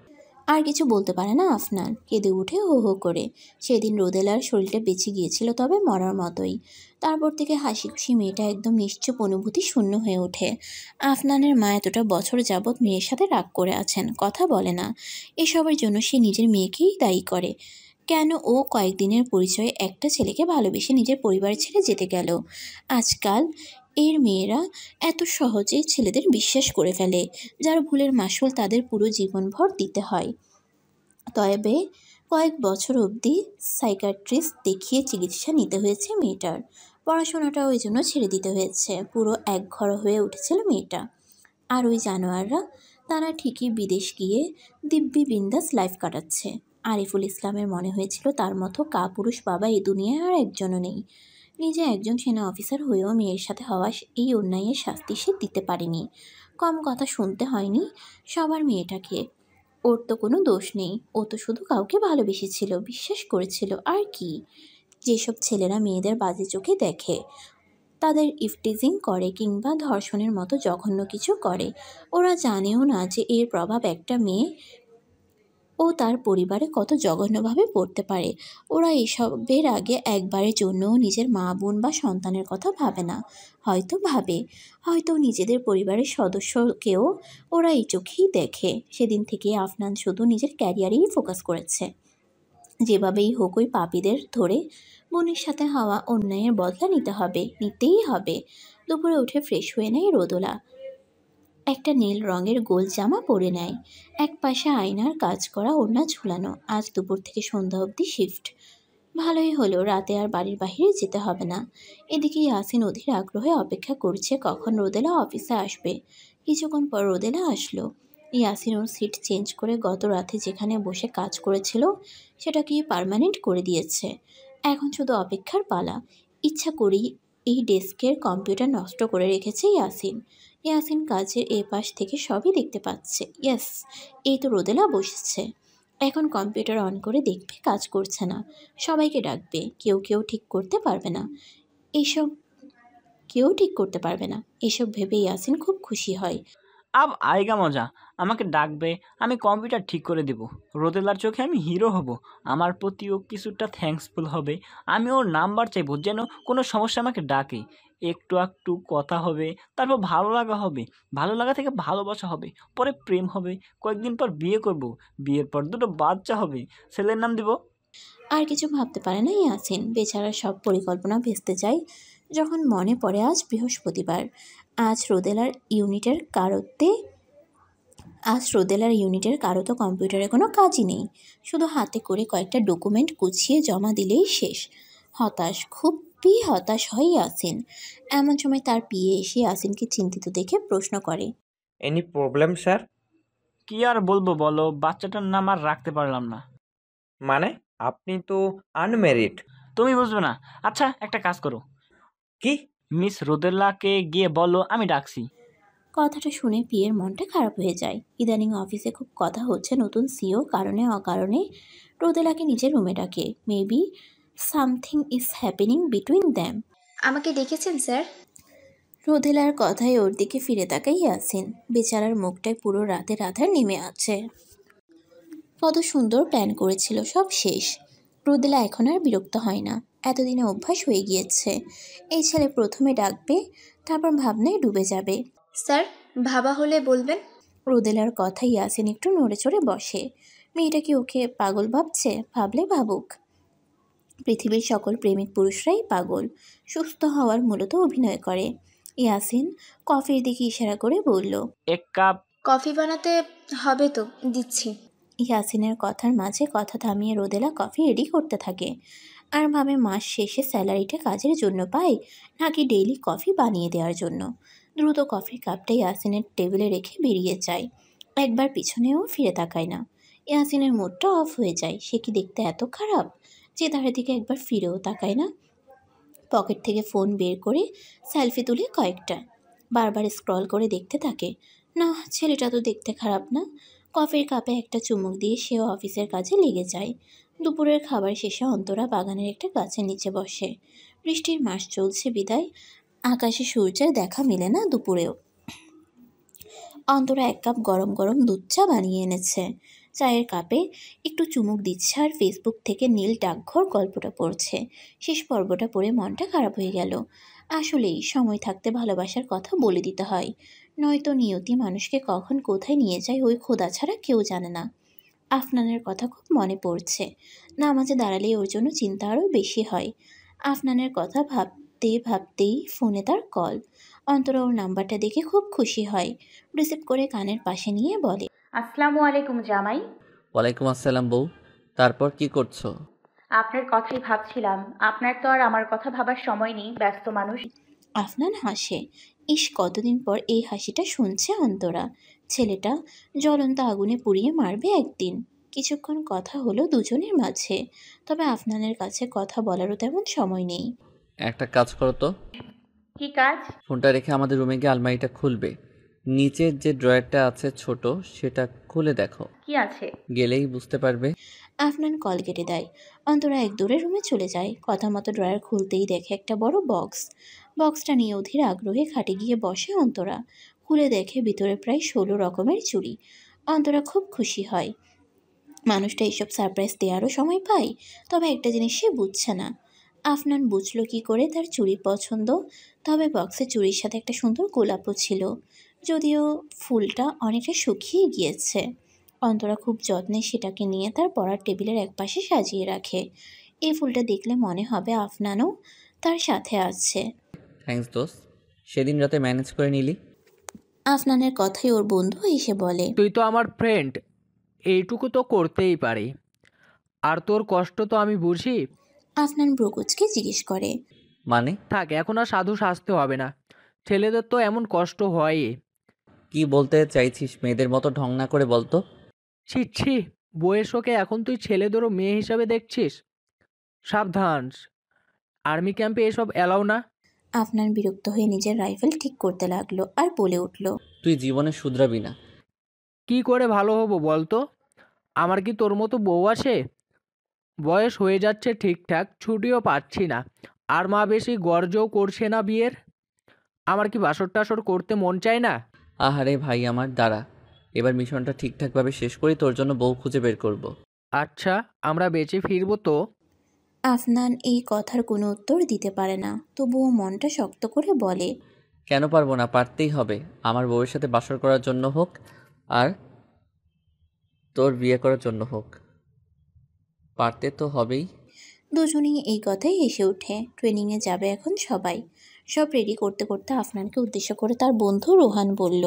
আর কিছু বলতে পারে না আফনান, কেঁদে উঠে হো হো করে। সেদিন রোদেলার শরীরটা বেঁচে গিয়েছিল, তবে মরার মতোই। তারপর থেকে হাসি খুশি মেয়েটা একদম নিশ্চুপ অনুভূতি শূন্য হয়ে ওঠে। আফনানের মা এতটা বছর যাবৎ মেয়ের সাথে রাগ করে আছেন, কথা বলে না। এসবের জন্য সে নিজের মেয়েকেই দায়ী করে। কেন ও কয়েকদিনের পরিচয়ে একটা ছেলেকে ভালোবেসে নিজের পরিবার ছেড়ে যেতে গেল। আজকাল এর মেয়েরা এত সহজে ছেলেদের বিশ্বাস করে ফেলে, যার ভুলের মাসুল তাদের পুরো জীবনভর দিতে হয়। তবে কয়েক বছর অবধি সাইকিয়াট্রিস্ট দেখিয়ে চিকিৎসা নিতে হয়েছে মেয়েটার। পড়াশোনাটাও ওই জন্য ছেড়ে দিতে হয়েছে। পুরো একঘর হয়ে উঠেছিল মেয়েটা। আর ওই জানোয়াররা, তারা ঠিকই বিদেশ গিয়ে দিব্যি বিন্দাস লাইফ কাটাচ্ছে। আরিফুল ইসলামের মনে হয়েছিল তার মতো কাপুরুষ বাবা এই দুনিয়ায় আর একজনও নেই। নিজে একজন সেনা অফিসার হয়েও মেয়ের সাথে হওয়া এই অন্যায়ের শাস্তি সে দিতে পারেনি। কম কথা শুনতে হয়নি সবার মেয়েটাকে। ওর তো কোনো দোষ নেই, ও তো শুধু কাউকে ভালোবেসেছিল, বিশ্বাস করেছিল, আর কি। যেসব ছেলেরা মেয়েদের বাজে চোখে দেখে, তাদের ইফটিজিং করে কিংবা ধর্ষণের মতো জঘন্য কিছু করে, ওরা জানেও না যে এর প্রভাব একটা মেয়ে ও তার পরিবারে কত জঘন্যভাবে পড়তে পারে। ওরা এসবের আগে একবারের জন্যও নিজের মা বোন বা সন্তানের কথা ভাবে না। হয়তো ভাবে, হয়তো নিজেদের পরিবারের সদস্যকেও ওরা এই চোখেই দেখে। সেদিন থেকে আফনান শুধু নিজের ক্যারিয়ারেই ফোকাস করেছে। যেভাবেই হোক ওই পাপীদের ধরে বোনের সাথে হওয়া অন্যায়ের বদলা নিতেই হবে। দুপুরে উঠে ফ্রেশ হয়ে নেয় রোদেলা। একটা নীল রঙের গোল জামা পরে নেয়। এক পাশে আয়নার কাজ করা ওড়না ঝুলানো। আজ দুপুর থেকে সন্ধ্যা অবধি শিফট। ভালোই হলো, রাতে আর বাড়ির বাইরে যেতে হবে না। এদিকে ইয়াসিন অধীর আগ্রহে অপেক্ষা করছে কখন রোদেলা অফিসে আসবে। কিছুক্ষণ পর রোদেলা আসলো। ইয়াসিন ওর সিট চেঞ্জ করে গত রাতে যেখানে বসে কাজ করেছিল সেটাকে পার্মানেন্ট করে দিয়েছে। এখন শুধু অপেক্ষার পালা। ইচ্ছা করেই এই ডেস্কের কম্পিউটার নষ্ট করে রেখেছে ইয়াসিন। ইয়াসিন কাজের এ পাশ থেকে সবই দেখতে পাচ্ছে। ইয়েস, এই তো রোদেলা বসেছে। এখন কম্পিউটার অন করে দেখবে কাজ করছে না। সবাইকে ডাকবে, কেউ ঠিক করতে পারবে না এইসব কেউ ঠিক করতে পারবে না এসব ভেবে ইয়াসিন খুব খুশি হয়। আব আয়েগা মজা। আমাকে ডাকবে, আমি কম্পিউটার ঠিক করে দেব। রোদেলার চোখে আমি হিরো হব। আমার প্রতিও কিছুটা থ্যাঙ্কসফুল হবে। আমি ওর নাম্বার চাইবো, যেন কোনো সমস্যা আমাকে ডাকে। একটু একটু কথা হবে, তারপর ভালো লাগা হবে, ভালো লাগা থেকে ভালোবাসা হবে, পরে প্রেম হবে, কয়েকদিন পর বিয়ে করব, বিয়ের পর দুটো বাচ্চা হবে, ছেলের নাম দিব। আর কিছু ভাবতে পারে না ইয়াসিন। বেচারা সব পরিকল্পনা ভেস্তে যায় যখন মনে পড়ে আজ বৃহস্পতিবার। আজ রোদেলার ইউনিটের কারো তো কম্পিউটারে কোনো কাজই নেই। শুধু হাতে করে কয়েকটা ডকুমেন্ট গুছিয়ে জমা দিলেই শেষ। খুবই হতাশ হয় ইয়াসিন। এমন সময় তার পিএ এসে ইয়াসিনকে চিন্তিত দেখে প্রশ্ন করে, এনি প্রবলেম স্যার? কি আর বলবো বলো, বাচ্চাটার নাম আর রাখতে পারলাম না। মানে আপনি তো আনম্যারিড। তুমি বুঝবে না। আচ্ছা, একটা কাজ করো, কি? মিস রোদেলাকে গিয়ে বলো আমি ডাকছি। কথাটা শুনে পিয়ের মনটা খারাপ হয়ে যায়। ইদানিং অফিসে খুব কথা হচ্ছে নতুন সিও কারণে অকারণে রোদেলাকে নিজের রুমে ডাকে। Maybe something is happening between them. আমাকে ডেকেছেন স্যার? রোদেলার কথায় ওর দিকে ফিরে তাকাই ইয়াসিন। বেচারার মুখটায় পুরো রাতের আধার নেমে আছে। কত সুন্দর প্ল্যান করেছিল, সব শেষ। রোদেলা এখন আর বিরক্ত হয় না। এতদিনে অভ্যাস হয়ে গিয়েছে। এই ছেলে প্রথমে ডাকবে, তারপর ভাবনায় ডুবে যাবে। স্যার, ভাবা হলে বলবেন। রোদেলার কথায় ইয়াসিন একটু নড়ে চড়ে বসে। মেয়েটা কি ওকে পাগল ভাবছে? ভাবলে ভাবুক। পৃথিবীর সকল প্রেমিক পুরুষরাই পাগল। সুস্থ হওয়ার মূলত অভিনয় করে। ইয়াসিন কফির দিকে ইশারা করে বলল, এক কাপ কফি বানাতে হবে তো, দিচ্ছি। ইয়াসিনের কথার মাঝে কথা থামিয়ে রোদেলা কফি রেডি করতে থাকে। আর ভাবে মাস শেষে স্যালারিটা কাজের জন্য পায় নাকি ডেইলি কফি বানিয়ে দেওয়ার জন্য। দ্রুত কফির কাপটা ইয়াসিনের টেবিলে রেখে বেরিয়ে যায়। একবার পিছনেও ফিরে তাকায় না। ইয়াসিনের মুডটা অফ হয়ে যায়। সে কি দেখতে এত খারাপ যে তার দিকে একবার ফিরেও তাকায় না? পকেট থেকে ফোন বের করে সেলফি তুলে কয়েকটা বারবার স্ক্রল করে দেখতে থাকে। না, ছেলেটা তো দেখতে খারাপ না। কফির কাপে একটা চুমুক দিয়ে সেও অফিসের কাজে লেগে যায়। দুপুরের খাবার শেষে অন্তরা বাগানের একটা গাছের নিচে বসে। বৃষ্টির মাস চলছে বিদায়, আকাশে সূর্যের দেখা মেলে না দুপুরেও। অন্তরা এক কাপ গরম গরম দুধ চা বানিয়ে এনেছে। চায়ের কাপে একটু চুমুক দিচ্ছে আর ফেসবুক থেকে নীল ডাকঘর গল্পটা পড়ছে। শেষ পর্বটা পড়ে মনটা খারাপ হয়ে গেল। আসলেই সময় থাকতে ভালোবাসার কথা বলে দিতে হয়, নয়তো নিয়তি মানুষকে কখন কোথায় নিয়ে যায় ওই খোদা ছাড়া কেউ জানে না। আফনানের কথা খুব মনে পড়ছে। নামাজে দাঁড়ালেই ওর জন্য চিন্তা আরও বেশি হয়। আফনানের কথা ভাবতেই ফোনে তার কল। অন্তরা ওর নাম্বারটা দেখে খুব খুশি হয়। রিসিভ করে কানের পাশে নিয়ে বলে, আসসালামু আলাইকুম জামাই। ওয়ালাইকুম আসসালাম বউ। তারপর কি করছো? আপনার কথাই ভাবছিলাম। আপনার তো আর আমার কথা ভাবার সময় নেই, ব্যস্ত মানুষ। আফনান হাসে। ইস, কতদিন পর এই হাসিটা শুনছে অন্তরা। ছেলেটা জ্বলন্ত আগুনে পুড়িয়ে মারবে একদিন। কিছুক্ষণ কথা হলো দুজনের মাঝে, তবে আফনানের কাছে কথা বলারও তেমন সময় নেই। একটা কাজ করো তো। কি কাজ? ফোনটা রেখে আমাদের রুমে গিয়ে আলমারিটা খুলবে। নিচের যে ড্রয়ারটা আছে ছোট, সেটা খুলে দেখো। কি আছে? গেলেই বুঝতে পারবে। আফনান কল কেটে দেয়। অন্তরা এক দৌড়ে রুমে চলে যায়। কথা মতো ড্রয়ার খুলতেই দেখে একটা বড় বক্স। বক্সটা নিয়ে অধীর আগ্রহে খাটে গিয়ে বসে অন্তরা। খুলে দেখে ভিতরে প্রায় 16 রকমের চুড়ি। অন্তরা খুব খুশি হয়। মানুষটা এইসব সারপ্রাইজ দেওয়ারও সময় পায়। তবে একটা জিনিস সে বুঝছে না, আফনান বুঝলো কি করে তার চুড়ি পছন্দ। তবে বক্সে চুড়ির সাথে একটা সুন্দর গোলাপও ছিল, যদিও ফুলটা অনেকটা শুকিয়ে গিয়েছে। অন্তরা খুব যত্নে সেটাকে নিয়ে তার পড়ার টেবিলের একপাশে সাজিয়ে রাখে। এই ফুলটা দেখলে মনে হবে আফনানও তার সাথে আছে। থ্যাঙ্কস দোস্ত, সেদিন রাতে ম্যানেজ করে নিলি। আফনানের কথাই ওর বন্ধু এসে বলে, তুই তো আমার ফ্রেন্ড, এইটুকু তো করতেই পারি। আর তোর কষ্ট তো আমি বুঝি। আফনান ব্রুকুচকে জিজ্ঞেস করে, মানে? থাক, এখন আর সাধু সাজতে হবে না। ছেলেদের তো এমন কষ্ট হয়ই। কি বলতে চাইছিস মেয়েদের মতো ঢং না করে বলতো। ছি ছি, বয়স ওকে এখন তুই ছেলেদেরও মেয়ে হিসাবে দেখছিস? সাবধান, আর্মি ক্যাম্পে এসব এলাও না। আফনান বিরক্ত হয়ে নিজের রাইফেল ঠিক করতে লাগলো আর বলে উঠল, তুই জীবনে শুধরাবি না। কি করে ভালো হবো বলতো? আমার কি তোর মতো বউ আছে? বয়স হয়ে যাচ্ছে ঠিকঠাক, ছুটিও পাচ্ছি না, আর মা বেশি গর্জও করছে না বিয়ের। আমার কি বাসর টাসর করতে মন চায় না? আহারে ভাই আমার, দাঁড়া, এবার মিশনটা ঠিকঠাকভাবে শেষ করি, তোর জন্য বউ খুঁজে বের করব। আচ্ছা, আমরা বেঁচে ফিরবো তো? আফনান এই কথার কোনো উত্তর দিতে পারে না, তবুও মনটা শক্ত করে বলে, কেন পারবো না, পারতেই হবে। আমার বউয়ের সাথে বাসর করার জন্য হোক আর তোর বিয়ে করার জন্য হোক, পারতে তো হবেই। দুজনেই এই কথাই হেসে ওঠে। ট্রেনিংয়ে যাবে এখন সবাই। সব রেডি করতে করতে আফনানকে উদ্দেশ্য করে তার বন্ধু রোহান বলল,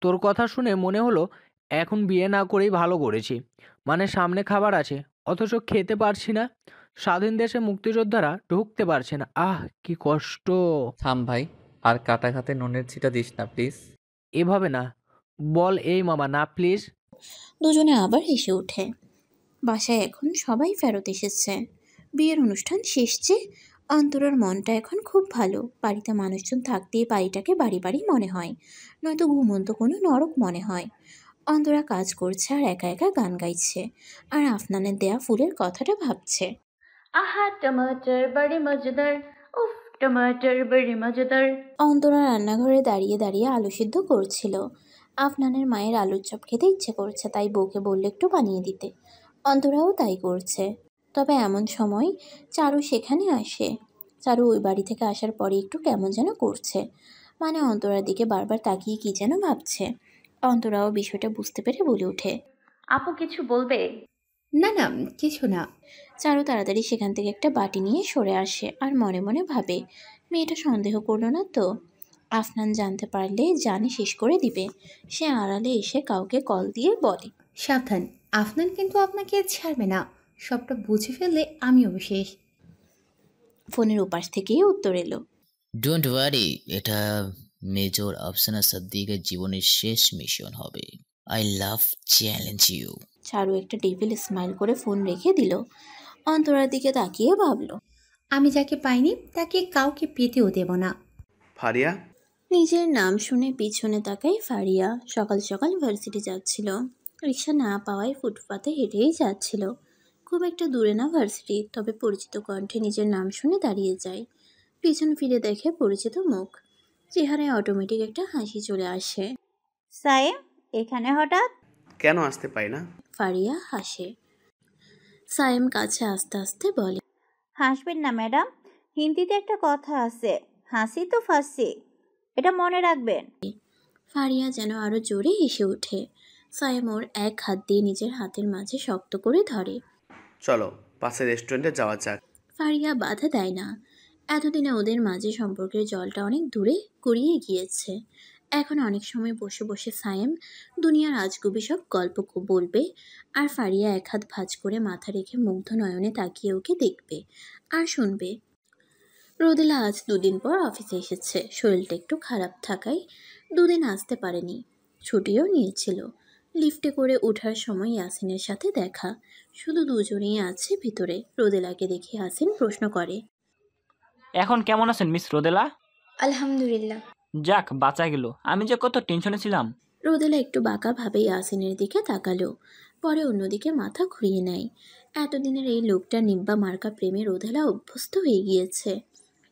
তোর কথা শুনে মনে হলো এখন বিয়ে না করেই ভালো করেছি। মানে সামনে খাবার আছে, অথচ খেতে পারছি না। স্বাধীন দেশে মুক্তিযোদ্ধারা ঢুকতে পারছে না, আহ কি কষ্ট। থাম ভাই, আর কাটা ঘাতে নুনের ছিটা দিস না প্লিজ। এভাবে না, বল এই মামা না প্লিজ। দুজনে আবার হেসে ওঠে। বাসায় এখন সবাই ফেরত এসেছে। বিয়ের অনুষ্ঠান শেষ যে। অন্তরার মনটা এখন খুব ভালো। বাড়িতে মানুষজন থাকতেই বাড়িটাকে বাড়ি বাড়ি মনে হয়, নয়তো ঘুমন্ত কোনো নরক মনে হয়। অন্তরা কাজ করছে আর একা একা গান গাইছে, আর আফনানের দেয়া ফুলের কথাটা ভাবছে। আহা টমাটার বড়ি মজাদার, উফ টমাটার বড়ি মজাদার। অন্তরা রান্নাঘরে দাঁড়িয়ে দাঁড়িয়ে আলু সিদ্ধ করছিল। আফনানের মায়ের আলুর চপ খেতে ইচ্ছে করছে, তাই বউকে বললে একটু বানিয়ে দিতে। অন্তরাও তাই করছে। তবে এমন সময় চারু সেখানে আসে। চারু ওই বাড়ি থেকে আসার পরে একটু কেমন যেন করছে, মানে অন্তরার দিকে বারবার তাকিয়ে কি যেন ভাবছে। অন্তরাও বিষয়টা বুঝতে পেরে বলে ওঠে, আপু কিছু বলবে? না না, কিছু না। চারু তাড়াতাড়ি সেখান থেকে একটা বাটি নিয়ে সরে আসে আর মনে মনে ভাবে, মেয়েটা সন্দেহ করলো না তো? আফনান জানতে পারলে জানে শেষ করে দিবে। সে আড়ালে এসে কাউকে কল দিয়ে বলে, সাবধান, আফনান কিন্তু আপনাকে ছাড়বে না। সবটা বুঝে ফেললে আমিও শেষ। ফোনের ওপাশ থেকেই উত্তর এলো, ডোন্ট ওয়ারি, এটা মেজর আফসানা সাদ্দিকের জীবনের শেষ মিশন হবে। I love challenge you. Charu একটা ডেভিল স্মাইল করে ফোন রেখে দিল। অন্তরার দিকে তাকিয়ে ভাবলো, আমি যাকে পাইনি তাকে কাউকে পেতেও দেব না। ফারিয়া, নিজের নাম শুনে পিছনে তাকাই ফারিয়া। সকাল সকাল ভার্সিটি যাচ্ছিল। রিক্সা না পাওয়ায় ফুটপাতে হেঁটেই যাচ্ছিল। খুব একটা দূরে না ভার্সিটি, তবে পরিচিত কণ্ঠে নিজের নাম শুনে দাঁড়িয়ে যায়। পিছন ফিরে দেখে পরিচিত মুখ। চেহারায় অটোমেটিক একটা হাসি চলে আসে। সায়েম, এখানে হঠাৎ? কেন আসতে পারি না? ফারিয়া হাসে। সায়েম কাছে আস্তে আস্তে বলে, হাসবেন না ম্যাডাম, হিন্দিতে একটা কথা আছে, হাসি তো ফাঁসি, এটা মনে রাখবেন। ফারিয়া যেন আরো জোরে হেসে ওঠে। সায়েম ওর এক হাত দিয়ে নিজের হাতের মাঝে শক্ত করে ধরে। চলো পাশের রেস্টুরেন্টে যাওয়া যাক। ফারিয়া বাধা দেয় না। এতদিনে ওদের মাঝে সম্পর্কের জলটা অনেক দূরে গড়িয়ে গিয়েছে। এখন অনেক সময় বসে বসে সায়েম দুনিয়ার আজগুবি সব গল্প বলবে, আর ফারিয়া এক হাত ভাঁজ করে মাথা রেখে মুগ্ধ নয়নে তাকিয়ে ওকে দেখবে আর শুনবে। রোদেলা আজ 2 দিন পর অফিসে এসেছে। শরীরটা একটু খারাপ থাকায় 2 দিন আসতে পারেনি। ছুটিও নিয়েছিল। লিফটে করে ওঠার সময় ইয়াসিনের সাথে দেখা। শুধু দুজনেই আছে ভিতরে। রোদেলাকে দেখে ইয়াসিন প্রশ্ন করে, এখন কেমন আছেন মিস রোদেলা? আলহামদুলিল্লাহ। যাক, বাঁচা গেল, আমি যে কত টেনশনে ছিলাম। রোদেলা একটু বাঁকাভাবে ইয়াসিনের দিকে তাকালো, পরে অন্যদিকে মাথা ঘুরিয়ে নেয়। এতদিনের এই লোকটা নিব্বা মার্কা প্রেমে রোদেলা অভ্যস্ত হয়ে গিয়েছে।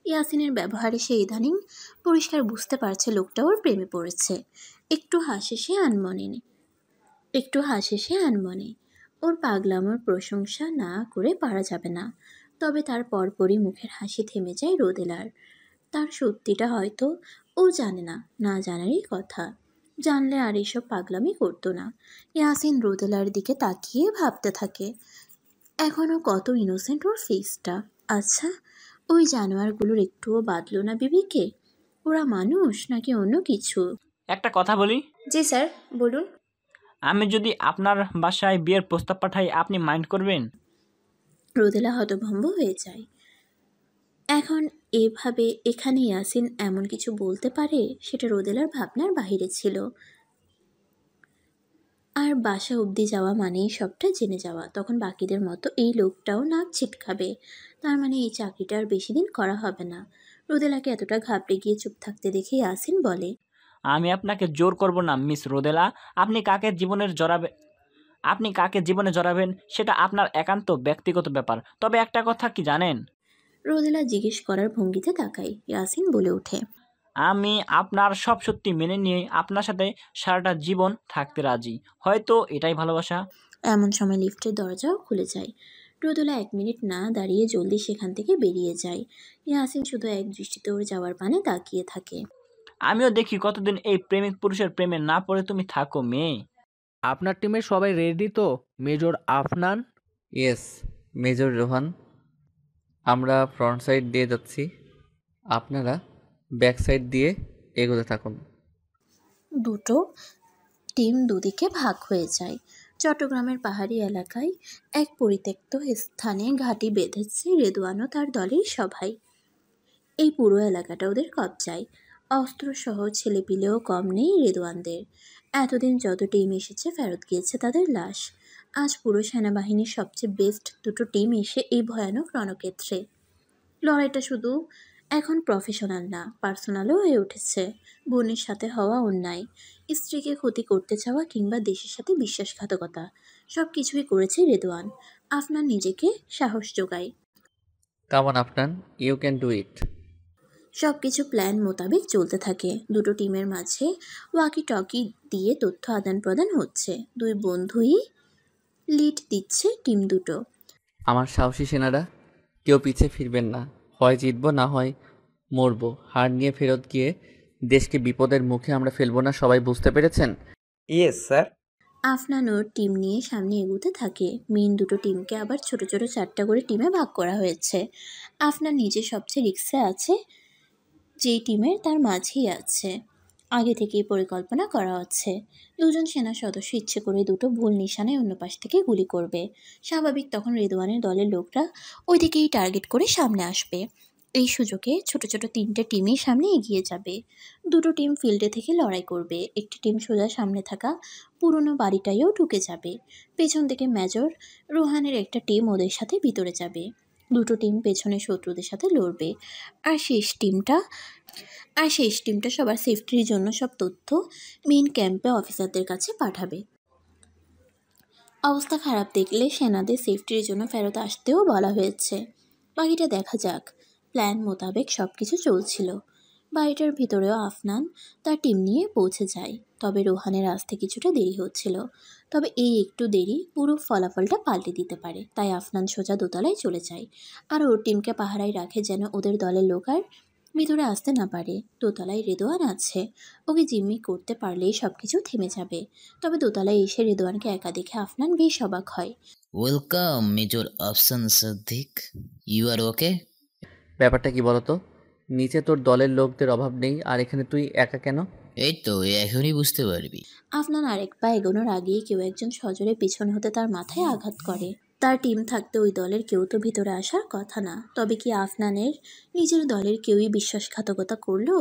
ইয়াসিনের ব্যবহারে সে ইদানিং পরিষ্কার বুঝতে পারছে লোকটা ওর প্রেমে পড়েছে। একটু হাসে সে আনমনে। ওর পাগলামোর প্রশংসা না করে পারা যাবে না। তবে তার পরপরই মুখের হাসি থেমে যায় রোদেলার। তার সত্যিটা হয়তো ও জানে না, না জানারই কথা। জানলে আর এসব পাগলামি করতো না। ইয়াসিন রোদেলার দিকে তাকিয়ে ভাবতে থাকে, এখনও কত ইনোসেন্ট ওর ফেসটা। আচ্ছা, ওই জানোয়ারগুলোর একটুও বাদলো না বিবিকে? ওরা মানুষ নাকি অন্য কিছু? একটা কথা বলি। জি স্যার, বলুন। আমি যদি আপনার বাসায় বিয়ের প্রস্তাব পাঠাই, আপনি মাইন্ড করবেন? রোদেলা হতভম্ব হয়ে যায়। এখন এভাবে এখানে ইয়াসিন এমন কিছু বলতে পারে সেটা রোদেলার ভাবনার বাহিরে ছিল। আর বাসা অবধি যাওয়া মানেই সবটা জেনে যাওয়া। তখন বাকিদের মতো এই লোকটাও নাক ছিটকাবে। তার মানে এই চাকরিটা আর বেশি দিন করা হবে না। রোদেলাকে এতটা ঘাবড়ে গিয়ে চুপ থাকতে দেখে ইয়াসিন বলে, আমি আপনাকে জোর করব না মিস রোদেলা। আপনি কাকে জীবনে জড়াবেন সেটা আপনার একান্ত ব্যক্তিগত ব্যাপার। তবে একটা কথা কি জানেন? রোদেলা জিজ্ঞেস করার ভঙ্গিতে তাকায়। ইয়াসিন বলে ওঠে, আমি আপনার সব সত্যি মেনে নিয়ে আপনার সাথে সারাটা জীবন থাকতে রাজি। হয়তো এটাই ভালোবাসা। এমন সময় লিফটের দরজাও খুলে যায়। রোদেলা 1 মিনিট না দাঁড়িয়ে জলদি সেখান থেকে বেরিয়ে যায়। ইয়াসিন শুধু এক দৃষ্টিতে ওর যাওয়ার পানে তাকিয়ে থাকে। আমিও দেখি কতদিন এই প্রেমিক পুরুষের প্রেমে না পড়ে তুমি থাকো মেয়ে। আপনার টিমের সবাই রেডি তো? Major Afnan? Yes major Rohan, আমরা ফ্রন্ট সাইড দিয়ে যাচ্ছি, আপনারা ব্যাক সাইড দিয়ে এগোতে থাকুন। দুটো টিম দুদিকে ভাগ হয়ে যায়। চট্টগ্রামের পাহাড়ি এলাকায় এক পরিত্যক্ত স্থানে ঘাঁটি বেঁধেছে রেদওয়ান ও তার দলের সবাই। এই পুরো এলাকাটা ওদের কবজায়। অস্ত্রসহ ছেলেপিলেও কম নেই রেদওয়ানদের। এতদিন যত টিম এসেছে ফেরত গিয়েছে তাদের লাশ। আজ পুরো সেনাবাহিনীর সবচেয়ে বেস্ট দুটো টিম এসে এই ভয়ানক রণক্ষেত্রে। লড়াইটা শুধু এখন প্রফেশনাল না, পার্সোনালও হয়ে উঠেছে। বোনের সাথে হওয়া অন্যায়, স্ত্রীকে ক্ষতি করতে চাওয়া কিংবা দেশের সাথে বিশ্বাসঘাতকতা, সব কিছুই করেছে রেদওয়ান। আফনান নিজেকে সাহস যোগায়। Come on Afnan, you can do it. সব কিছু প্ল্যান মোতাবেক চলতে থাকে। দুটো টিমের মাঝে ওয়াকি টকি দিয়ে তথ্য আদান প্রদান হচ্ছে। দুই বন্ধুই লিড দিচ্ছে টিম দুটো। আমার সাহসী সেনারা, কেউ পিছে ফিরবেন না। হয় জিতবো না হয় মরবো। হার নিয়ে ফেরত গিয়ে দেশকে বিপদের মুখে আমরা ফেলবো না, সবাই বুঝতে পেরেছেন? Yes sir. আফনান ওর টিম নিয়ে সামনে এগোতে থাকে। মেন দুটো টিমকে আবার ছোট ছোট 4টা করে টিমে ভাগ করা হয়েছে। আফনান নিজে সবচেয়ে রিস্কে আছে, যেই টিমের তার মাঝেই আছে। আগে থেকেই পরিকল্পনা করা হচ্ছে। দুজন সেনা সদস্য ইচ্ছে করে দুটো ভুল নিশানায় অন্য পাশ থেকে গুলি করবে। স্বাভাবিক তখন রেদওয়ানের দলের লোকরা ওই দিকেই টার্গেট করে সামনে আসবে। এই সুযোগে ছোট ছোট 3টে টিমই সামনে এগিয়ে যাবে। দুটো টিম ফিল্ডে থেকে লড়াই করবে। একটি টিম সোজা সামনে থাকা পুরনো বাড়িটাইও ঢুকে যাবে। পেছন থেকে মেজর রোহানের একটা টিম ওদের সাথে ভিতরে যাবে। দুটো টিম পেছনে শত্রুদের সাথে লড়বে। আর শেষ টিমটা সবার সেফটির জন্য সব তথ্য মেইন ক্যাম্পে অফিসারদের কাছে পাঠাবে। অবস্থা খারাপ দেখলে সেনাদের সেফটির জন্য ফেরত আসতেও বলা হয়েছে। বাকিটা দেখা যাক। প্ল্যান মোতাবেক সব কিছু চলছিল। বাড়িটার ভিতরেও আফনান তার টিম নিয়ে পৌঁছে যায়। তবে রোহানের আসতে কিছুটা দেরি হচ্ছিল। তবে এই একটু দেরি পুরো ফলাফলটা পাল্টে দিতে পারে। তাই আফনান সোজা দোতলায় চলে যায়। আর ওর টিমকে পাহারায় রাখে যেন ওদের দলের লোক আর ভিতরে আসতে না পারে। দোতলায় রেদওয়ান আছে। ওকে জিম্মি করতে পারলেই সব কিছু থেমে যাবে। তবে দোতলায় এসে রেদওয়ানকে একা দেখে আফনান বেশ অবাক হয়। Welcome major Afsan Siddiq, you are okay? ব্যাপারটা কি বলতো? নিচে তোর দলের লোকদের অভাব নেই, আর এখানে তুই একা কেন? এই তো এখনই বুঝতে পারবি। আফনান আরেক পা এগোনোর আগেই কেউ একজন সজোরে পিছন হতে তার মাথায় আঘাত করে। তার টিম থাকতে ওই দলের কেউ তো ভিতরে আসার কথা না। তবে কি আফনানের নিজের দলের কেউই বিশ্বাসঘাতকতা করলো?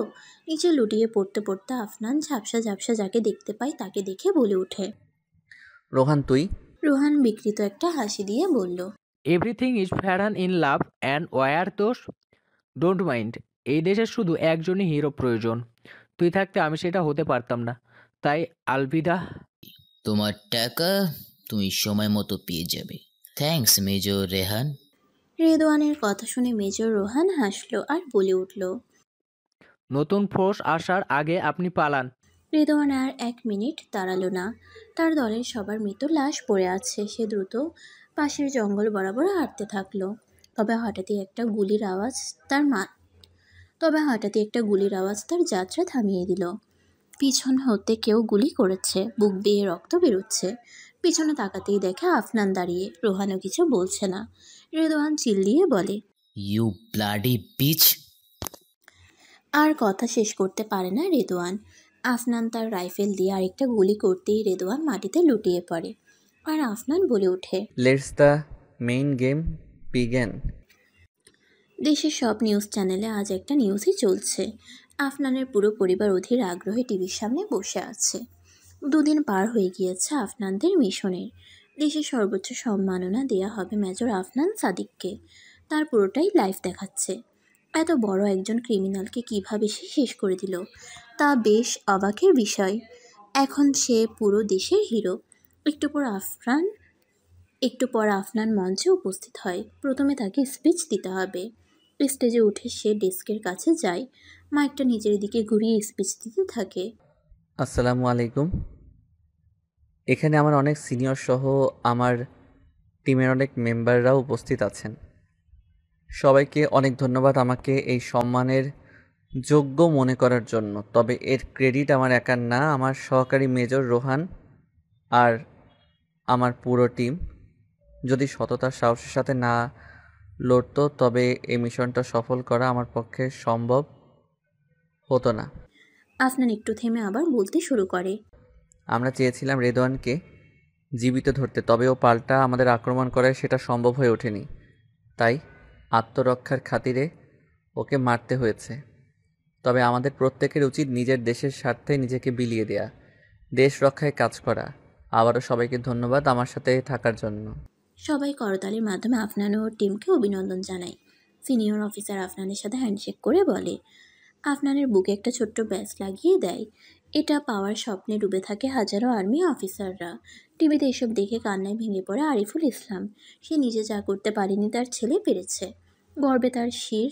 নিচে লুটিয়ে পড়তে পড়তে আফনান ঝাপসা ঝাপসা যাকে দেখতে পায় তাকে দেখে বলে ওঠে, রোহান তুই? রোহান বিকৃত একটা হাসি দিয়ে বলল, everything is fair in love and war দোষ। Don't mind. এই দেশে শুধু একজনই হিরো প্রয়োজন। তুই থাকতে আমি সেটা হতে পারতাম না। তাই আলবিদা। তোমার টাকা তুমি সময় মতো পেয়ে যাবে। Thanks major Rehan. রেদওয়ানের কথা শুনে মেজর রোহান হাসলো আর বলে উঠল, নতুন ফোর্স আসার আগে আপনি পালান। রেদওয়ান আর 1 মিনিট দাঁড়ালো না। তার দলের সবার মৃত লাশ পড়ে আছে। সে দ্রুত পাশের জঙ্গল বরাবর হাঁটতে থাকলো। তবে হঠাৎই একটা গুলির আওয়াজ তার যাত্রা থামিয়ে দিল। পিছন হতে কেউ গুলি করেছে। বুক দিয়ে রক্ত বেরোচ্ছে। পিছনে তাকাতেই দেখে আফনান দাঁড়িয়ে। রোহানও কিছু বলছে না। রেদওয়ান চিল্লিয়ে বলে, ইউ ব্লাডি বিচ। আর কথা শেষ করতে পারে না রেদওয়ান। আফনান তার রাইফেল দিয়ে আরেকটা গুলি করতেই রেদওয়ান মাটিতে লুটিয়ে পড়ে। আর আফনান বলে ওঠে, let's the main game begin. দেশের সব নিউজ চ্যানেলে আজ একটা নিউজই চলছে। আফনানের পুরো পরিবার অধীর আগ্রহে টিভির সামনে বসে আছে। দুদিন পার হয়ে গিয়েছে আফনানদের মিশনের। দেশের সর্বোচ্চ সম্মাননা দেয়া হবে মেজর আফনান সাদিককে। তার পুরোটাই লাইভ দেখাচ্ছে। এত বড় একজন ক্রিমিনালকে কিভাবে সে শেষ করে দিল, তা বেশ অবাকের বিষয়। এখন সে পুরো দেশের হিরো। একটু পর আফনান একটু পর আফনান মঞ্চে উপস্থিত হয়। প্রথমে তাকে স্পিচ দিতে হবে। স্টেজে উঠে সে ডেস্কের কাছে যায়, মাইকটা নিজের দিকে ঘুরিয়ে স্পিচ দিতে থাকে। আসসালামু আলাইকুম। এখানে আমার অনেক সিনিয়র সহ আমার টিমের অনেক মেম্বাররাও উপস্থিত আছেন। সবাইকে অনেক ধন্যবাদ আমাকে এই সম্মানের যোগ্য মনে করার জন্য। তবে এর ক্রেডিট আমার একার না, আমার সহকারী মেজর রোহান আর আমার পুরো টিম যদি সততার সাহসের সাথে না লড়তো তবে এই মিশনটা সফল করা আমার পক্ষে সম্ভব হতো না। আফনান একটু থেমে আবার বলতে শুরু করে। আমরা চেয়েছিলাম রেদওয়ানকে জীবিত ধরতে, তবে ও পাল্টা আমাদের আক্রমণ করে সেটা সম্ভব হয়ে ওঠেনি। তাই আত্মরক্ষার খাতিরে ওকে মারতে হয়েছে। তবে আমাদের প্রত্যেকের উচিত নিজের দেশের স্বার্থে নিজেকে বিলিয়ে দেয়া, দেশ রক্ষায় কাজ করা। আবারও সবাইকে ধন্যবাদ আমার সাথে থাকার জন্য। সবাই করতালির মাধ্যমে আফনান ও ওর টিমকে অভিনন্দন জানায়। সিনিয়র অফিসার আফনানের সাথে হ্যান্ডশেক করে বলে। আফনানের বুকে একটা ছোট্ট ব্যাজ লাগিয়ে দেয়। এটা পাওয়ার স্বপ্নে ডুবে থাকে হাজারো আর্মি অফিসাররা। টিভিতে এসব দেখে কান্নায় ভেঙে পড়ে আরিফুল ইসলাম। সে নিজে যা করতে পারেনি তার ছেলে পেরেছে। গর্বে তার শির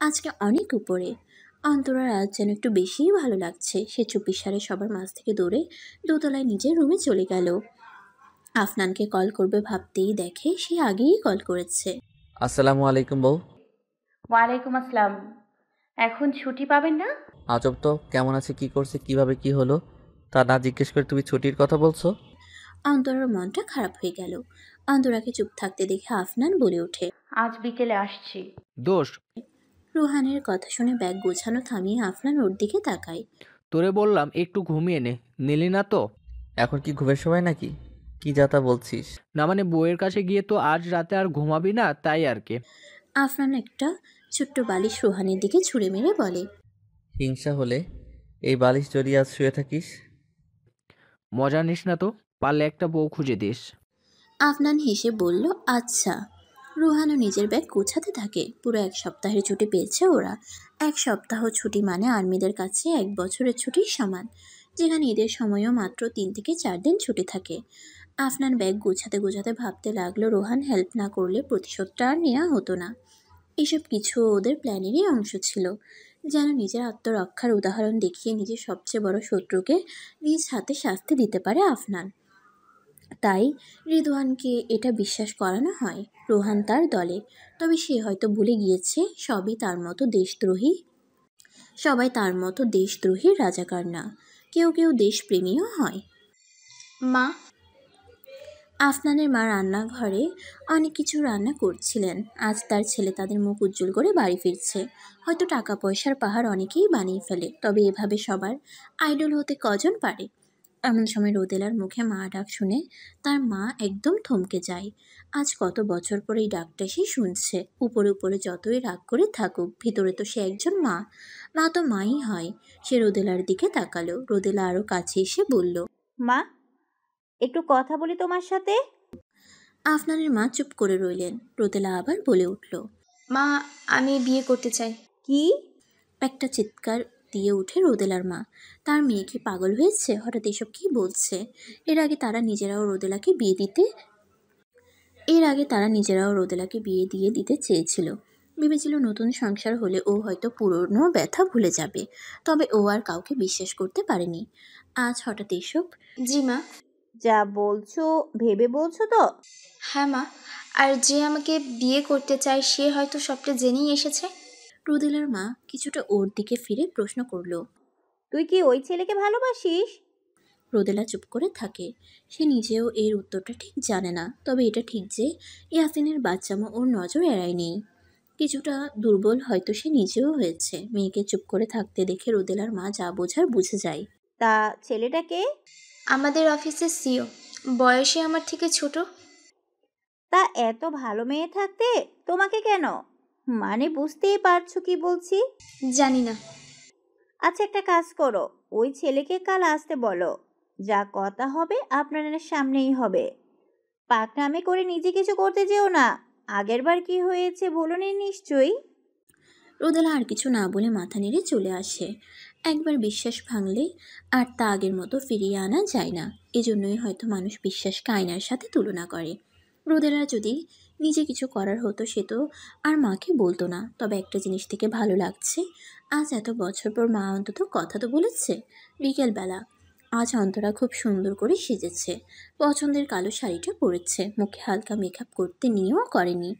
আজকে অনেক উপরে। অন্তরার আজ যেন একটু বেশিই ভালো লাগছে। সে চুপিসারে সবার মাঝ থেকে দৌড়ে দোতলায় নিজের রুমে চলে গেল। আফনানকে কল করবে ভাবতেই দেখে সে আগেই কল করেছে। আসসালামু আলাইকুম বউ। ওয়ালাইকুম আসসালাম। এখন ছুটি পাবেন না? আজব তো, কেমন আছে, কি করছে, কিভাবে কি হলো তা না জিজ্ঞেস করে তুমি ছুটির কথা বলছো? অন্তরার মনটা খারাপ হয়ে গেল। অন্তরাকে চুপ থাকতে দেখে আফনান বলে ওঠে, আজ বিকেলে আসছি। দোষ, রুহানের কথা শুনে ব্যাগ গোছানো থামিয়ে আফনান ওর দিকে তাকায়। তোরে বললাম একটু ঘুমিয়ে নিলি না তো? এখন কি ঘুমের সময় নাকি? কি যাতা বলছিস? না মানে বউয়ের কাছে গিয়ে তো আজ রাতে আর ঘুমাবি না, তাই আর কি। আফনান একটা ছোট্ট বালিশ রুহানের দিকে ছুঁড়ে মেরে বলে, হিংসা হলে এই বালিশ জড়িয়ে আজ শুয়ে থাকিস? মজা নিস না তো, পারলে একটা বউ খুঁজে দিস। আফনান হেসে বলল, আচ্ছা। রুহানও নিজের ব্যাগ গোছাতে থাকে। পুরো 1 সপ্তাহের ছুটি পেয়েছে ওরা। 1 সপ্তাহ ছুটি মানে আর্মিদের কাছে 1 বছরের ছুটির সমান, যেখানে ঈদের সময়ও মাত্র 3 থেকে 4 দিন ছুটি থাকে। আফনান ব্যাগ গোছাতে গোছাতে ভাবতে লাগলো, রোহান হেল্প না করলে প্রতিশোধটা আর নেওয়া হতো না। এসব কিছু ওদের প্ল্যানেরই অংশ ছিল। যেন নিজের আত্মরক্ষার উদাহরণ দেখিয়ে নিজের সবচেয়ে বড় শত্রুকে নিজ হাতে শাস্তি দিতে পারে আফনান। তাই রিদওয়ানকে এটা বিশ্বাস করানো হয় রোহান তার দলে। তবে সে হয়তো ভুলে গিয়েছে সবাই তার মতো দেশদ্রোহীর রাজাকার না। কেউ কেউ দেশপ্রেমীও হয়। মা, আফনানের মা রান্নাঘরে অনেক কিছু রান্না করছিলেন। আজ তার ছেলে তাদের মুখ উজ্জ্বল করে বাড়ি ফিরছে। হয়তো টাকা পয়সার পাহাড় অনেকেই বানিয়ে ফেলে, তবে এভাবে সবার আইডল হতে কজন পারে? এমন সময় রোদেলার মুখে মা ডাক শুনে তার মা একদম থমকে যায়। আজ কত বছর পরে এই ডাকটা সে শুনছে। উপরে উপরে যতই রাগ করে থাকুক, ভিতরে তো সে একজন মা। মা তো মাই হয়। সে রোদেলার দিকে তাকালো। রোদেলা আরও কাছে এসে বলল, মা, একটু কথা বলি তোমার সাথে। আফনানের মা চুপ করে রইলেন। রোদেলা আবার বলে উঠল, মা, আমি বিয়ে করতে চাই। কি? একটা চিৎকার দিয়ে উঠে রোদেলার মা। তার মেয়ে কি পাগল হয়েছে? হঠাৎ এসব কি বলছে? এর আগে তারা নিজেরাও রোদেলাকে বিয়ে দিয়ে দিতে চেয়েছিল। ভেবেছিল নতুন সংসার হলে ও হয়তো পুরনো ব্যথা ভুলে যাবে। তবে ও আর কাউকে বিশ্বাস করতে পারেনি। আজ হঠাৎ এসব। জি মা। যা বলছো ভেবে বলছো তো? হ্যাঁ মা, আর যে আমাকে বিয়ে করতে চায় সে হয়তো সবটা জেনেই এসেছে। রোদেলার মা কিছুটা ওর দিকে ফিরে প্রশ্ন করল, তুই কি ওই ছেলেকে ভালোবাসিস? রোদেলা চুপ করে থাকে। সে নিজেও এর উত্তরটা ঠিক জানে না। তবে এটা ঠিক যে ইয়াসিনের বাচ্চামো ওর নজর এড়ায়নি। কিছুটা দুর্বল হয়তো সে নিজেও হয়েছে। মেয়েকে চুপ করে থাকতে দেখে রোদেলার মা যা বোঝার বুঝে যায়। তা ছেলেটাকে? আমাদের অফিসের সিও, বয়সে আমার থেকে ছোট। তা এত ভালো মেয়ে থাকতে তোমাকে কেন? মানে বুঝতেই পারছো কি বলছি? জানি না। আচ্ছা একটা কাজ করো, ওই ছেলেকে কাল আসতে বলো। যা কথা হবে আপনাদের সামনেই হবে। পাকনামে করে নিজে কিছু করতে যেও না। আগেরবার কি হয়েছে ভুলোনি নিশ্চয়ই। রোদেলা আর কিছু না বলে মাথা নেড়ে চলে আসে। একবার বিশ্বাস ভাঙলে আর তা আগের মতো ফিরিয়ে আনা যায় না। এজন্যই হয়তো মানুষ বিশ্বাসকে আয়নার সাথে তুলনা করে। রোদেলা যদি নিজে কিছু করার হতো সে তো আর মাকে বলতো না। তবে একটা জিনিস থেকে ভালো লাগছে, আজ এত বছর পর মা অন্তত কথা তো বলেছে। বিকেলবেলা আজ অন্তরা খুব সুন্দর করে সেজেছে। পছন্দের কালো শাড়িটা পরেছে, মুখে হালকা মেকআপ করতে নিয়েও করেনি।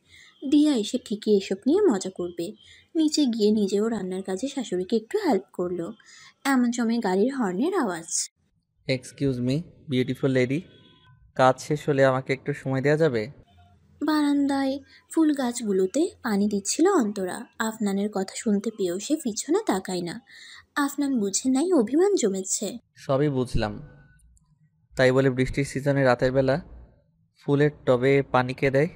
দিয়া এসে ঠিকই এসব নিয়ে মজা করবে। নিচে গিয়ে নিজেও রান্নার কাজে শাশুড়িকে একটু হেল্প করলো। এমন সময় গাড়ির হর্নের আওয়াজ। এক্সকিউজ মি বিউটিফুল লেডি, কাজ শেষ হলে আমাকে একটু সময় দেওয়া যাবে? বারান্দায় ফুল গাছগুলোতে পানি দিচ্ছিল অন্তরা। আফনানের কথা শুনতে পেয়েও সে পিছনে তাকায় না। আফনান বুঝে নাই অভিমান জমেছে। সবই বুঝলাম, তাই বলে বৃষ্টির সিজনে রাতের বেলা ফুলের টবে পানি কে দেয়?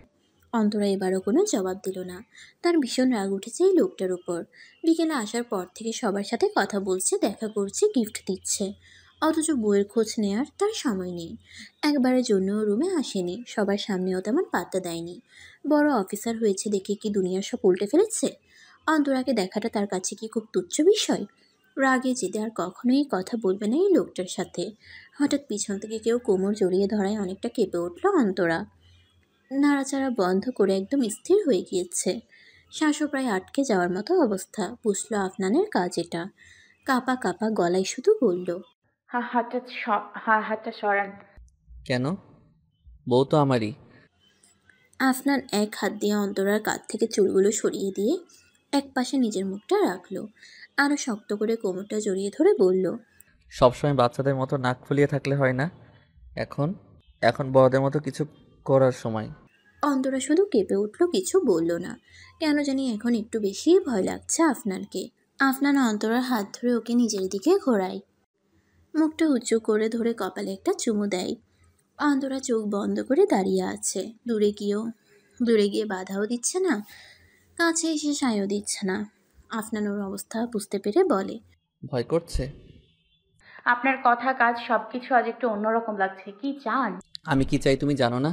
অন্তরা এবারও কোনো জবাব দিল না। তার ভীষণ রাগ উঠেছে এই লোকটার উপর। বিকেলে আসার পর থেকে সবার সাথে কথা বলছে, দেখা করছে, গিফট দিচ্ছে, অথচ বইয়ের খোঁজ নেয়ার তার সময় নেই। একবারের জন্যও রুমে আসেনি, সবার সামনেও তেমন পাত্তা দেয়নি। বড় অফিসার হয়েছে দেখে কি দুনিয়ার সব উল্টে ফেলেছে? অন্তরাকে দেখাটা তার কাছে কি খুব তুচ্ছ বিষয়? রাগে জেদে আর কখনোই কথা বলবে না এই লোকটার সাথে। হঠাৎ পিছন থেকে কেউ কোমর জড়িয়ে ধরায় অনেকটা কেঁপে উঠল অন্তরা। নাড়াচাড়া বন্ধ করে একদম স্থির হয়ে গিয়েছে। শ্বাসও প্রায় আটকে যাওয়ার মতো অবস্থা। বুঝলো আফনানের কাজ এটা। কাপা কাপা গলায় শুধু বলল, হাতটা সরান। কেন? বউ তো আমারই। আফনান এক হাত দিয়ে অন্তরার কাঁধ থেকে চুলগুলো সরিয়ে দিয়ে এক পাশে নিজের মুখটা রাখলো। আরও শক্ত করে কোমরটা জড়িয়ে ধরে বলল, সবসময় বাচ্চাদের মতো নাক ফুলিয়ে থাকলে হয় না। এখন এখন বড়দের মতো কিছু করার সময়। অন্তরা শুধু কেঁপে উঠল, কিছু বলল না। কেন জানি এখন একটু বেশিই ভয় লাগছে আফনানকে। আফনান অন্তরার হাত ধরে ওকে নিজের দিকে ঘোরায়, মুখটা উঁচু করে ধরে কপালে একটা চুমু দেয়। অন্তরা চোখ বন্ধ করে দাঁড়িয়ে আছে। দূরে গিয়ে বাধাও দিচ্ছে না, কাছে এসে সায়ও দিচ্ছে না। আফনান ওর অবস্থা বুঝতে পেরে বলে, ভয় করছে? আপনার কথা কাজ সবকিছু আজ একটু অন্যরকম লাগছে। কি চান? আমি কি চাই তুমি জানো না?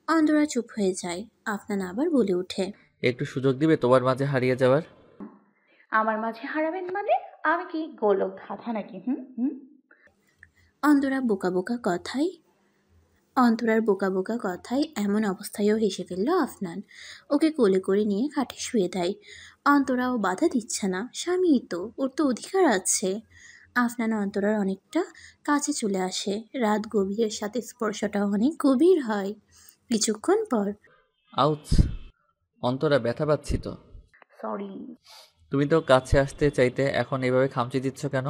অন্তরা চুপ হয়ে যায়। আফনান আবার বলে ওঠে, একটু সুযোগ দিবে তোমার মাঝে হারিয়ে যাওয়ার? আমার মাঝে হারাবেন মানে? আমি কি গোলক ধাঁধা নাকি? হুম হুম। অন্তরার বোকা বোকা কথায় এমন অবস্থায়ও হেসে ফেলল আফনান। ওকে কোলে করে নিয়ে খাটে শুয়ে দেয়। অন্তরাও বাধা দিচ্ছে না, স্বামীই তো, ওর তো অধিকার আছে। আফনান অন্তরার অনেকটা কাছে চলে আসে। রাত গভীরের সাথে স্পর্শটাও অনেক গভীর হয়। কিছুক্ষণ পর, আউচ! অন্তরা ব্যথা পাচ্ছি তো। সরি। তুমি তো কাছে আসতে চাইতে, এখন এভাবে খামচি দিচ্ছ কেন?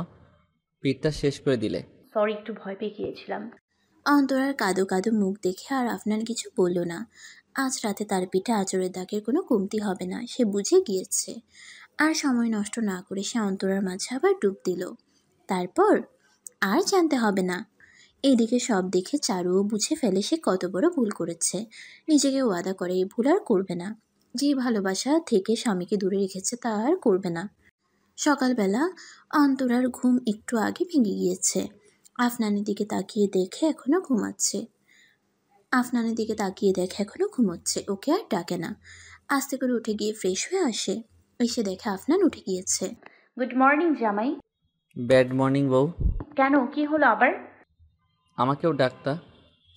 পিঠটা শেষ করে দিলে। সরি, একটু ভয় পেয়ে গিয়েছিলাম। অন্তরার কাদো কাদো মুখ দেখে আর আফনান কিছু বলল না। আজ রাতে তার পিঠে আঁচড়ের দাগের কোনো কমতি হবে না, সে বুঝে গিয়েছে। আর সময় নষ্ট না করে সে অন্তরার মাঝে আবার ডুব দিল। তারপর আর জানতে হবে না। এদিকে সব দেখে চারুও বুঝে ফেলে সে কত বড় ভুল করেছে। নিজেকে ওয়াদা করে এই ভুল আর করবে না। যে ভালোবাসা থেকে স্বামীকে দূরে রেখেছে তা আর করবে না। সকালবেলা অন্তরার ঘুম একটু আগে ভেঙে গিয়েছে। আফনানের দিকে তাকিয়ে দেখে এখনো ঘুমোচ্ছে। ওকে আর ডাকে না। আস্তে করে উঠে গিয়ে ফ্রেশ হয়ে আসে। এসে দেখে আফনান উঠে গিয়েছে। গুড মর্নিং জামাই। ব্যাড মর্নিং বউ। কেন, কি হলো আবার? আমাকেও ডাকতা,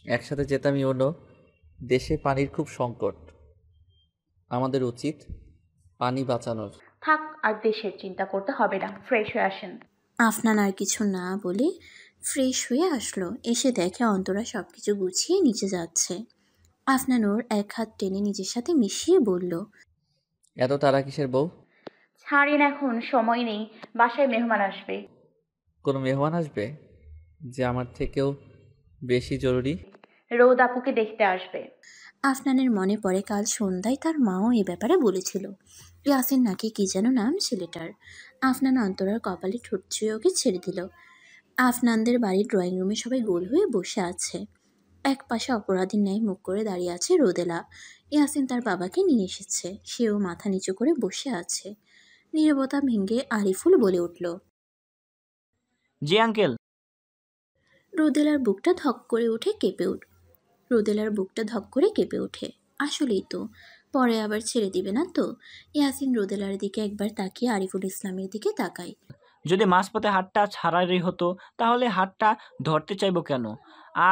একসাথে যেতাম। ইউনো, দেশে পানির খুব সংকট, আমাদের উচিত পানি বাঁচানোর। থাক, আর দেশের চিন্তা করতে হবে না, ফ্রেশ হয়ে আসেন। আফনান আর কিছু না বলে ফ্রেশ হয়ে আসলো। এসে দেখে অন্তরা সব কিছু গুছিয়ে নিচে যাচ্ছে। আফনান ওর এক হাত টেনে নিজের সাথে মিশিয়ে বলল, এত তারা কিসের বউ? ছাড়েন, এখন সময় নেই, বাসায় মেহমান আসবে। কোনো মেহমান আসবে যে আমার থেকেও বেশি জরুরি? রোদ আপুকে দেখতে আসবে। আফনানের মনে পড়ে কাল সন্ধ্যায় তার মাও এ ব্যাপারে বলেছিল। ইয়াসিন নাকি কি যেন নাম ছেলেটার। আফনান অন্তরার কপালে ঠোঁট ছুঁয়ে ওকে ছেড়ে দিল। আফনানদের বাড়ির ড্রয়িং রুমে সবাই গোল হয়ে বসে আছে। এক পাশে অপরাধীর ন্যায় মুখ করে দাঁড়িয়ে আছে রোদেলা। ইয়াসিন তার বাবাকে নিয়ে এসেছে, সেও মাথা নিচু করে বসে আছে। নীরবতা ভেঙে আরিফুল বলে উঠল, জি আঙ্কেল। রোদেলার বুকটা ধক করে উঠে কেঁপে রোদেলার বুকটা ধক করে কেঁপে ওঠে। আসলেই তো, পরে আবার ছেড়ে দিবে না তো? ইয়াসিন রোদেলার দিকে একবার তাকিয়ে আরিফুল ইসলামের দিকে তাকায়। যদি মাঝপথে হাতটা ছাড়াই হতো তাহলে হাতটা ধরতে চাইবো কেন?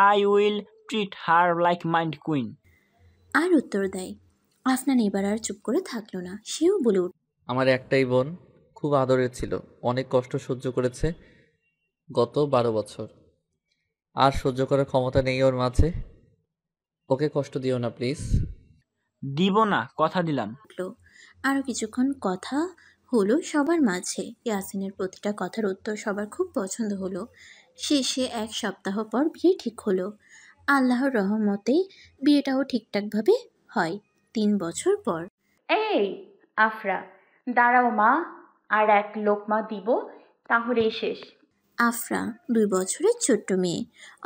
I will treat her like my queen. আর উত্তর দেয়। আফনান এবার আর চুপ করে থাকলো না, সেও বলে উঠল, আমার একটাই বোন, খুব আদরের ছিল, অনেক কষ্ট সহ্য করেছে গত 12 বছর। আর সহ্য করার ক্ষমতা নেই ওর মাঝে। ওকে কষ্ট দিও না প্লিজ। দিব না, কথা দিলাম। আরও কিছুক্ষণ কথা হলো সবার মাঝে। ইয়াসিনের প্রতিটা কথার উত্তর সবার খুব পছন্দ হলো। শেষে 1 সপ্তাহ পর বিয়ে ঠিক হলো। আল্লাহর রহমতে বিয়েটাও ঠিকঠাকভাবে হয় 3 বছর পর। এই আফরা, দাঁড়াও মা, আর 1 লোকমা দিব, তাহলেই শেষ। আফরা 2 বছরের ছোট্ট মেয়ে,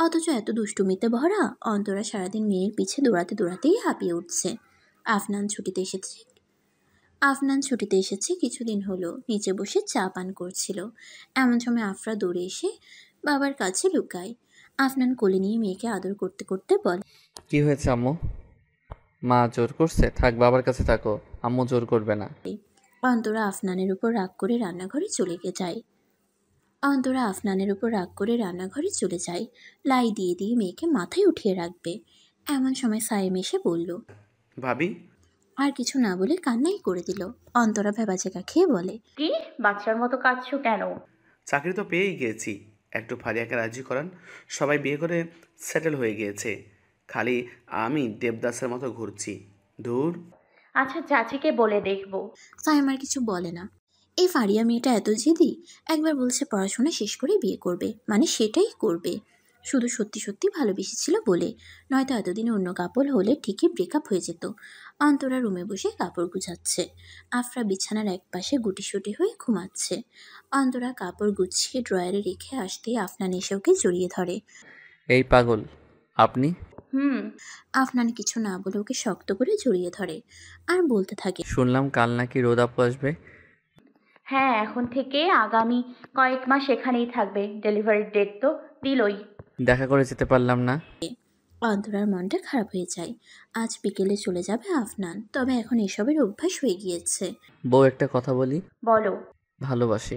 অথচ এত দুষ্টুমিতে ভরা। অন্তরা সারাদিন মেয়ের পিছে দৌড়াতে দৌড়াতেই হাঁপিয়ে উঠছে। আফনান ছুটিতে এসেছে কিছুদিন হলো, নিচে বসে চা পান করছিল। এমন সময় আফরা দৌড়ে এসে বাবার কাছে লুকায়। আফনান কোলে নিয়ে মেয়েকে আদর করতে করতে বলে, কি হয়েছে আম্মু? মা জোর করছে? থাক, বাবার কাছে থাকো, আম্মু জোর করবে না। অন্তরা আফনানের উপর রাগ করে রান্নাঘরে চলে যায়। লাই দিয়ে দিয়ে মেয়েকে মাথায় উঠিয়ে রাখবে। এমন সময় সাইম এসে বলল, ভাবি। আর কিছু না বলে কান্নাই করে দিল। অন্তরা ভেবাচেকা খেয়ে বলে, কি বাচ্চার মতো কাঁদছো কেন? চাকরি তো পেয়েই গিয়েছি, একটু ফারিয়াকে রাজি করান। সবাই বিয়ে করে সেটেল হয়ে গিয়েছে, খালি আমি দেবদাসের মতো ঘুরছি। দূর। আচ্ছা চাচিকে বলে দেখবো। সাইম আর কিছু বলে না। এই ফারিয়া মেয়েটা এত জেদি, একবার বলছে পড়াশোনা শেষ করে বিয়ে করবে, মানে সেটাই করবে। শুধু সত্যি সত্যি ভালোবেসেছিল বলে, নয়তো এতদিনে অন্য কাপড় হলে ঠিকই ব্রেকআপ হয়ে যেত। অন্তরা রুমে বসে কাপড় গুছাচ্ছে। আফরা বিছানার একপাশে গুটিসুটি হয়ে ঘুমাচ্ছে। অন্তরা কাপড় গুছিয়ে ড্রয়ারে রেখে আসতেই আফনান এসে ওকে জড়িয়ে ধরে। এই পাগল আপনি? আফনান কিছু না বলে ওকে শক্ত করে জড়িয়ে ধরে আর বলতে থাকে, শুনলাম কাল নাকি রোদ আপু আসবে। হ্যাঁ, এখন থেকে আগামী কয়েক মাস এখানেই থাকবে। ডেলিভারির ডেট তো দিলই। দেখা করে যেতে পারলাম না। অন্তরার মনটা খারাপ হয়ে যায়। আজ বিকেলে চলে যাবে আফনান, তবে এখন এসবের অভ্যাস হয়ে গিয়েছে। বউ, একটা কথা বলি। বলো। ভালোবাসি।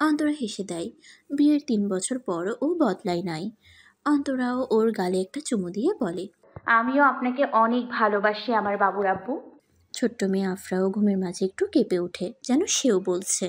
অন্তরা হেসে দেয়। বিয়ের 3 বছর পরও ও বদলায় নাই। অন্তরাও ওর গালে একটা চুমু দিয়ে বলে, আমিও আপনাকে অনেক ভালোবাসি আমার বাবুর আব্বু। ছোট্ট মেয়ে আফরাও ঘুমের মাঝে একটু কেঁপে ওঠে, যেন সেও বলছে,